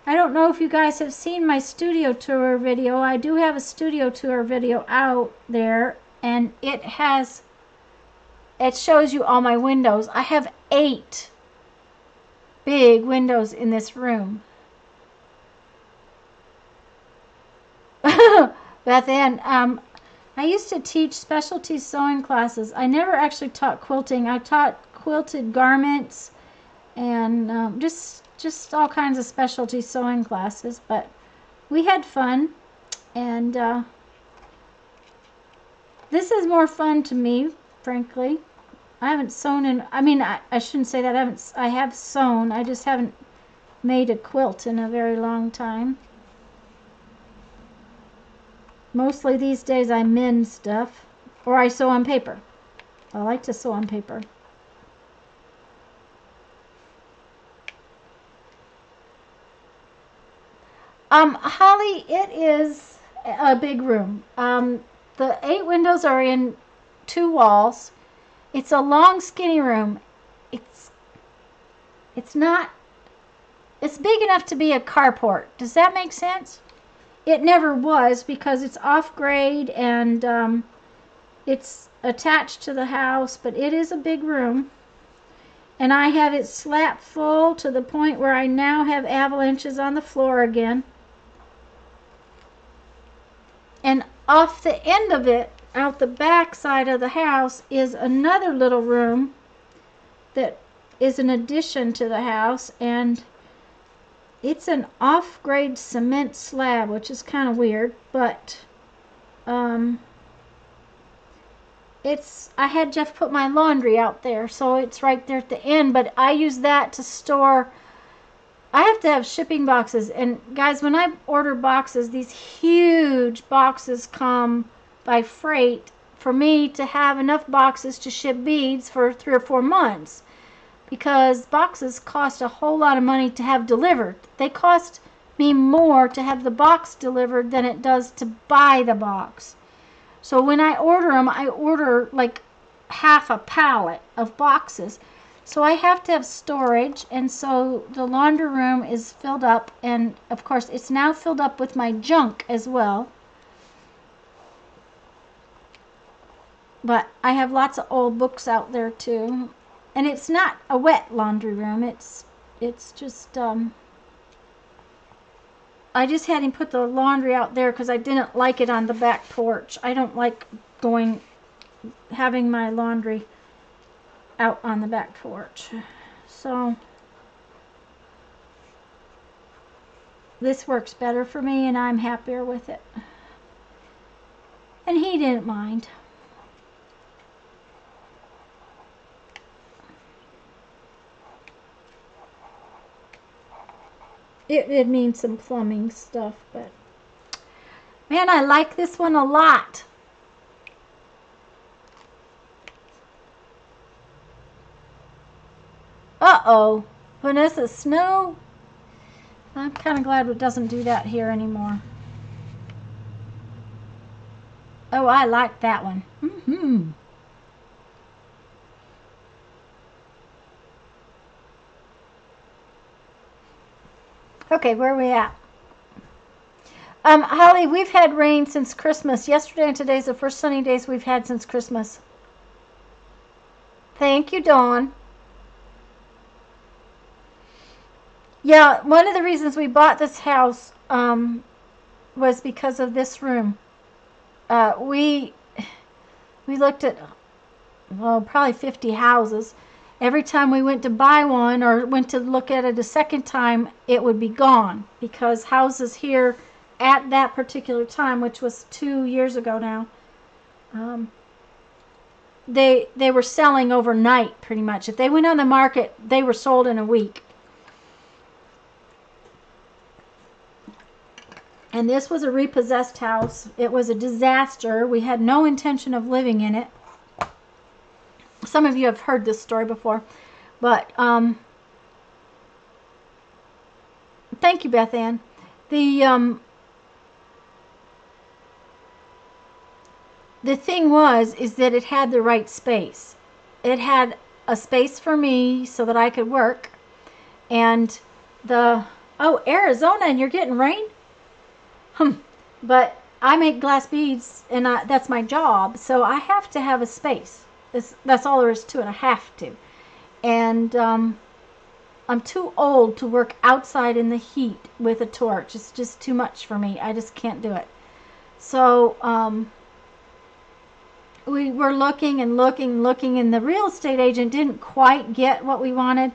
I don't know if you guys have seen my studio tour video. I do have a studio tour video out there, and it shows you all my windows. I have 8 big windows in this room. Beth Ann, I used to teach specialty sewing classes. I never actually taught quilting. I taught quilted garments and just all kinds of specialty sewing classes, but we had fun, and this is more fun to me, frankly. I haven't sewn in, I mean, I shouldn't say that. I have sewn. I just haven't made a quilt in a very long time. Mostly these days I mend stuff, or I sew on paper. I like to sew on paper. Holly, it is a big room. The 8 windows are in 2 walls. It's a long, skinny room. It's big enough to be a carport. Does that make sense? It never was, because it's off grade and it's attached to the house, but it is a big room. And I have it slap full to the point where I now have avalanches on the floor again. And off the end of it, out the back side of the house, is another little room that is an addition to the house, and it's an off-grade cement slab, which is kind of weird, but I had Jeff put my laundry out there, so it's right there at the end, but I use that to store. I have to have shipping boxes, and guys, when I order boxes, these huge boxes come by freight for me to have enough boxes to ship beads for 3 or 4 months, because boxes cost a whole lot of money to have delivered. They cost me more to have the box delivered than it does to buy the box. So when I order them, I order like half a pallet of boxes. So I have to have storage, and so the laundry room is filled up, and of course it's now filled up with my junk as well. But I have lots of old books out there too. And it's not a wet laundry room. It's just I just had him put the laundry out there because I didn't like it on the back porch. I don't like having my laundry out on the back porch. So this works better for me, and I'm happier with it. And he didn't mind. It means some plumbing stuff, but man, I like this one a lot. Uh-oh, Vanessa Snow. I'm kind of glad it doesn't do that here anymore. Oh, I like that one. Mm-hmm. Okay, where are we at? Holly, we've had rain since Christmas. Yesterday and today's the first sunny days we've had since Christmas. Thank you, Dawn. Yeah, one of the reasons we bought this house was because of this room. We looked at, well, probably 50 houses. Every time we went to buy one or went to look at it a second time, it would be gone because houses here at that particular time, which was 2 years ago now, they were selling overnight pretty much. If they went on the market, they were sold in a week. And this was a repossessed house. It was a disaster. We had no intention of living in it. Some of you have heard this story before, but thank you, Beth Ann. The thing is that it had the right space. It had a space for me so that I could work, and Arizona, and you're getting rain? But I make glass beads, and that's my job, so I have to have a space. That's all there is to it. I have to. And I'm too old to work outside in the heat with a torch. It's just too much for me. I just can't do it. So we were looking and looking, and the real estate agent didn't quite get what we wanted.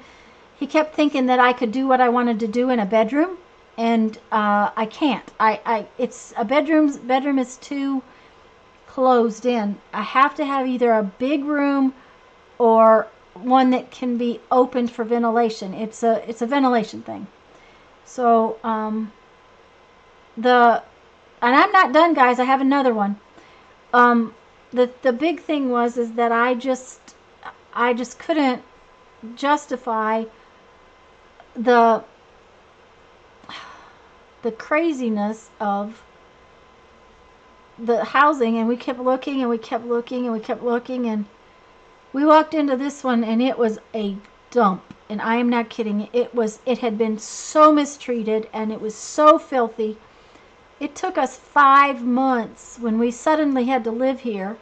He kept thinking that I could do what I wanted to do in a bedroom, and I can't. It's a bedroom is too closed in. I have to have either a big room or one that can be opened for ventilation. It's a ventilation thing. So and I'm not done, guys. I have another one. The big thing is that I just couldn't justify the craziness of the housing, and we kept looking and we kept looking and we kept looking, and we walked into this one, and it was a dump, and I am not kidding. It had been so mistreated, and it was so filthy. It took us 5 months when we suddenly had to live here,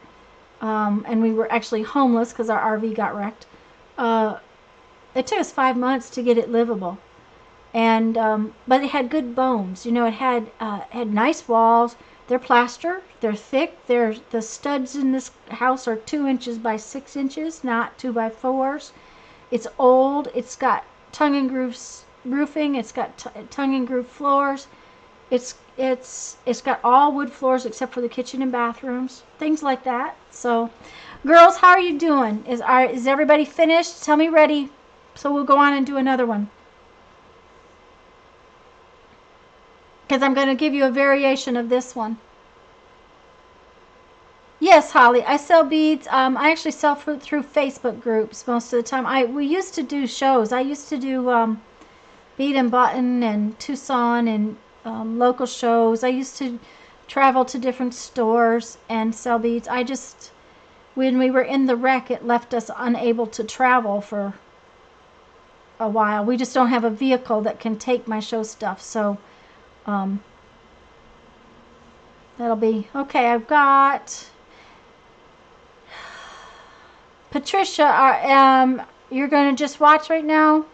and we were actually homeless because our RV got wrecked. It took us 5 months to get it livable, and but it had good bones. It had nice walls. They're plaster. They're thick. The studs in this house are 2 inches by 6 inches, not 2 by 4s. It's old. It's got tongue and groove roofing. It's got tongue and groove floors. It's got all wood floors except for the kitchen and bathrooms. Things like that. So, girls, how are you doing? Is everybody finished? Tell me ready, so we'll go on and do another one. Because I'm going to give you a variation of this one. Yes, Holly, I sell beads. I actually sell through Facebook groups most of the time. We used to do shows. I used to do Bead and Button and Tucson and local shows. I used to travel to different stores and sell beads. When we were in the wreck, it left us unable to travel for a while. We just don't have a vehicle that can take my show stuff. So that'll be okay. I've got Patricia. You're going to just watch right now?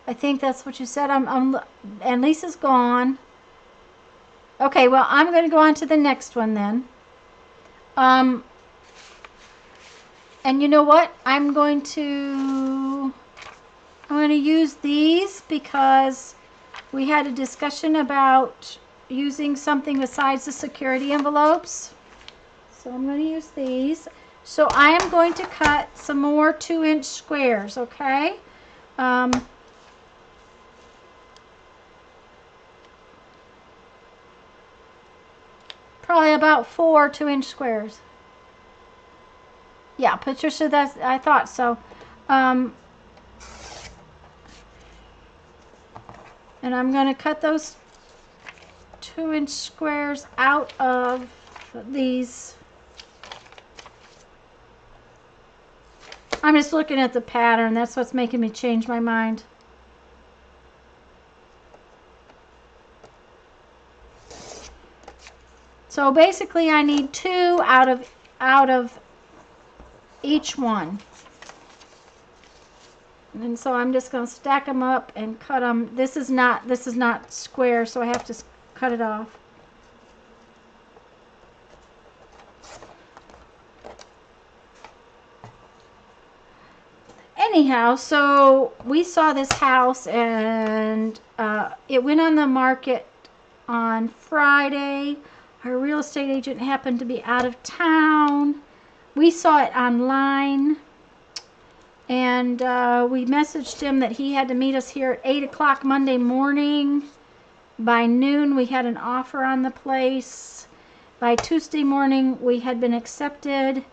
I think that's what you said. And Lisa's gone. Okay, well, I'm going to go on to the next one then. And you know what? I'm going to use these because we had a discussion about using something besides the security envelopes. So I'm going to use these. So I am going to cut some more 2-inch squares, okay? Probably about 4 2-inch squares. Yeah, Patricia, I thought so. And I'm going to cut those 2-inch squares out of these. I'm just looking at the pattern. That's what's making me change my mind. So basically I need 2 out of each one. And so I'm just going to stack them up and cut them. This is not square, so I have to cut it off. Anyhow, so we saw this house and it went on the market on Friday. Our real estate agent happened to be out of town. We saw it online, and we messaged him that he had to meet us here at 8 o'clock Monday morning. By noon, we had an offer on the place. By Tuesday morning, we had been accepted.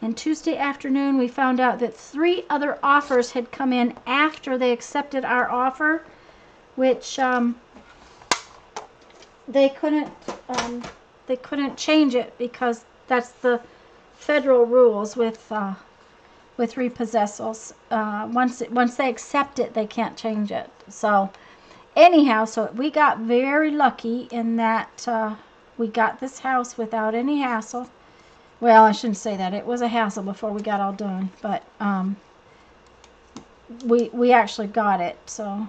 And Tuesday afternoon, we found out that 3 other offers had come in after they accepted our offer, which they couldn't change it because that's the federal rules with repossessals. Once they accept it, they can't change it. So anyhow, so we got very lucky in that we got this house without any hassle. Well, I shouldn't say that. It was a hassle before we got all done, but we actually got it. So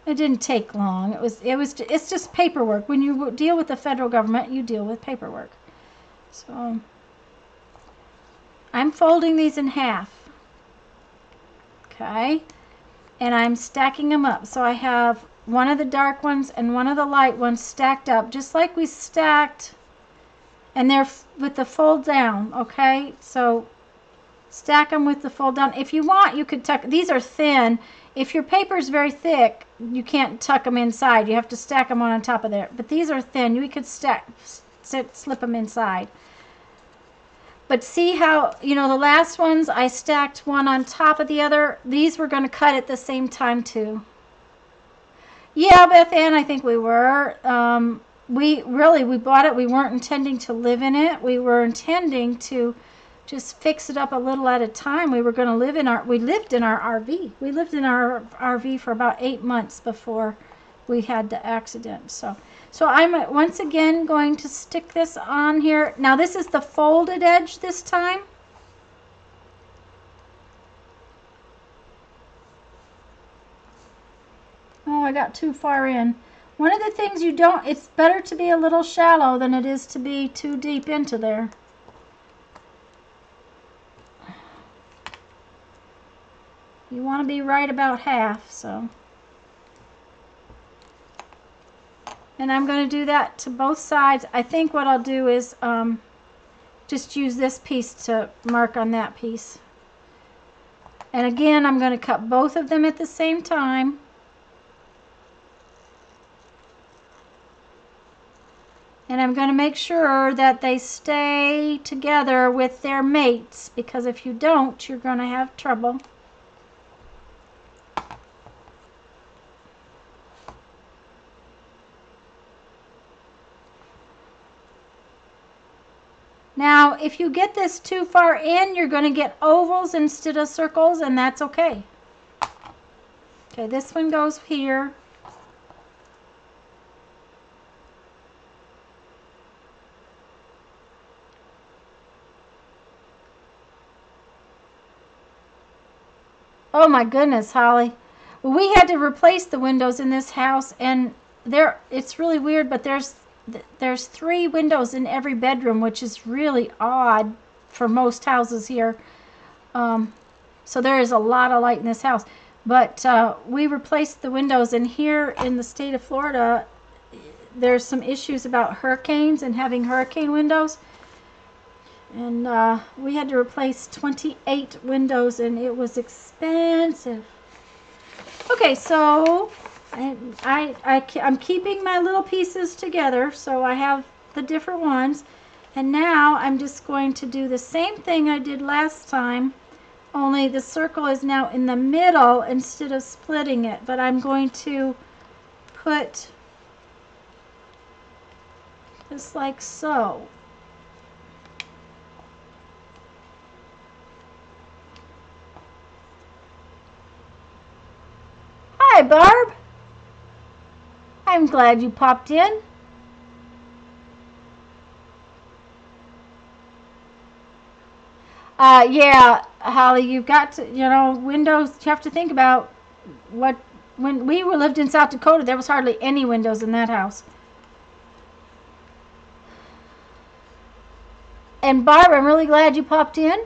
it didn't take long. It's just paperwork. When you deal with the federal government, you deal with paperwork. So I'm folding these in half. Okay? And I'm stacking them up. So I have one of the dark ones and one of the light ones stacked up, just like we stacked, and they're with the fold down, okay? So stack them with the fold down. If you want, you could tuck. These are thin. If your paper is very thick, you can't tuck them inside. You have to stack them one on top of there. But these are thin. We could slip them inside. But see how, the last ones, I stacked one on top of the other. These were going to cut at the same time too. Yeah, Beth Ann, I think we were. We bought it. We weren't intending to live in it. We were intending to just fix it up a little at a time. We were going to we lived in our RV. We lived in our RV for about 8 months before we had the accident. So I'm once again going to stick this on here. Now this is the folded edge this time. Oh, I got too far in. One of the things it's better to be a little shallow than it is to be too deep into there. You want to be right about half, so. And I'm going to do that to both sides. I think what I'll do is just use this piece to mark on that piece. And again, I'm going to cut both of them at the same time. And I'm going to make sure that they stay together with their mates, because if you don't, you're going to have trouble. Now, if you get this too far in, you're going to get ovals instead of circles, and that's okay. Okay, this one goes here. Oh my goodness, Holly. We had to replace the windows in this house, and it's really weird, but there's 3 windows in every bedroom, which is really odd for most houses here. So there is a lot of light in this house. But we replaced the windows, and here in the state of Florida, there's some issues about hurricanes and having hurricane windows. And we had to replace 28 windows, and it was expensive. Okay, so I'm keeping my little pieces together, so I have the different ones. And now I'm just going to do the same thing I did last time, only the circle is now in the middle instead of splitting it. But I'm going to put just like so. Hi, Barb. I'm glad you popped in. Yeah, Holly, you've got to, windows, you have to think about when we lived in South Dakota, there was hardly any windows in that house. And Barb, I'm really glad you popped in.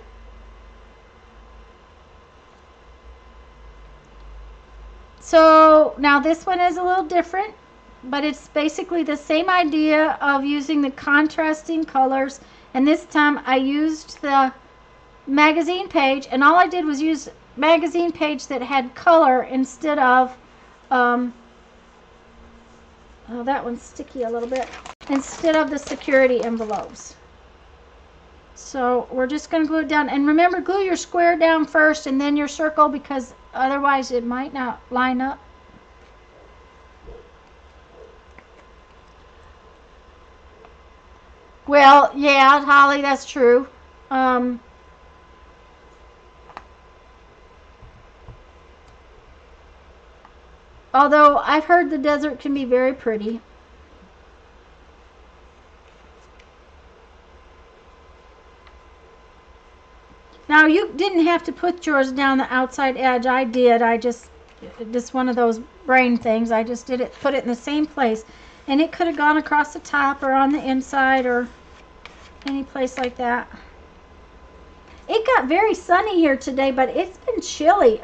So now this one is a little different, but it's basically the same idea of using the contrasting colors. And this time I used the magazine page, and all I did was use magazine page that had color instead of oh, that one's sticky a little bit, instead of the security envelopes. So we're just going to glue it down, and remember, glue your square down first and then your circle, because otherwise it might not line up. Well, yeah, Holly, that's true. Although I've heard the desert can be very pretty. Now, you didn't have to put yours down the outside edge. I did. Just one of those brain things. I just did it, put it in the same place. And it could have gone across the top or on the inside or any place like that. It got very sunny here today, but it's been chilly.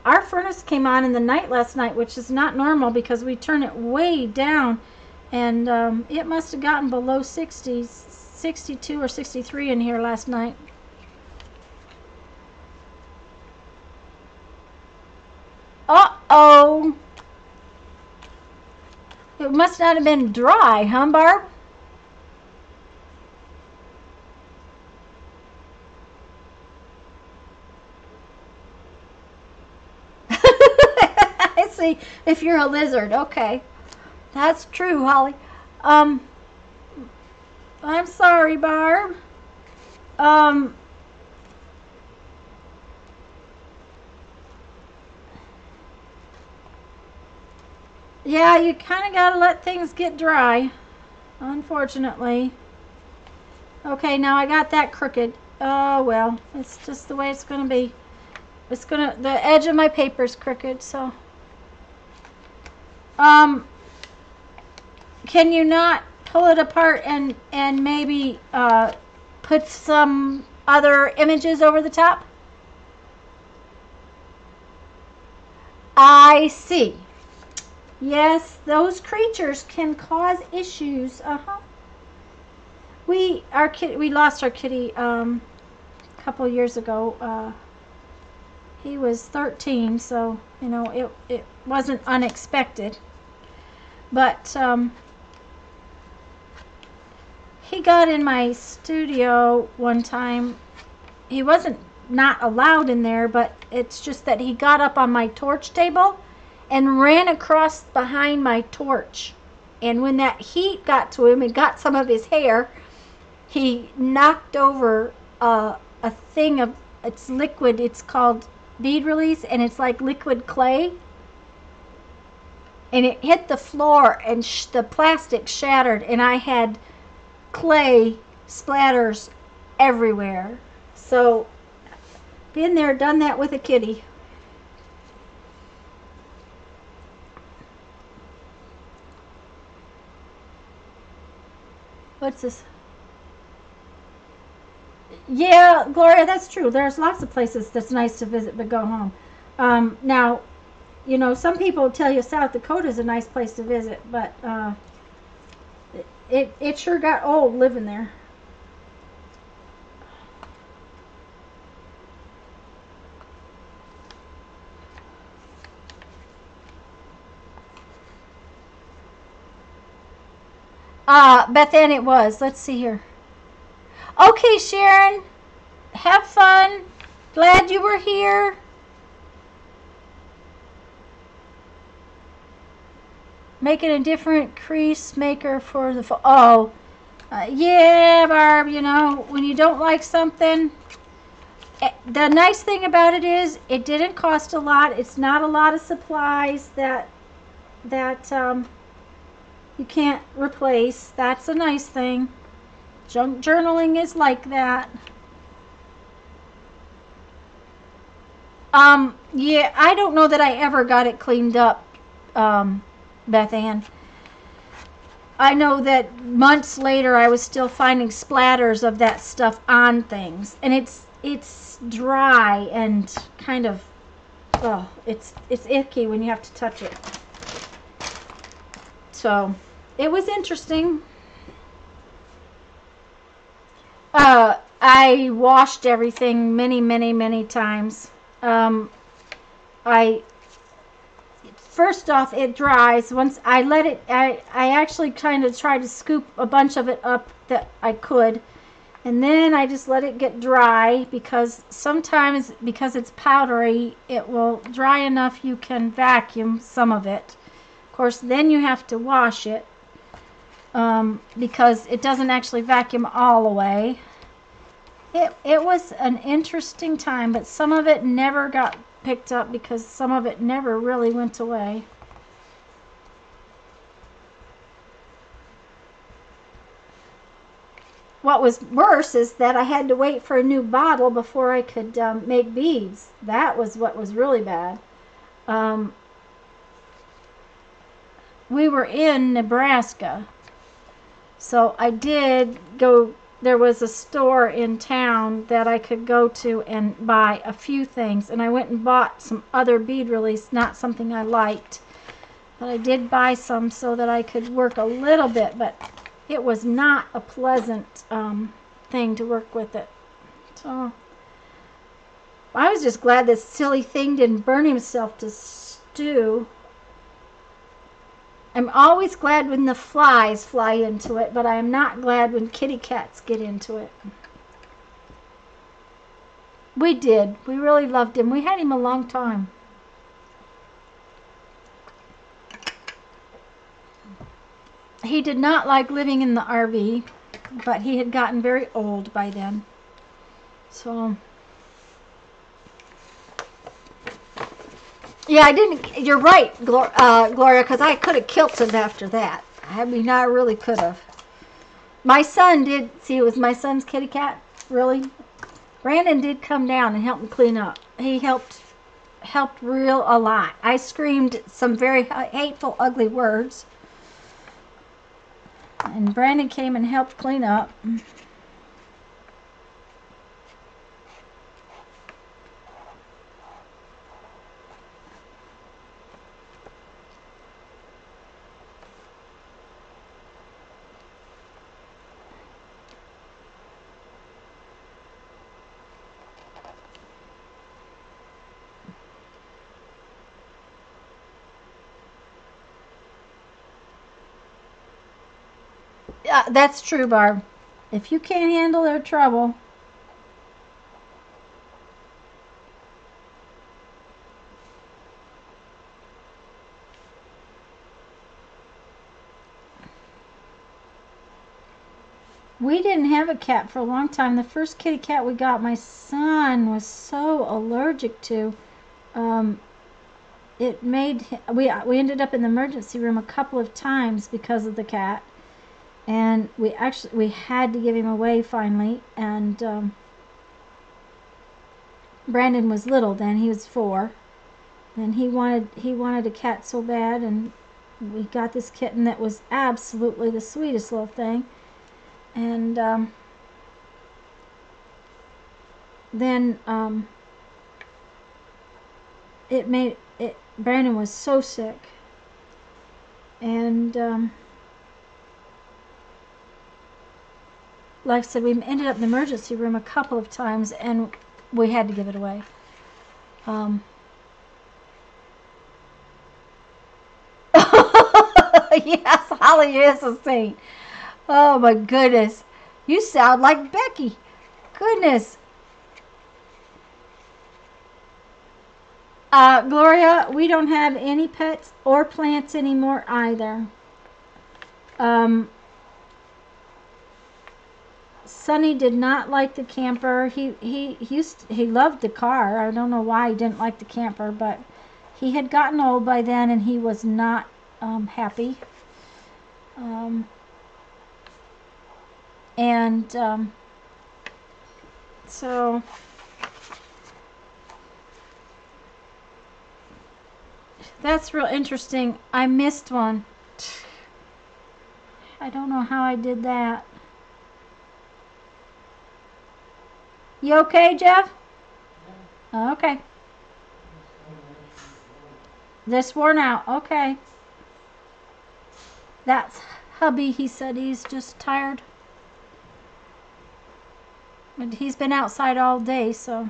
Our furnace came on in the night last night, which is not normal because we turn it way down. And it must have gotten below 60, 62 or 63 in here last night. Uh-oh. It must not have been dry, huh, Barb? I see. If you're a lizard, okay. That's true, Holly. I'm sorry, Barb. Yeah, you kind of got to let things get dry, unfortunately. Okay, now I got that crooked. Oh, well, it's just the way it's going to be. The edge of my paper's crooked, so. Can you not pull it apart and maybe put some other images over the top? I see. Yes, those creatures can cause issues. We lost our kitty a couple years ago. He was 13, so it wasn't unexpected. But he got in my studio one time. He wasn't not allowed in there, but it's just that he got up on my torch table and ran across behind my torch. And when that heat got to him and got some of his hair, he knocked over a thing of, it's liquid, it's called bead release, and it's like liquid clay. and it hit the floor, and the plastic shattered, and I had clay splatters everywhere. So, been there, done that with a kitty. What's this? Yeah, Gloria, that's true. There's lots of places that's nice to visit but go home. Now, you know, some people tell you South Dakota is a nice place to visit, but it sure got old living there. Beth Ann, it was. Let's see here. Okay, Sharon, have fun. Glad you were here. Making a different crease maker for the fall. Oh, yeah, Barb, you know, when you don't like something, the nice thing about it is it didn't cost a lot. It's not a lot of supplies that you can't replace. That's a nice thing. Junk journaling is like that. Yeah, I don't know that I ever got it cleaned up, Beth Ann. I know that months later I was still finding splatters of that stuff on things, and it's dry and kind of, oh, it's icky when you have to touch it. So it was interesting. I washed everything many times. First off, it dries. Once I let it, I actually kind of tried to scoop a bunch of it up that I could, and then I just let it get dry, because sometimes, because it's powdery, it will dry enough you can vacuum some of it. Of course, then you have to wash it, because it doesn't actually vacuum all the way. It was an interesting time, but some of it never got picked up because some of it never really went away. What was worse is that I had to wait for a new bottle before I could make beads. That was what was really bad. We were in Nebraska, so I did go. There was a store in town that I could go to and buy a few things, and I went and bought some other bead release, not something I liked, but I did buy some so that I could work a little bit, but it was not a pleasant thing to work with it. So I was just glad this silly thing didn't burn himself to stew. I'm always glad when the flies fly into it, but I am not glad when kitty cats get into it. We did. We really loved him. We had him a long time. He did not like living in the RV, but he had gotten very old by then. So, yeah, I didn't. You're right, Gloria, because I could have quilted after that. I mean, I really could have. My son did. See, it was my son's kitty cat. Really, Brandon did come down and help me clean up. He helped real a lot. I screamed some very hateful, ugly words, and Brandon came and helped clean up. That's true, Barb. If you can't handle their trouble. We didn't have a cat for a long time. The first kitty cat we got, my son was so allergic to. it made, we ended up in the emergency room a couple of times because of the cat. And we had to give him away finally. And Brandon was little then, he was 4. And he wanted a cat so bad, and we got this kitten that was absolutely the sweetest little thing. And then Brandon was so sick, and like I said, we ended up in the emergency room a couple of times, and we had to give it away. Yes, Holly is a saint. Oh my goodness, you sound like Becky. Goodness. Gloria, we don't have any pets or plants anymore either. Sonny did not like the camper. He loved the car. I don't know why he didn't like the camper, but he had gotten old by then, and he was not happy. So that's real interesting. I missed one. I don't know how I did that. You okay, Jeff? Okay. This worn out. Okay. That's hubby. He said he's just tired. And he's been outside all day, so.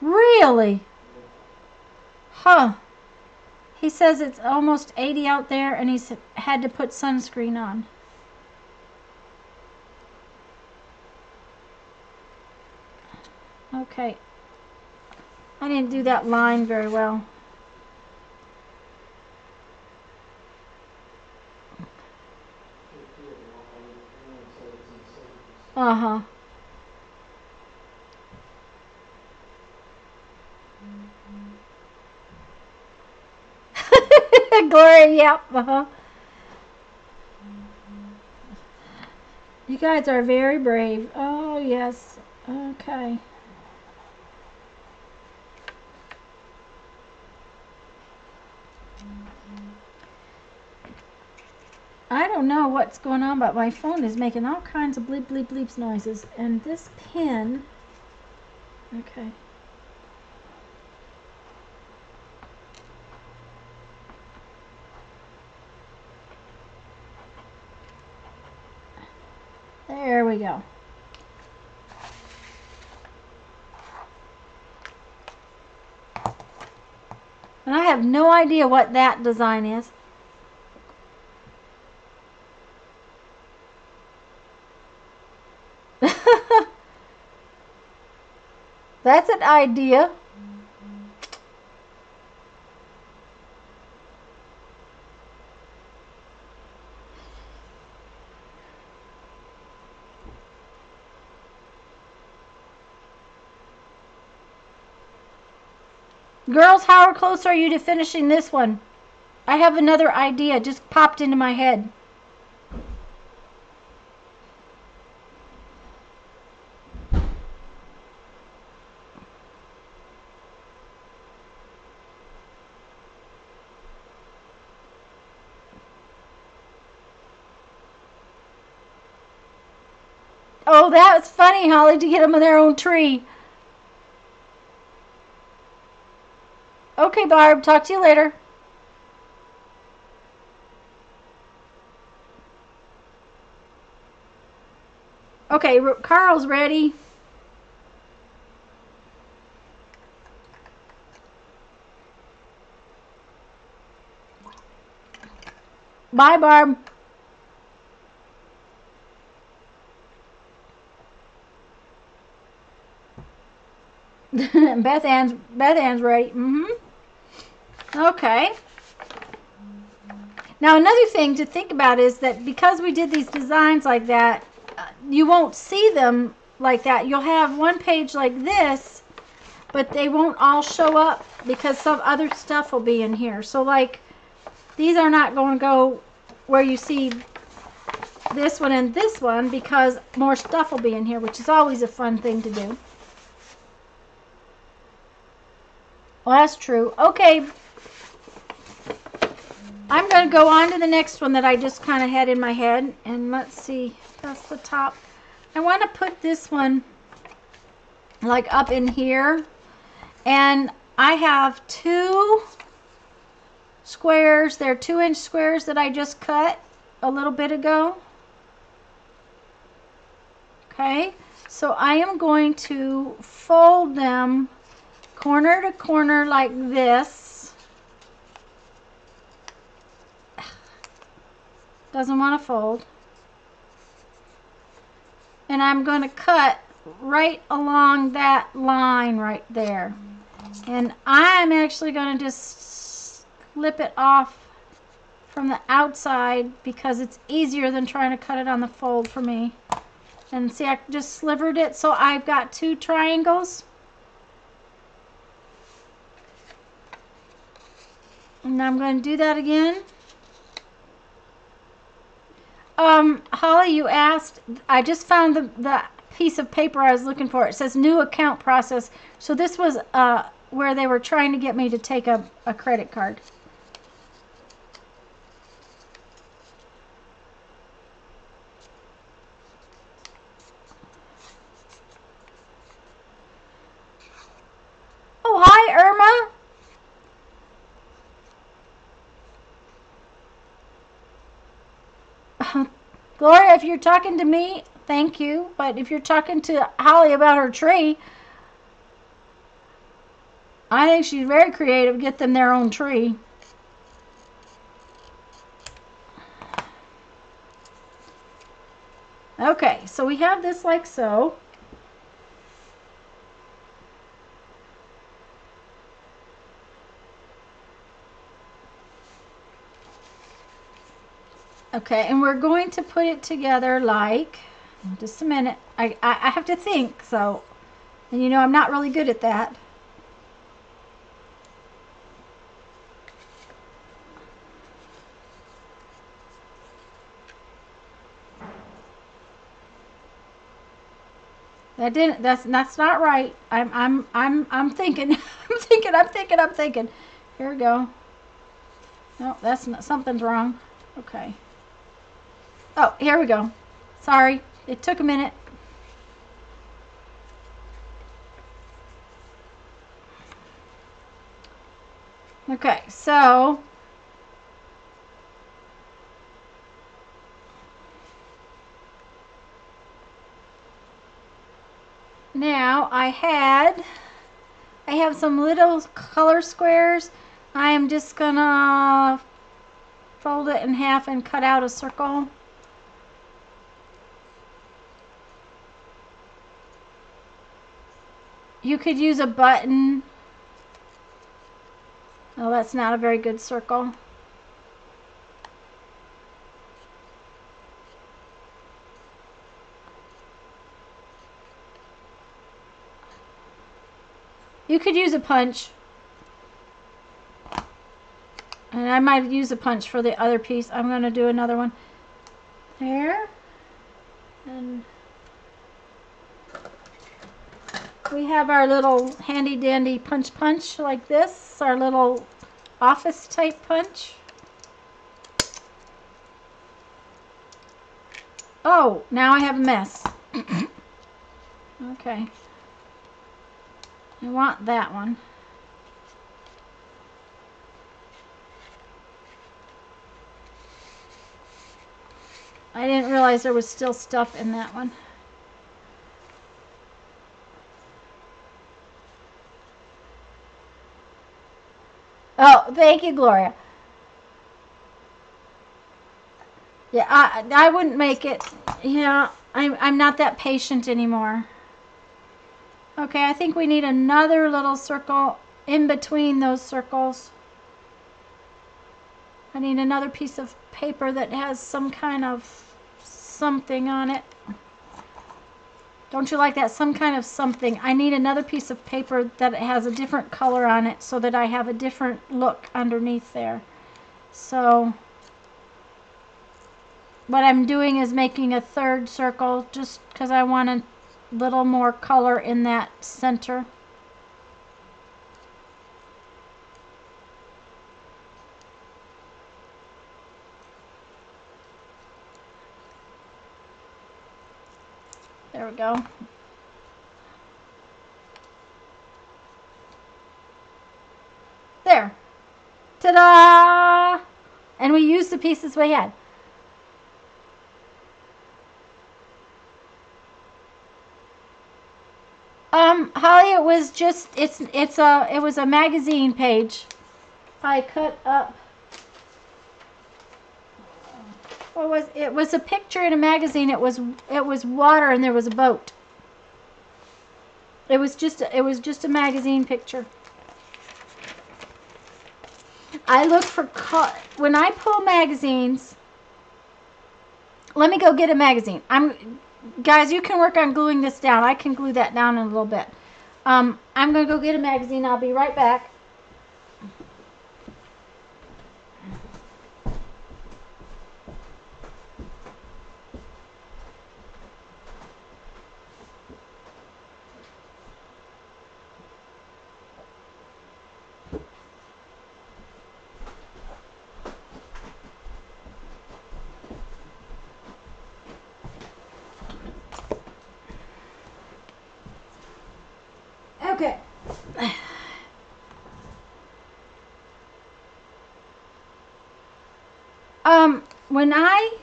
Really? Huh. He says it's almost 80 out there, and he's had to put sunscreen on. Okay. I didn't do that line very well. Uh-huh. Gloria, yep. Uh-huh. You guys are very brave. Oh, yes. Okay. I don't know what's going on, but my phone is making all kinds of bleep, bleep, bleeps noises. And this pin... Okay. There we go. And I have no idea what that design is. That's an idea. Girls, how close are you to finishing this one? I have another idea, just popped into my head. Oh, that's funny, Holly, to get them in their own tree. Okay, Barb, talk to you later. Okay, Carl's ready. Bye, Barb. Beth Ann's ready. Okay. Now another thing to think about is that because we did these designs like that, you won't see them like that. You'll have one page like this, but they won't all show up because some other stuff will be in here. So like these are not going to go where you see this one and this one because more stuff will be in here, which is always a fun thing to do. Well, that's true. Okay. I'm going to go on to the next one that I just kind of had in my head. And let's see. That's the top. I want to put this one like up in here. And I have 2 squares. They're 2-inch squares that I just cut a little bit ago. Okay. So I am going to fold them corner to corner like this. Doesn't want to fold. And I'm going to cut right along that line right there. And I'm actually going to just slip it off from the outside because it's easier than trying to cut it on the fold for me. And see, I just slivered it, so I've got 2 triangles. And I'm going to do that again. Holly, you asked, I just found the piece of paper I was looking for. It says new account process. So this was where they were trying to get me to take a credit card. Oh, hi, Irma. Gloria, if you're talking to me, thank you. But if you're talking to Holly about her tree, I think she's very creative. Get them their own tree. Okay, so we have this like so. Okay, and we're going to put it together like, just a minute, I have to think, so, and you know I'm not really good at that. That's not right. I'm thinking, I'm thinking. Here we go. No, that's not, something's wrong. Okay. Oh, here we go. Sorry, it took a minute. Okay, so now I have some little color squares. I am just gonna fold it in half and cut out a circle. You could use a button. Oh, that's not a very good circle. You could use a punch. And I might use a punch for the other piece. I'm going to do another one. There. And we have our little handy dandy punch like this. Our little office type punch. Oh, now I have a mess. Okay. I want that one. I didn't realize there was still stuff in that one. Oh, thank you, Gloria. Yeah, I wouldn't make it. Yeah, I'm not that patient anymore. Okay, I think we need another little circle in between those circles. I need another piece of paper that has some kind of something on it. Don't you like that? Some kind of something. I need another piece of paper that has a different color on it so that I have a different look underneath there. So what I'm doing is making a third circle just because I want a little more color in that center. There we go. There. Ta-da! And we used the pieces we had. Holly, it was just it was a magazine page. I cut up. What was it? Was a picture in a magazine. It was water and there was a boat. It was just a magazine picture. I look for when I pull magazines. Let me go get a magazine. Guys, you can work on gluing this down. I can glue that down in a little bit. I'm going to go get a magazine. I'll be right back. Okay. When I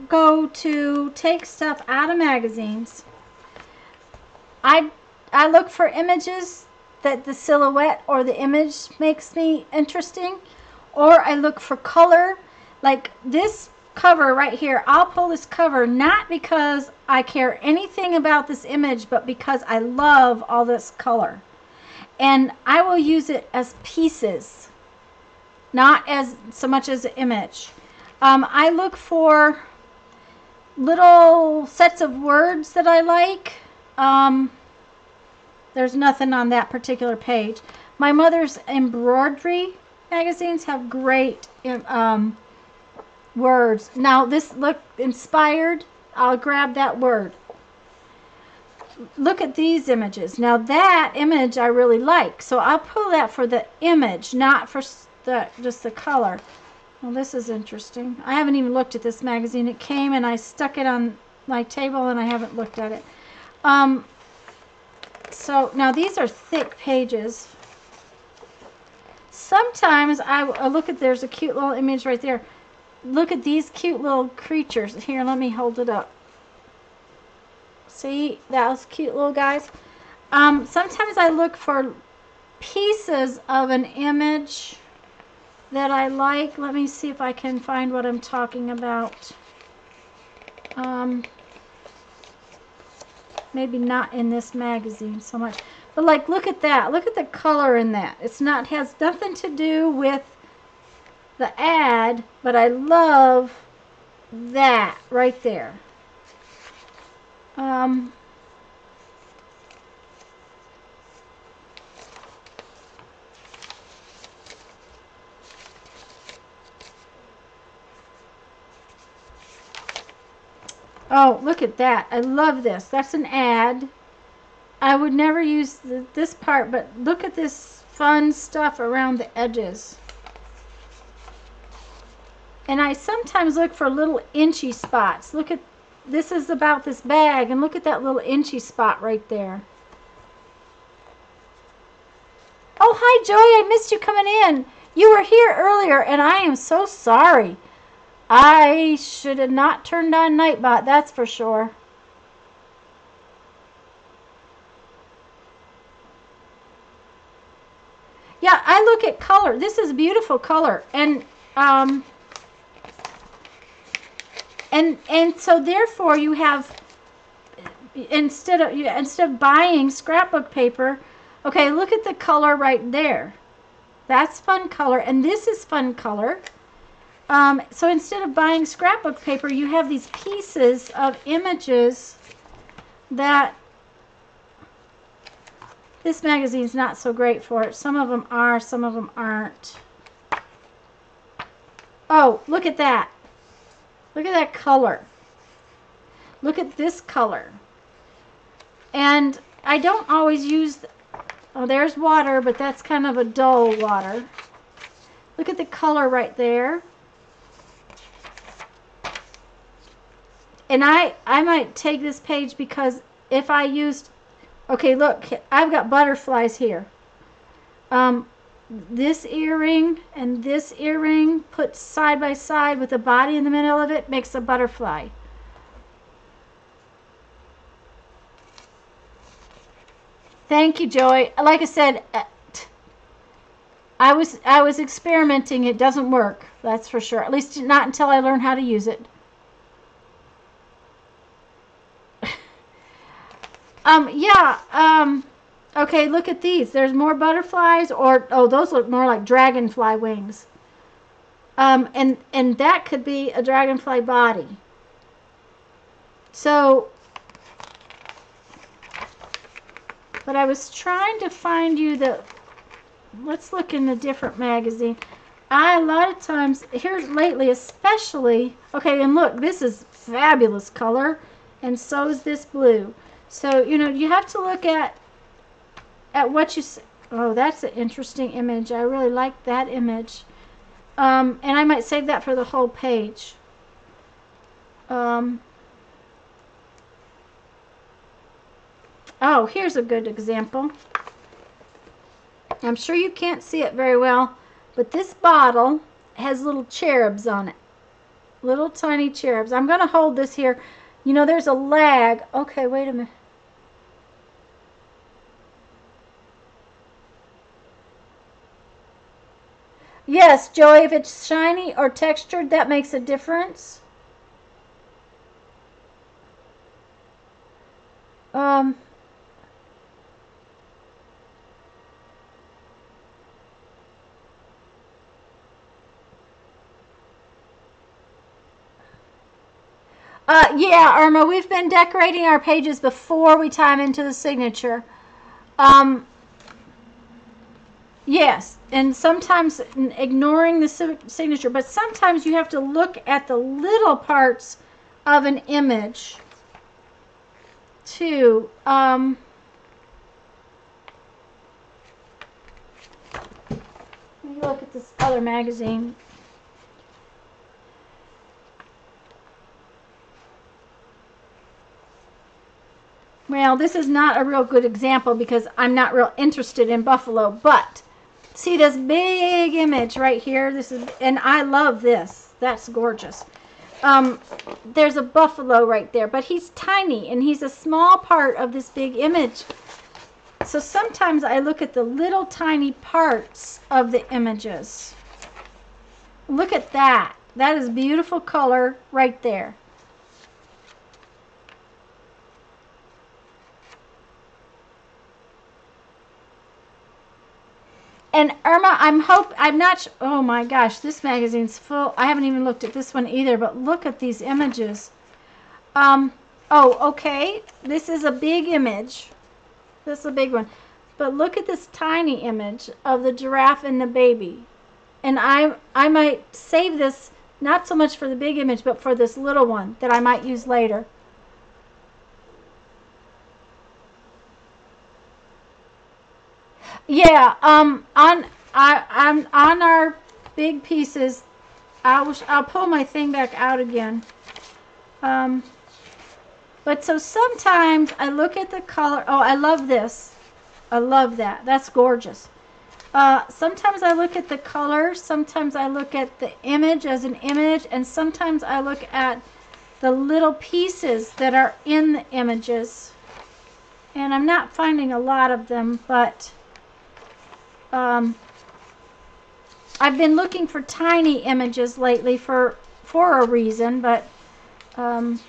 go to take stuff out of magazines, I look for images that the silhouette or the image makes me interesting, or I look for color. Like this cover right here, I'll pull this cover not because I care anything about this image, but because I love all this color, and I will use it as pieces, not as so much as an image. I look for little sets of words that I like. There's nothing on that particular page. My mother's embroidery magazines have great words. Now this look inspired. I'll grab that word. Look at these images. Now that image I really like, so I'll pull that for the image, not for just the color. Well, this is interesting. I haven't even looked at this magazine. It came and I stuck it on my table and I haven't looked at it. So now these are thick pages. Sometimes I look at, there's a cute little image right there. Look at these cute little creatures. Here, let me hold it up. See, those cute little guys. Sometimes I look for pieces of an image that I like. Let me see if I can find what I'm talking about. Maybe not in this magazine so much, but like, look at that. Look at the color in that. Has nothing to do with the ad, but I love that right there. Oh, look at that. I love this. That's an ad. I would never use this part, but look at this fun stuff around the edges. And I sometimes look for little inchy spots. Look at, this is about this bag, and look at that little inchy spot right there. Oh, hi, Joy. I missed you coming in. You were here earlier, and I am so sorry. I should have not turned on Nightbot, that's for sure. Yeah, I look at color. This is beautiful color, and so therefore you have, instead of buying scrapbook paper, okay, look at the color right there. That's fun color, and this is fun color. So instead of buying scrapbook paper, you have these pieces of images that this magazine's not so great for it. Some of them are, some of them aren't. Oh, look at that. Look at that color. Look at this color. And I don't always use, oh, there's water, but that's kind of a dull water. Look at the color right there. And I might take this page because if I used, okay, look, I've got butterflies here. This earring and this earring put side by side with the body in the middle of it makes a butterfly. Thank you, Joy. Like I said, I was experimenting. It doesn't work, that's for sure. At least not until I learn how to use it. Okay, look at these. There's more butterflies, or, oh, those look more like dragonfly wings. And that could be a dragonfly body. So, but I was trying to find you the, let's look in a different magazine. A lot of times, here lately especially, okay, and look, this is fabulous color, and so is this blue. So, you know, you have to look at what you, oh, that's an interesting image. I really like that image. And I might save that for the whole page. Oh, here's a good example. I'm sure you can't see it very well, but this bottle has little cherubs on it. Little tiny cherubs. I'm going to hold this here. You know, there's a lag. Okay, wait a minute. Yes, Joey, if it's shiny or textured, that makes a difference. Yeah, Irma, we've been decorating our pages before we time into the signature. Yes, and sometimes ignoring the signature, but sometimes you have to look at the little parts of an image too. Let me look at this other magazine. Well, this is not a real good example because I'm not real interested in buffalo, but see this big image right here? This is, and I love this. That's gorgeous. There's a buffalo right there, but he's tiny and he's a small part of this big image. So sometimes I look at the little tiny parts of the images. Look at that. That is beautiful color right there. And Irma, I'm not, oh my gosh, this magazine's full. I haven't even looked at this one either, but look at these images. Oh, okay, this is a big image. This is a big one. But look at this tiny image of the giraffe and the baby. And I might save this, not so much for the big image, but for this little one that I might use later. Yeah, on our big pieces, I'll pull my thing back out again. But so sometimes I look at the color. Oh, I love this. I love that. That's gorgeous. Sometimes I look at the color. Sometimes I look at the image as an image, and sometimes I look at the little pieces that are in the images. And I'm not finding a lot of them, but I've been looking for tiny images lately for a reason, but and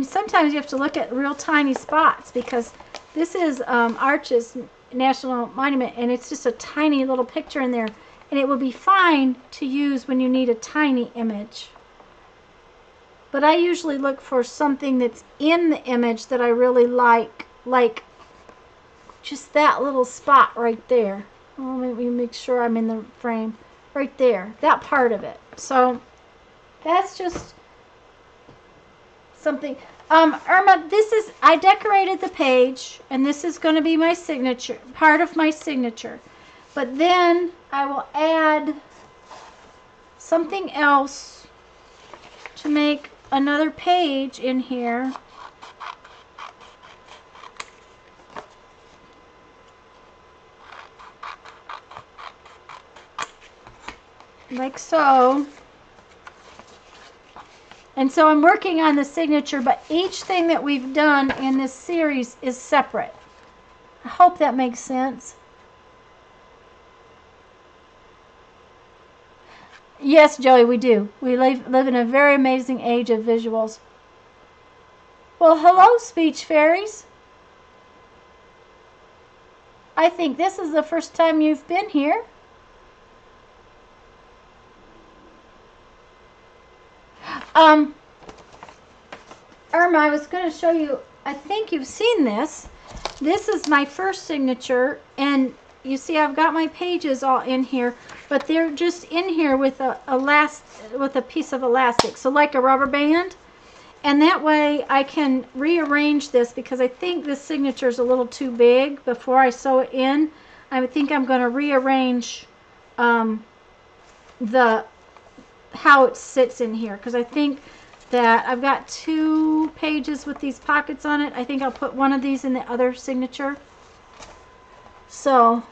sometimes you have to look at real tiny spots because this is Arches National Monument, and it's just a tiny little picture in there, and it would be fine to use when you need a tiny image. But I usually look for something that's in the image that I really like just that little spot right there. Oh, let me make sure I'm in the frame. Right there, that part of it. So that's just something. Irma, this is, I decorated the page, and this is going to be my signature, part of my signature. But then I will add something else to make another page in here. Like so. And so I'm working on the signature, but each thing that we've done in this series is separate. I hope that makes sense. Yes, Joey, we do. We live in a very amazing age of visuals. Well, hello, speech fairies. I think this is the first time you've been here. Irma, I was going to show you, I think you've seen this. This is my first signature, and you see I've got my pages all in here, but they're just in here with a piece of elastic, so like a rubber band. And that way I can rearrange this, because I think this signature is a little too big before I sew it in. I think I'm going to rearrange how it sits in here, because I think that I've got 2 pages with these pockets on it. I think I'll put one of these in the other signature. So,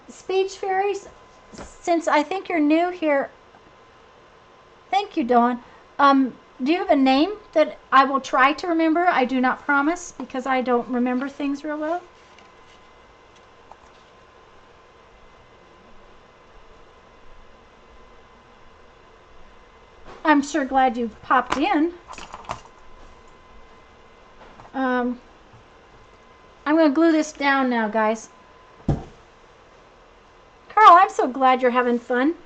speech fairies, since I think you're new here, thank you, Dawn. Do you have a name that I will try to remember? I do not promise, because I don't remember things real well. I'm sure glad you popped in. I'm going to glue this down now, guys. Carl, I'm so glad you're having fun.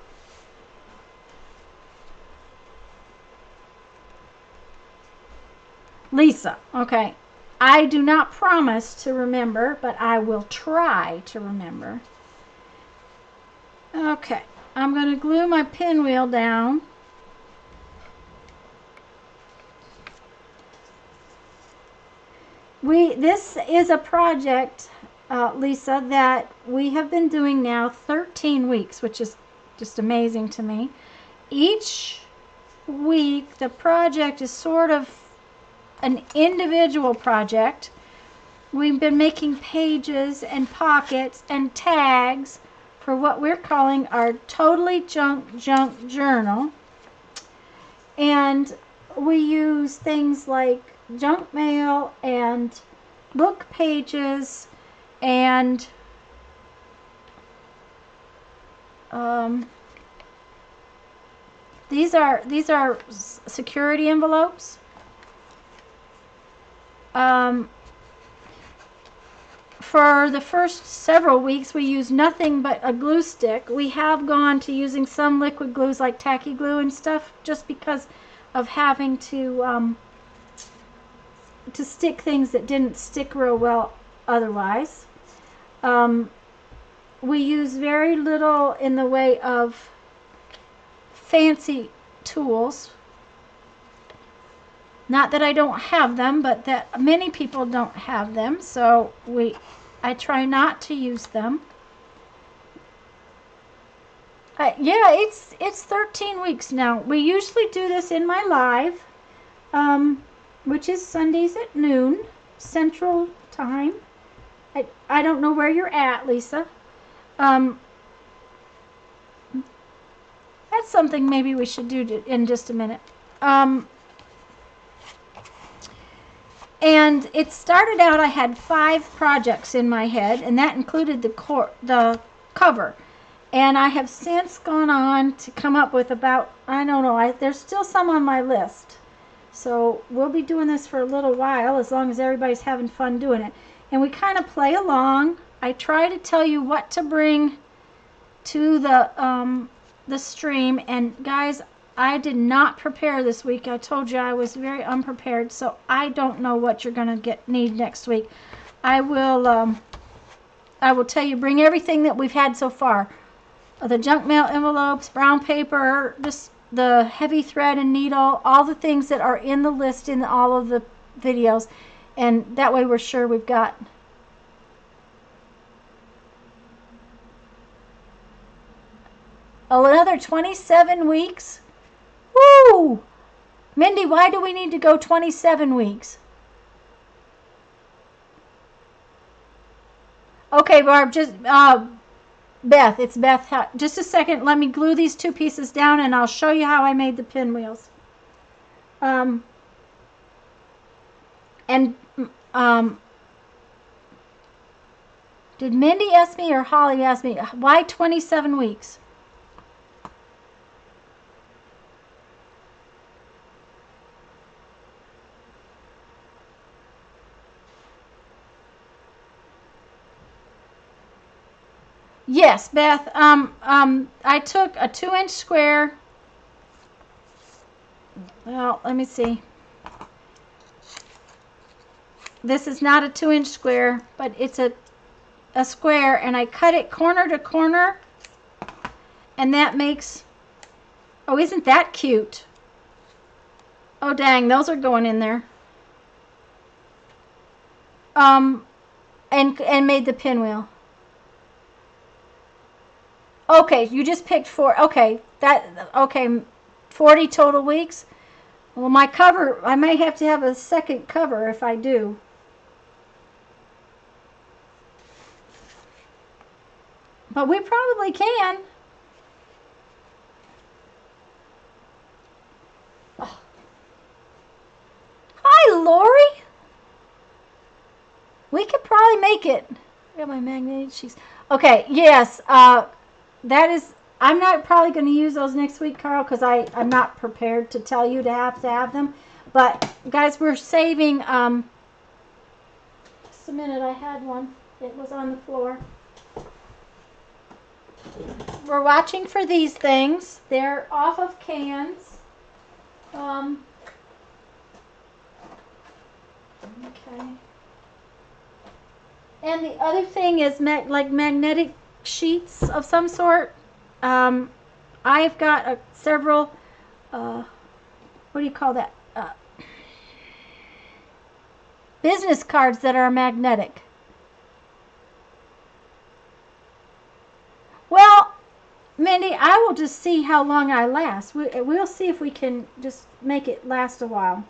Lisa, okay. I do not promise to remember, but I will try to remember. Okay, I'm going to glue my pinwheel down. This is a project, Lisa, that we have been doing now 13 weeks, which is just amazing to me. Each week, the project is sort of an individual project. We've been making pages and pockets and tags for what we're calling our Totally Junk Journal. And we use things like junk mail and book pages and these are security envelopes. For the first several weeks we used nothing but a glue stick. We have gone to using some liquid glues like tacky glue and stuff, just because of having to stick things that didn't stick real well otherwise. We use very little in the way of fancy tools. Not that I don't have them, but that many people don't have them, so I try not to use them. Yeah, it's 13 weeks now. We usually do this in my live, which is Sundays at noon Central Time. I don't know where you're at, Lisa. That's something maybe we should do in just a minute. And it started out, I had 5 projects in my head, and that included the cover. And I have since gone on to come up with about, I don't know, there's still some on my list. So we'll be doing this for a little while, as long as everybody's having fun doing it. And we kind of play along. I try to tell you what to bring to the stream. And guys, I did not prepare this week. I told you I was very unprepared, so I don't know what you're gonna need next week. I will tell you, bring everything that we've had so far. The junk mail envelopes, brown paper, just the heavy thread and needle, all the things that are in the list in all of the videos, and that way we're sure we've got another 27 weeks. Woo! Mindy, why do we need to go 27 weeks? Okay, Barb, just Beth, it's Beth. Just a second, let me glue these two pieces down and I'll show you how I made the pinwheels. Did Mindy ask me or Holly ask me, why 27 weeks? Yes, Beth. I took a 2-inch square. Well, let me see. This is not a 2-inch square, but it's a square, and I cut it corner to corner, and that makes, oh, isn't that cute? Oh, dang, those are going in there. And made the pinwheel. Okay, you just picked 4. Okay, 40 total weeks. Well, my cover, I may have to have a second cover if I do. But we probably can. Oh. Hi, Lori. We could probably make it. I got my magnetic sheets. Okay, yes. That is, I'm not probably going to use those next week, Carl, because I'm not prepared to tell you to have them. But, guys, we're saving, just a minute, I had one. It was on the floor. We're watching for these things. They're off of cans. Okay. And the other thing is like magnetic sheets of some sort. I've got several, what do you call that? Business cards that are magnetic. Well, Mindy, I will just see how long I last. We'll see if we can just make it last a while.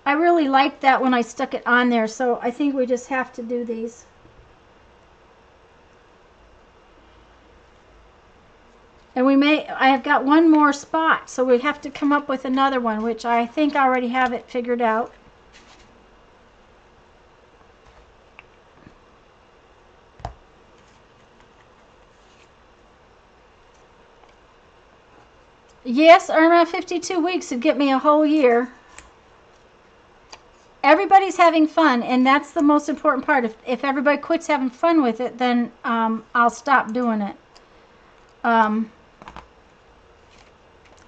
I really liked that when I stuck it on there, so I think we just have to do these. And I have got one more spot, so we have to come up with another one, which I think I already have it figured out. Yes, Irma, 52 weeks would get me a whole year. Everybody's having fun, and that's the most important part. If everybody quits having fun with it, then I'll stop doing it.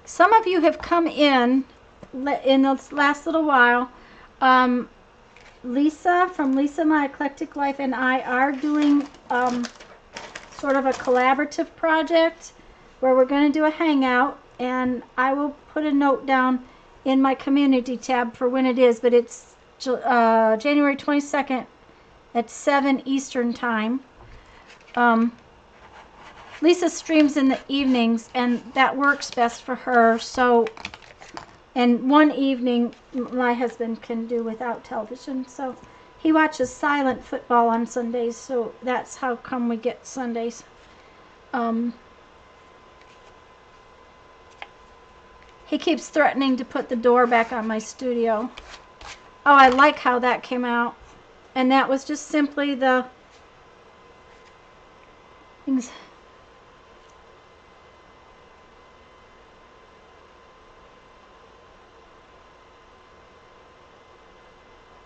Some of you have come in the last little while. Lisa from Lisa My Eclectic Life and I are doing sort of a collaborative project where we're going to do a hangout, and I will put a note down in my community tab for when it is, but it's January 22nd at 7 Eastern time. Lisa streams in the evenings, and that works best for her. So, and one evening my husband can do without television, so he watches silent football on Sundays, so that's how come we get Sundays. He keeps threatening to put the door back on my studio. Oh, I like how that came out. And that was just simply the things.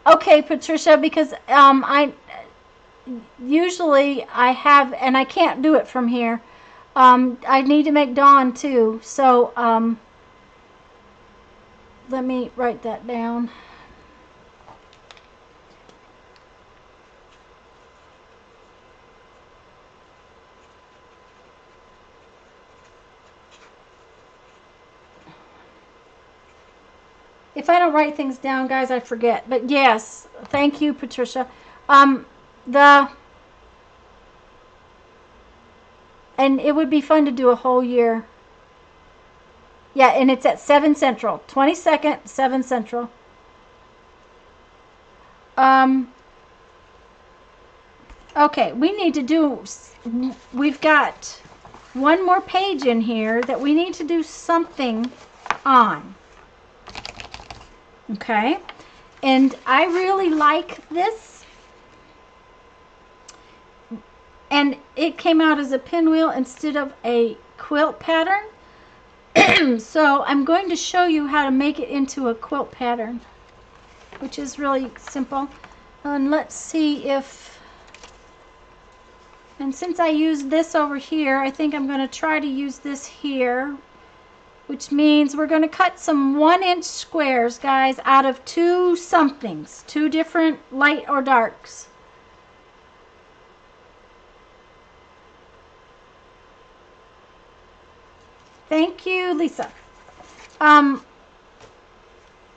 Okay, Patricia, because usually I have, and I can't do it from here. I need to make dawn too, so let me write that down. If I don't write things down, guys, I forget. But yes, thank you, Patricia. And it would be fun to do a whole year. Yeah, and it's at 7 Central. 22nd, 7 Central. Okay, we need to do, we've got one more page in here that we need to do something on. Okay, and I really like this. And it came out as a pinwheel instead of a quilt pattern. So I'm going to show you how to make it into a quilt pattern, which is really simple. And let's see if, and since I used this over here, I think I'm going to try to use this here, which means we're going to cut some 1-inch squares, guys, out of two somethings, two different light or darks. Thank you, Lisa.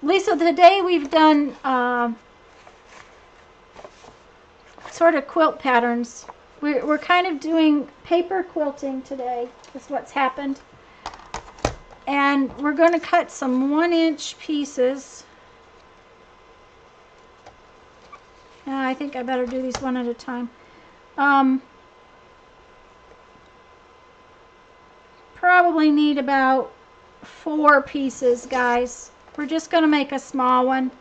Lisa, today we've done sort of quilt patterns. We're kind of doing paper quilting today, is what's happened. And we're going to cut some 1-inch pieces. I think I better do these one at a time. Probably need about 4 pieces, guys. We're just going to make a small one.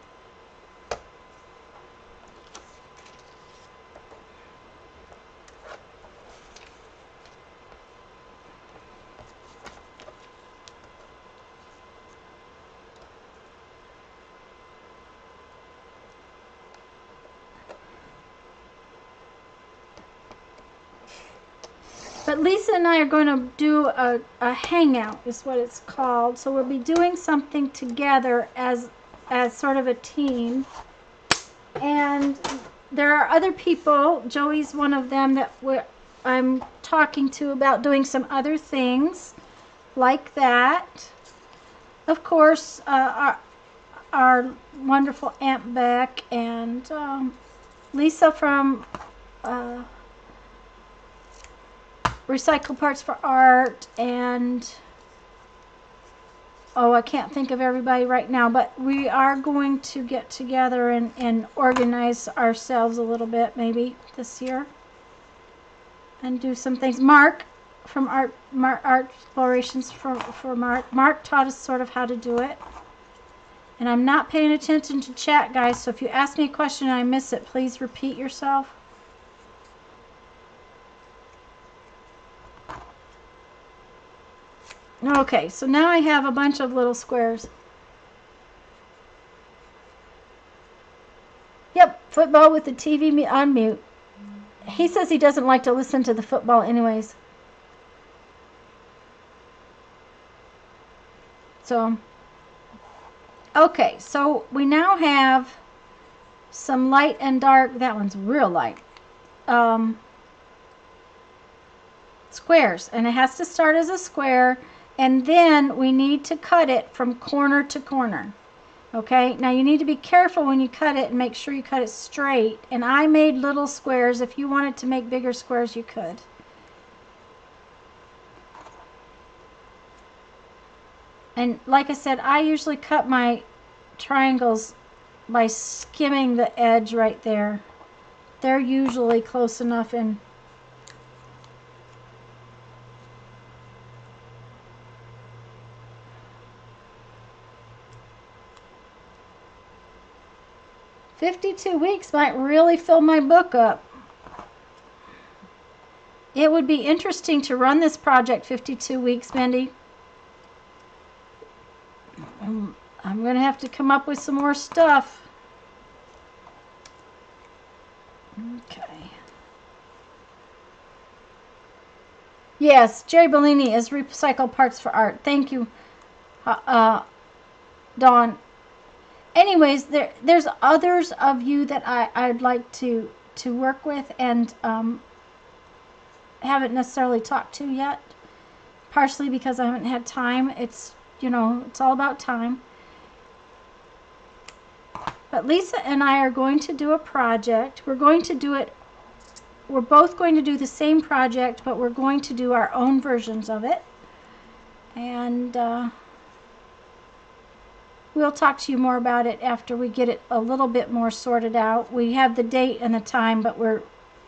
But Lisa and I are going to do a hangout, is what it's called. So we'll be doing something together as sort of a team. And there are other people. Joey's one of them that I'm talking to about doing some other things like that. Of course, our wonderful Aunt Beck and Lisa from Recycle Parts for Art, and I can't think of everybody right now, but we are going to get together and organize ourselves a little bit maybe this year and do some things. Mark from Art Explorations for Mark. Mark taught us sort of how to do it. And I'm not paying attention to chat, guys, so if you ask me a question and I miss it, please repeat yourself. Okay, so now I have a bunch of little squares. Yep, football with the TV on mute. He says he doesn't like to listen to the football anyways. So, okay, so we now have some light and dark. That one's real light. Squares, and it has to start as a square. And then we need to cut it from corner to corner. Okay, now you need to be careful when you cut it and make sure you cut it straight. And I made little squares. If you wanted to make bigger squares, you could. And like I said, I usually cut my triangles by skimming the edge right there. They're usually close enough in. "52 weeks might really fill my book up." It would be interesting to run this project 52 weeks, Mindy. I'm going to have to come up with some more stuff. Okay. Yes, Jerry Bellini is recycled parts for art. Thank you, Dawn. Anyways, there's others of you that I'd like to work with and haven't necessarily talked to yet. Partially because I haven't had time. It's, you know, it's all about time. But Lisa and I are going to do a project. We're going to do it. We're both going to do the same project, but we're going to do our own versions of it. And we'll talk to you more about it after we get it a little bit more sorted out. We have the date and the time, but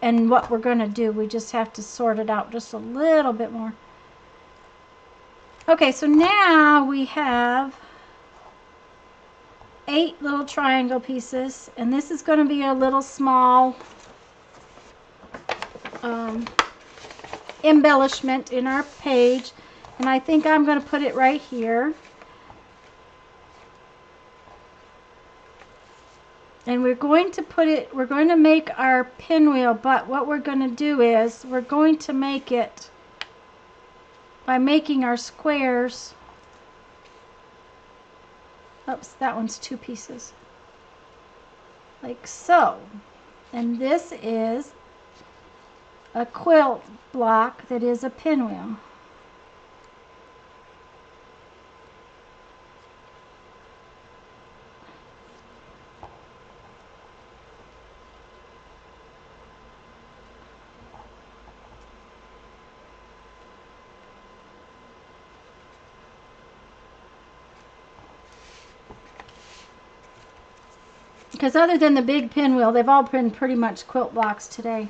and what we're going to do. We just have to sort it out just a little bit more. Okay, so now we have 8 little triangle pieces, and this is going to be a little small embellishment in our page, and I think I'm going to put it right here. And we're going to make our pinwheel, but what we're going to do is we're going to make it by making our squares. Oops, that one's 2 pieces. Like so. And this is a quilt block that is a pinwheel. Because other than the big pinwheel, they've all been pretty much quilt blocks today.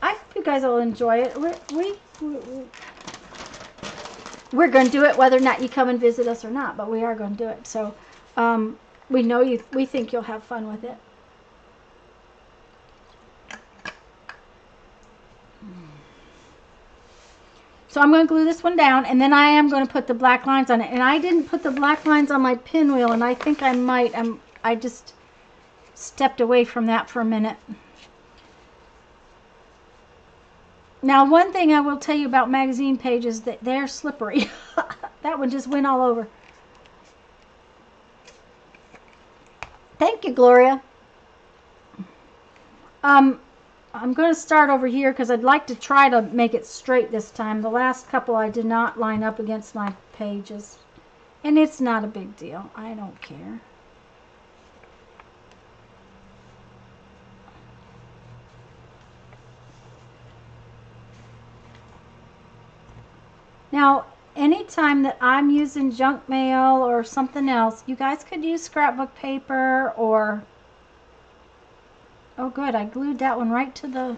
I hope you guys will enjoy it. We're going to do it whether or not you come and visit us or not, but we are going to do it. So we think you'll have fun with it. So I'm going to glue this one down, and then I am going to put the black lines on it. And I didn't put the black lines on my pinwheel, and I think I might. I just stepped away from that for a minute. Now, one thing I will tell you about magazine pages, that they're slippery. That one just went all over. Thank you, Gloria. I'm going to start over here because I'd like to try to make it straight this time. The last couple I did not line up against my pages. And it's not a big deal. I don't care. Now, anytime that I'm using junk mail or something else, you guys could use scrapbook paper or... Oh, good. I glued that one right to the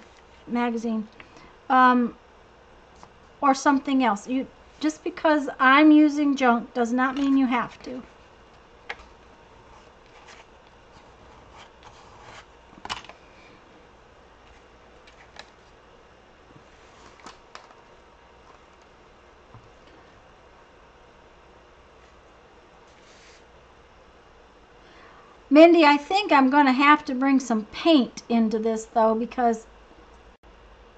magazine. Or something else. Just because I'm using junk does not mean you have to. Mindy, I think I'm going to have to bring some paint into this, though, because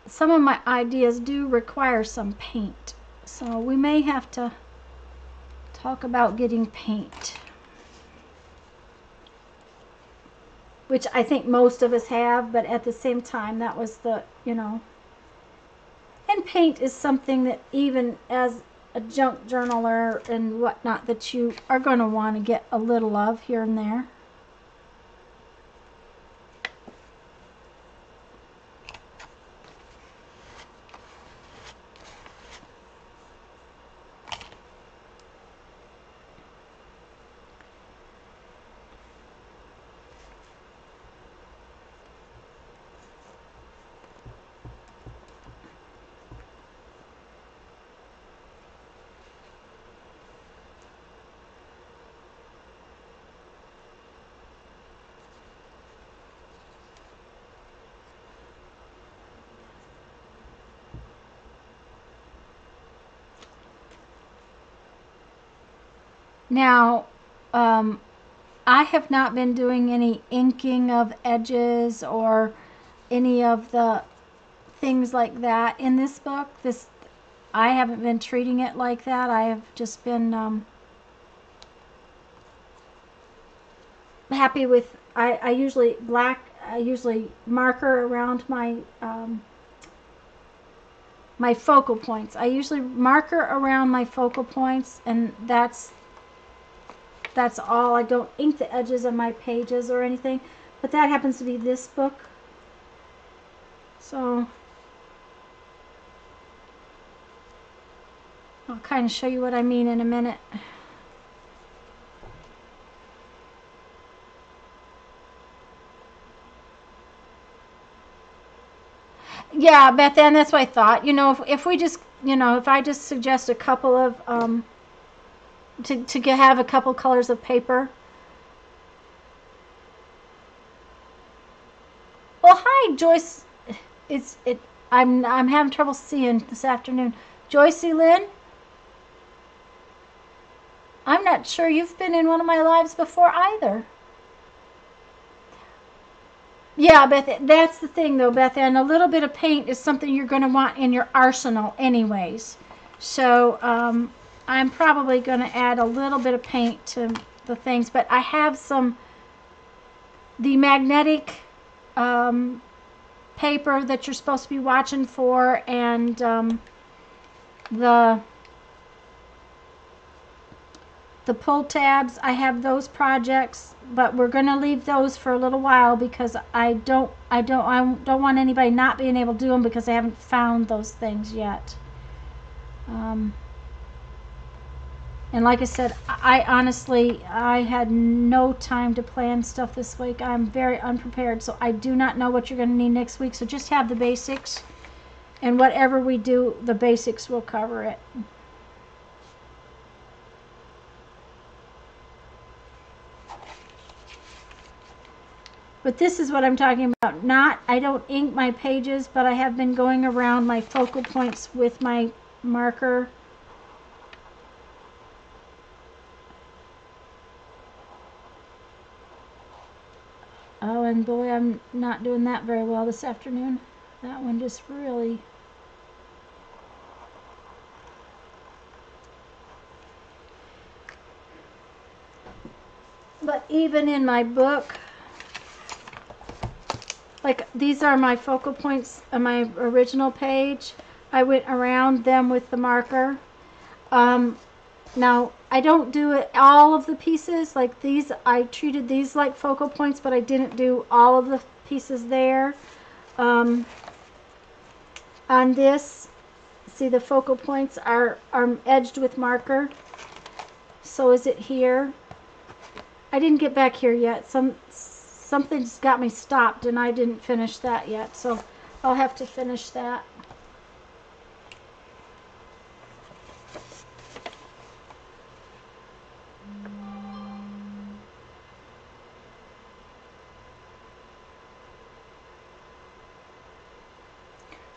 some of my ideas do require some paint. So we may have to talk about getting paint. Which I think most of us have, but at the same time, that was the, you know. And paint is something that even as a junk journaler and whatnot, that you are going to want to get a little of here and there. Now, I have not been doing any inking of edges or any of the things like that in this book. I haven't been treating it like that. I have just been happy with, I usually marker around my my focal points. I usually marker around my focal points, and that's all. I don't ink the edges of my pages or anything, but that happens to be this book. So I'll kind of show you what I mean in a minute. Yeah, Beth Ann, that's what I thought. You know, if we just, you know, if I just suggest a couple of, to have a couple colors of paper. Well, hi, Joyce. I'm having trouble seeing this afternoon. Joycey Lynn, I'm not sure you've been in one of my lives before either. Yeah, Beth, that's the thing though, Beth, and a little bit of paint is something you're going to want in your arsenal anyways. So I'm probably going to add a little bit of paint to the things, but I have the magnetic paper that you're supposed to be watching for, and the pull tabs. I have those projects, but we're going to leave those for a little while because I don't want anybody not being able to do them because I haven't found those things yet. And like I said, I honestly had no time to plan stuff this week. I'm very unprepared, so I do not know what you're going to need next week. So just have the basics, and whatever we do, the basics will cover it. But this is what I'm talking about. I don't ink my pages, but I have been going around my focal points with my marker. Oh, and boy, I'm not doing that very well this afternoon. That one just really... But even in my book, like these are my focal points on my original page. I went around them with the marker. Now, I don't do it all of the pieces. Like these, I treated these like focal points, but I didn't do all of the pieces there. On this, see the focal points are edged with marker. So is it here. I didn't get back here yet. Something's got me stopped, and I didn't finish that yet. So I'll have to finish that.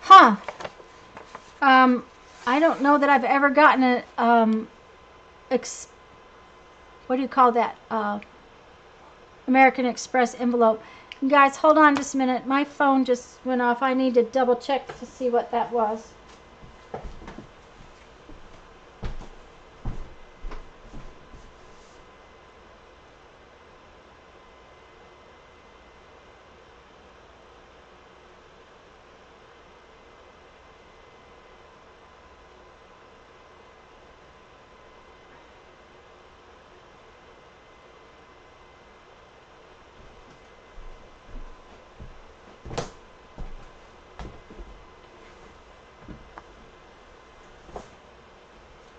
Huh. I don't know that I've ever gotten a, what do you call that? American Express envelope. You guys, hold on just a minute. My phone just went off. I need to double check to see what that was.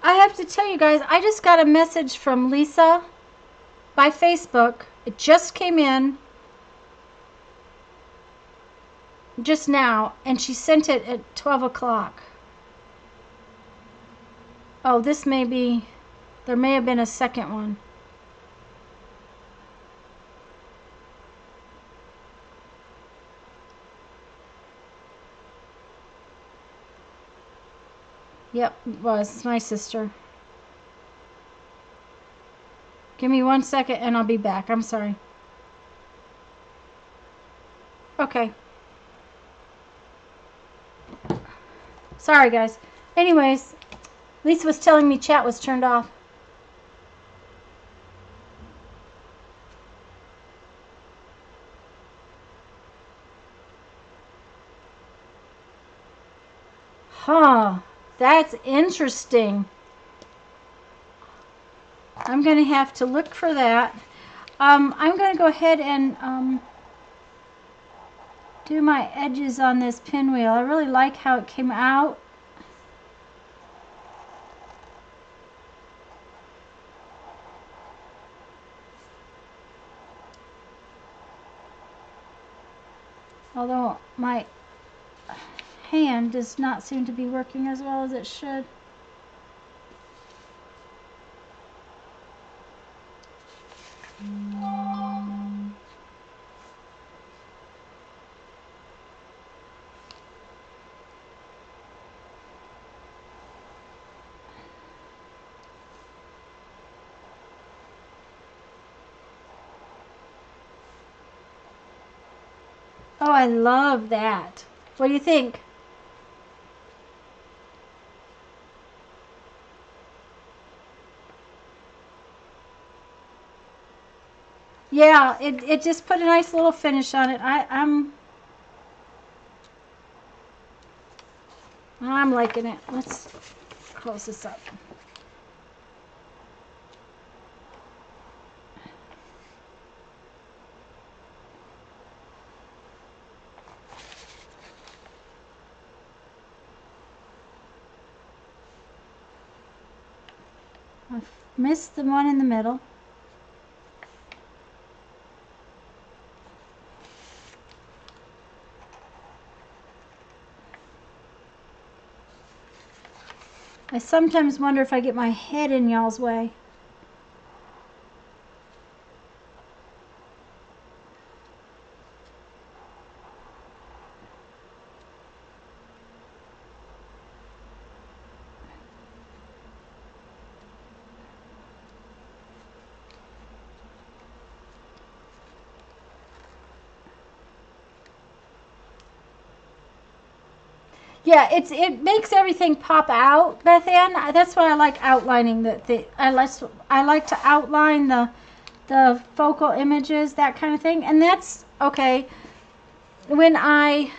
I have to tell you guys, I just got a message from Lisa by Facebook. It just came in just now, and she sent it at 12 o'clock. Oh, this may be, there may have been a second one. Yep, it was. It's my sister. Give me 1 second and I'll be back. I'm sorry. Okay. Sorry, guys. Anyways, Lisa was telling me chat was turned off. Huh. That's interesting. I'm going to have to look for that. I'm going to go ahead and do my edges on this pinwheel. I really like how it came out. Although my hand does not seem to be working as well as it should. Oh, I love that. What do you think? Yeah, it just put a nice little finish on it. I'm liking it. Let's close this up. I missed the one in the middle. I sometimes wonder if I get my head in y'all's way. Yeah, it makes everything pop out, Beth Ann. That's why I like outlining I like to outline the focal images, that kind of thing. And that's okay. When I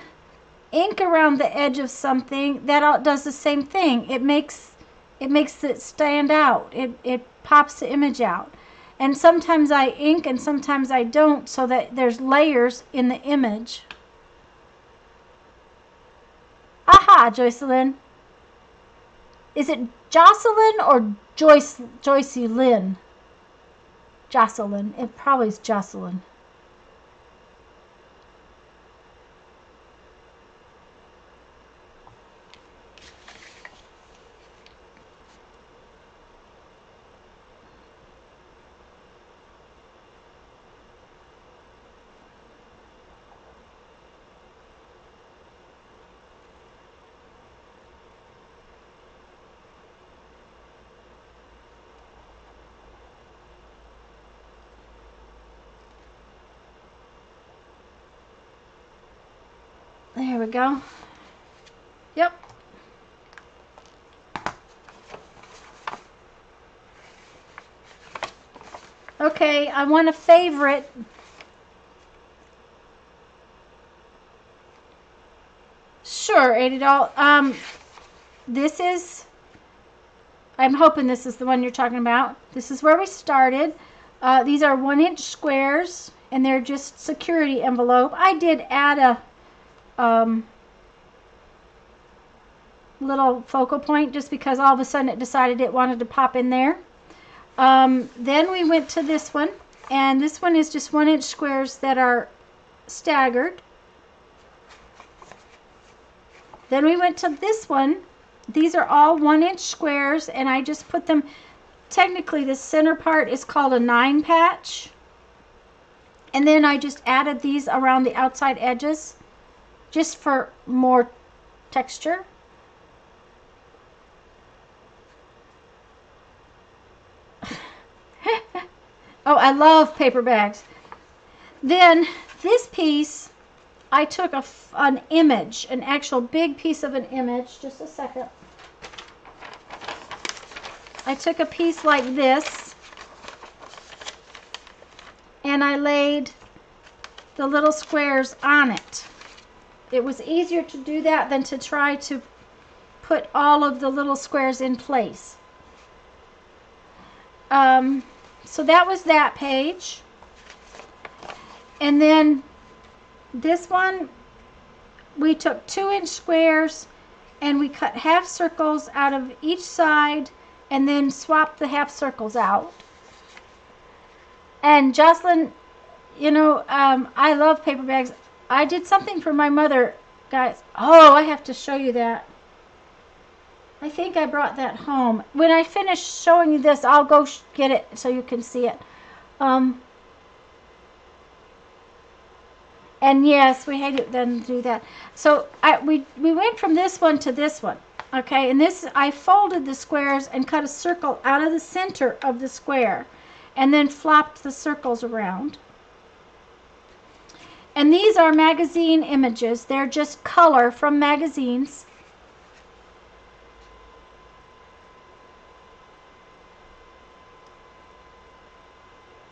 ink around the edge of something, that does the same thing. It makes it stand out. It pops the image out. And sometimes I ink and sometimes I don't, so that there's layers in the image. Aha, Joycelyn. Is it Jocelyn or Joycey Lynn? Jocelyn. It probably is Jocelyn. There we go. Yep. Okay, I want a favorite. Sure, $80. This is, I'm hoping this is the one you're talking about. This is where we started. These are 1-inch squares, and they're just security envelope. I did add a little focal point just because all of a sudden it decided it wanted to pop in there. Then we went to this one, and this one is just 1-inch squares that are staggered. Then we went to this one. These are all 1-inch squares, and I just put them, technically the center part is called a 9 patch. And then I just added these around the outside edges just for more texture. Oh, I love paper bags. Then this piece, I took an image, an actual big piece of an image. Just a second. I took a piece like this, and I laid the little squares on it. It was easier to do that than to try to put all of the little squares in place. So that was that page. And then this one, we took 2-inch squares and we cut half circles out of each side and then swapped the half circles out. And Jocelyn, you know, I love paper bags. I did something for my mother, guys. Oh, I have to show you that. I think I brought that home. When I finish showing you this, I'll go get it so you can see it. And yes, we hate it then to do that. So we went from this one to this one. Okay, and this, I folded the squares and cut a circle out of the center of the square and then flopped the circles around. And these are magazine images. They're just color from magazines.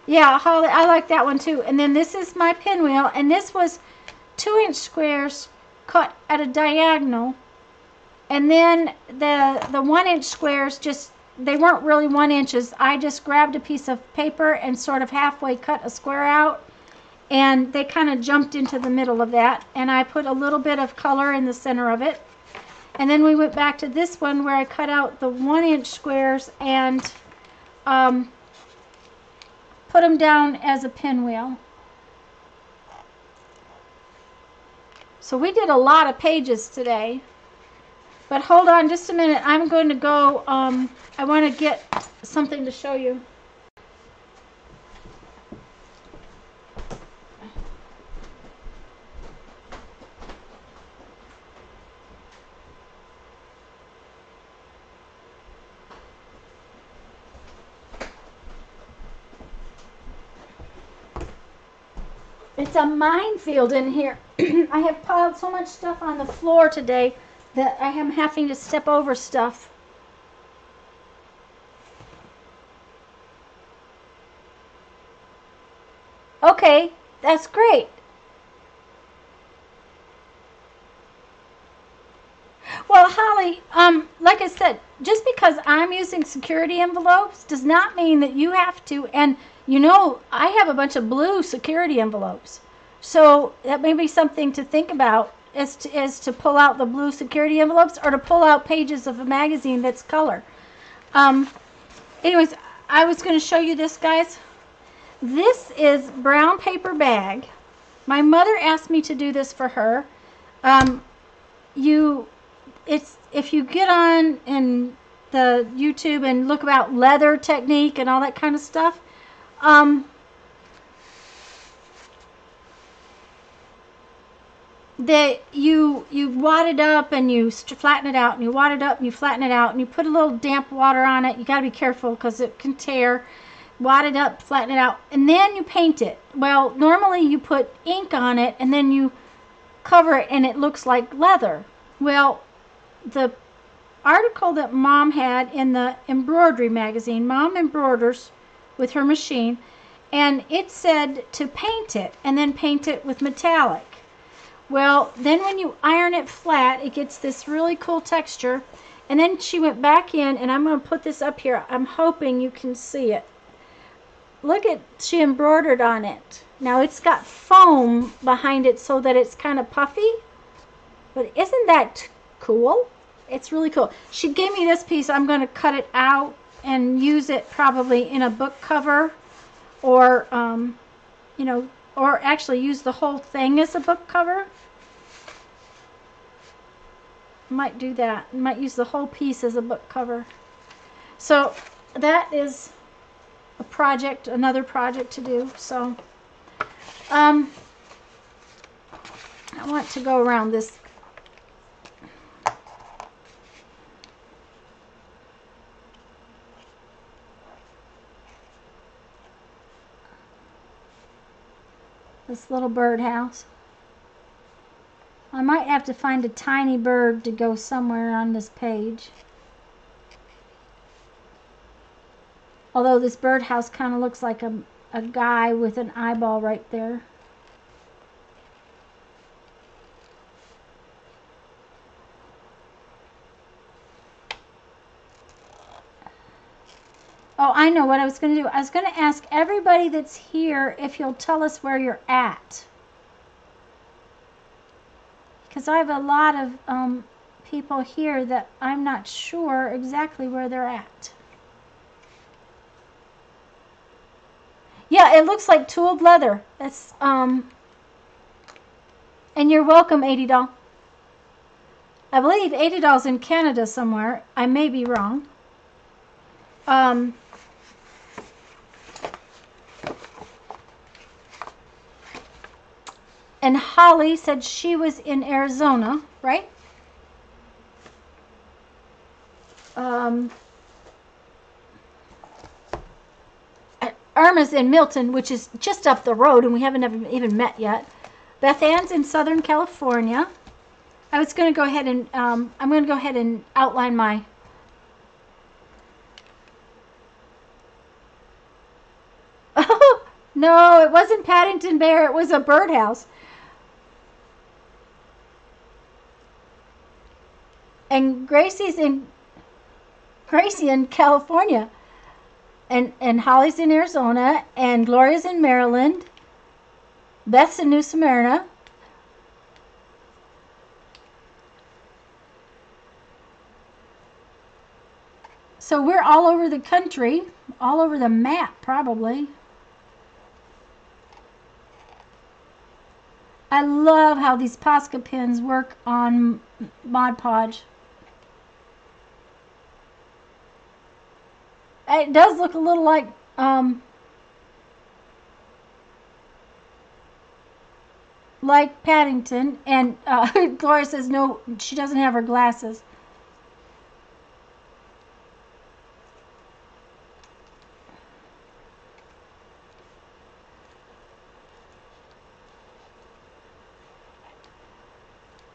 Yeah, Holly, I like that one too. And then this is my pinwheel, and this was 2-inch squares cut at a diagonal. And then the 1-inch squares, just, they weren't really 1 inches. I just grabbed a piece of paper and sort of halfway cut a square out, and they kind of jumped into the middle of that. And I put a little bit of color in the center of it. And then we went back to this one where I cut out the 1-inch squares and put them down as a pinwheel. So we did a lot of pages today. But hold on just a minute. I'm going to go, I want to get something to show you. It's a minefield in here. I have piled so much stuff on the floor today that I am having to step over stuff. Okay, that's great. Well, Holly, like I said, just because I'm using security envelopes does not mean that you have to. And you know, I have a bunch of blue security envelopes. So that may be something to think about, is to pull out the blue security envelopes or to pull out pages of a magazine that's color. Anyways, I was going to show you this, guys. This is brown paper bag. My mother asked me to do this for her. If you get on in the YouTube and look about leather technique and all that kind of stuff, that you wad it up and you flatten it out, and you wad it up and you flatten it out, and you put a little damp water on it. You got to be careful because it can tear. Wad it up, flatten it out, and then you paint it. Well, normally you put ink on it and then you cover it and it looks like leather. Well, the article that Mom had in the embroidery magazine, Mom embroiders with her machine, and it said to paint it and then paint it with metallic. Well, then when you iron it flat, it gets this really cool texture. And then she went back in, and I'm going to put this up here. I'm hoping you can see it. Look at, she embroidered on it. Now it's got foam behind it so that it's kind of puffy. But isn't that cool? It's really cool. She gave me this piece. I'm going to cut it out and use it probably in a book cover, or you know, or actually use the whole thing as a book cover. Might do that. Might use the whole piece as a book cover. So that is a project, another project to do. So I want to go around this. This little birdhouse. I might have to find a tiny bird to go somewhere on this page. Although this birdhouse kind of looks like a guy with an eyeball right there. Oh, I know what I was going to do. I was going to ask everybody that's here if you'll tell us where you're at. Because I have a lot of people here that I'm not sure exactly where they're at. Yeah, it looks like tooled leather. That's and you're welcome, 80 Doll. I believe 80 Doll's in Canada somewhere. I may be wrong. And Holly said she was in Arizona, right? Irma's in Milton, which is just up the road, and we haven't even met yet. Beth Ann's in Southern California. I was going to go ahead and I'm going to go ahead and outline my. Oh no, it wasn't Paddington Bear. It was a birdhouse. And Gracie in California. And Holly's in Arizona, and Gloria's in Maryland. Beth's in New Smyrna. So we're all over the country, all over the map probably. I love how these Posca pins work on Mod Podge. It does look a little like Paddington, and Gloria says no, she doesn't have her glasses.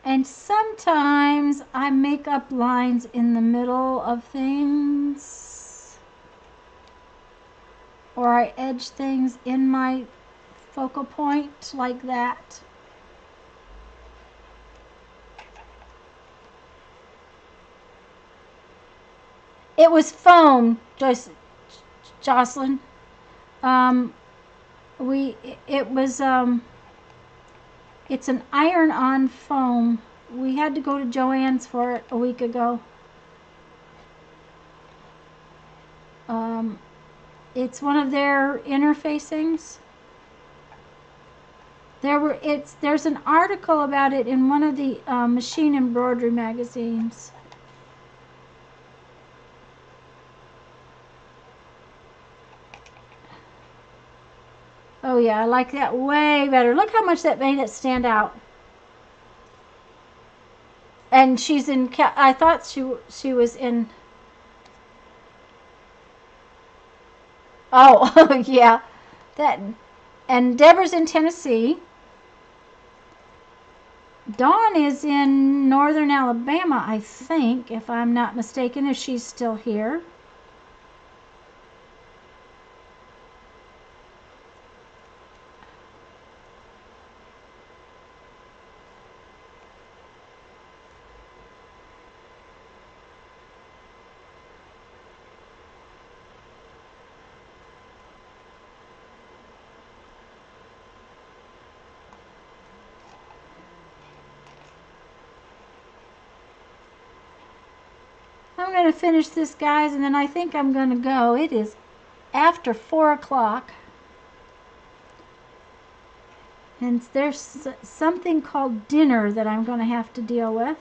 And sometimes I make up lines in the middle of things, or I edge things in my focal point like that. It was foam, Jocelyn. It's an iron-on foam. We had to go to Joann's for it a week ago. It's one of their interfacings. There's an article about it in one of the machine embroidery magazines. Oh yeah, I like that way better. Look how much that made it stand out. And she's in. I thought she was in. Oh yeah, that. And Deborah's in Tennessee. Dawn is in northern Alabama, I think, if I'm not mistaken, if she's still here. I'm going to finish this, guys, and then I think I'm going to go. It is after 4 o'clock. And there's something called dinner that I'm going to have to deal with.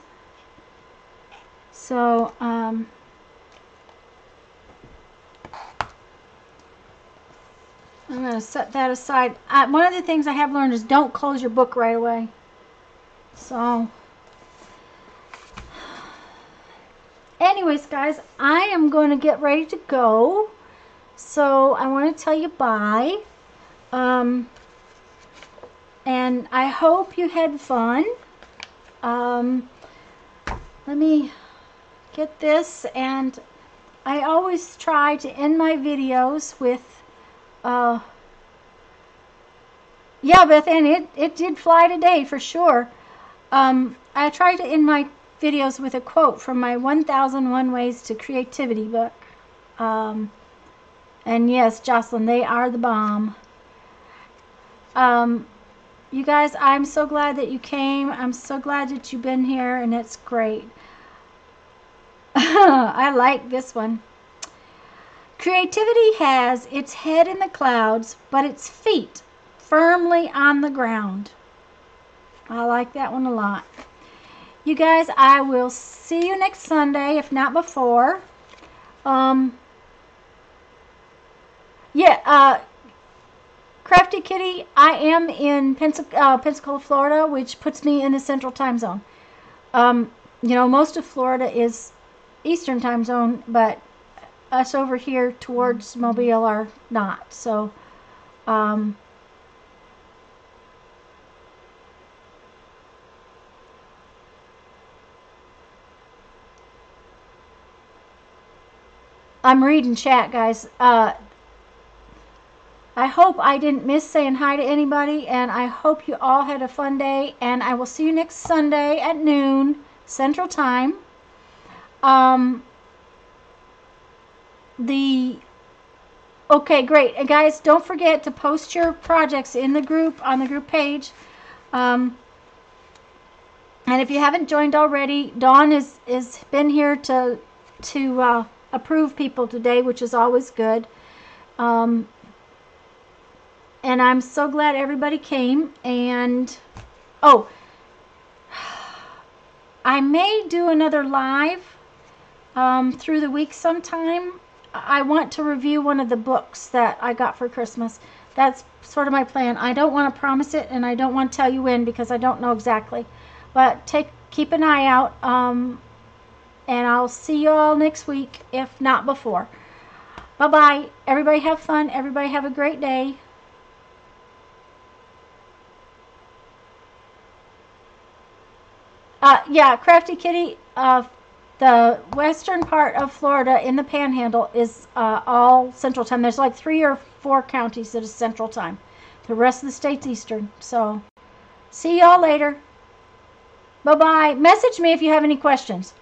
So, I'm going to set that aside. One of the things I have learned is don't close your book right away. So, anyways, guys, I am going to get ready to go. So, I want to tell you bye. And I hope you had fun. Let me get this, and I always try to end my videos with, yeah, Beth Ann, it did fly today for sure. I try to end my videos with a quote from my 1001 Ways to Creativity book. And yes, Jocelyn, they are the bomb. You guys, I'm so glad that you came. I'm so glad that you've been here, and it's great. I like this one. Creativity has its head in the clouds, but its feet firmly on the ground. I like that one a lot. You guys, I will see you next Sunday, if not before. Crafty Kitty, I am in Pensacola, Florida, which puts me in the Central Time Zone. You know, most of Florida is Eastern Time Zone, but us over here towards Mobile are not. So, I'm reading chat, guys. I hope I didn't miss saying hi to anybody, and I hope you all had a fun day, and I will see you next Sunday at noon Central Time. Okay, great. And guys, don't forget to post your projects in the group, on the group page. And if you haven't joined already, Dawn is been here to approve people today, which is always good. And I'm so glad everybody came. And I may do another live through the week sometime. I want to review one of the books that I got for Christmas. That's sort of my plan. I don't want to promise it, and I don't want to tell you when, because I don't know exactly. But keep an eye out, and I'll see you all next week, if not before. Bye-bye. Everybody have fun. Everybody have a great day. Yeah, Crafty Kitty, the western part of Florida in the Panhandle is all Central Time. There's like 3 or 4 counties that is Central Time. The rest of the state's Eastern. So, see y'all later. Bye-bye. Message me if you have any questions.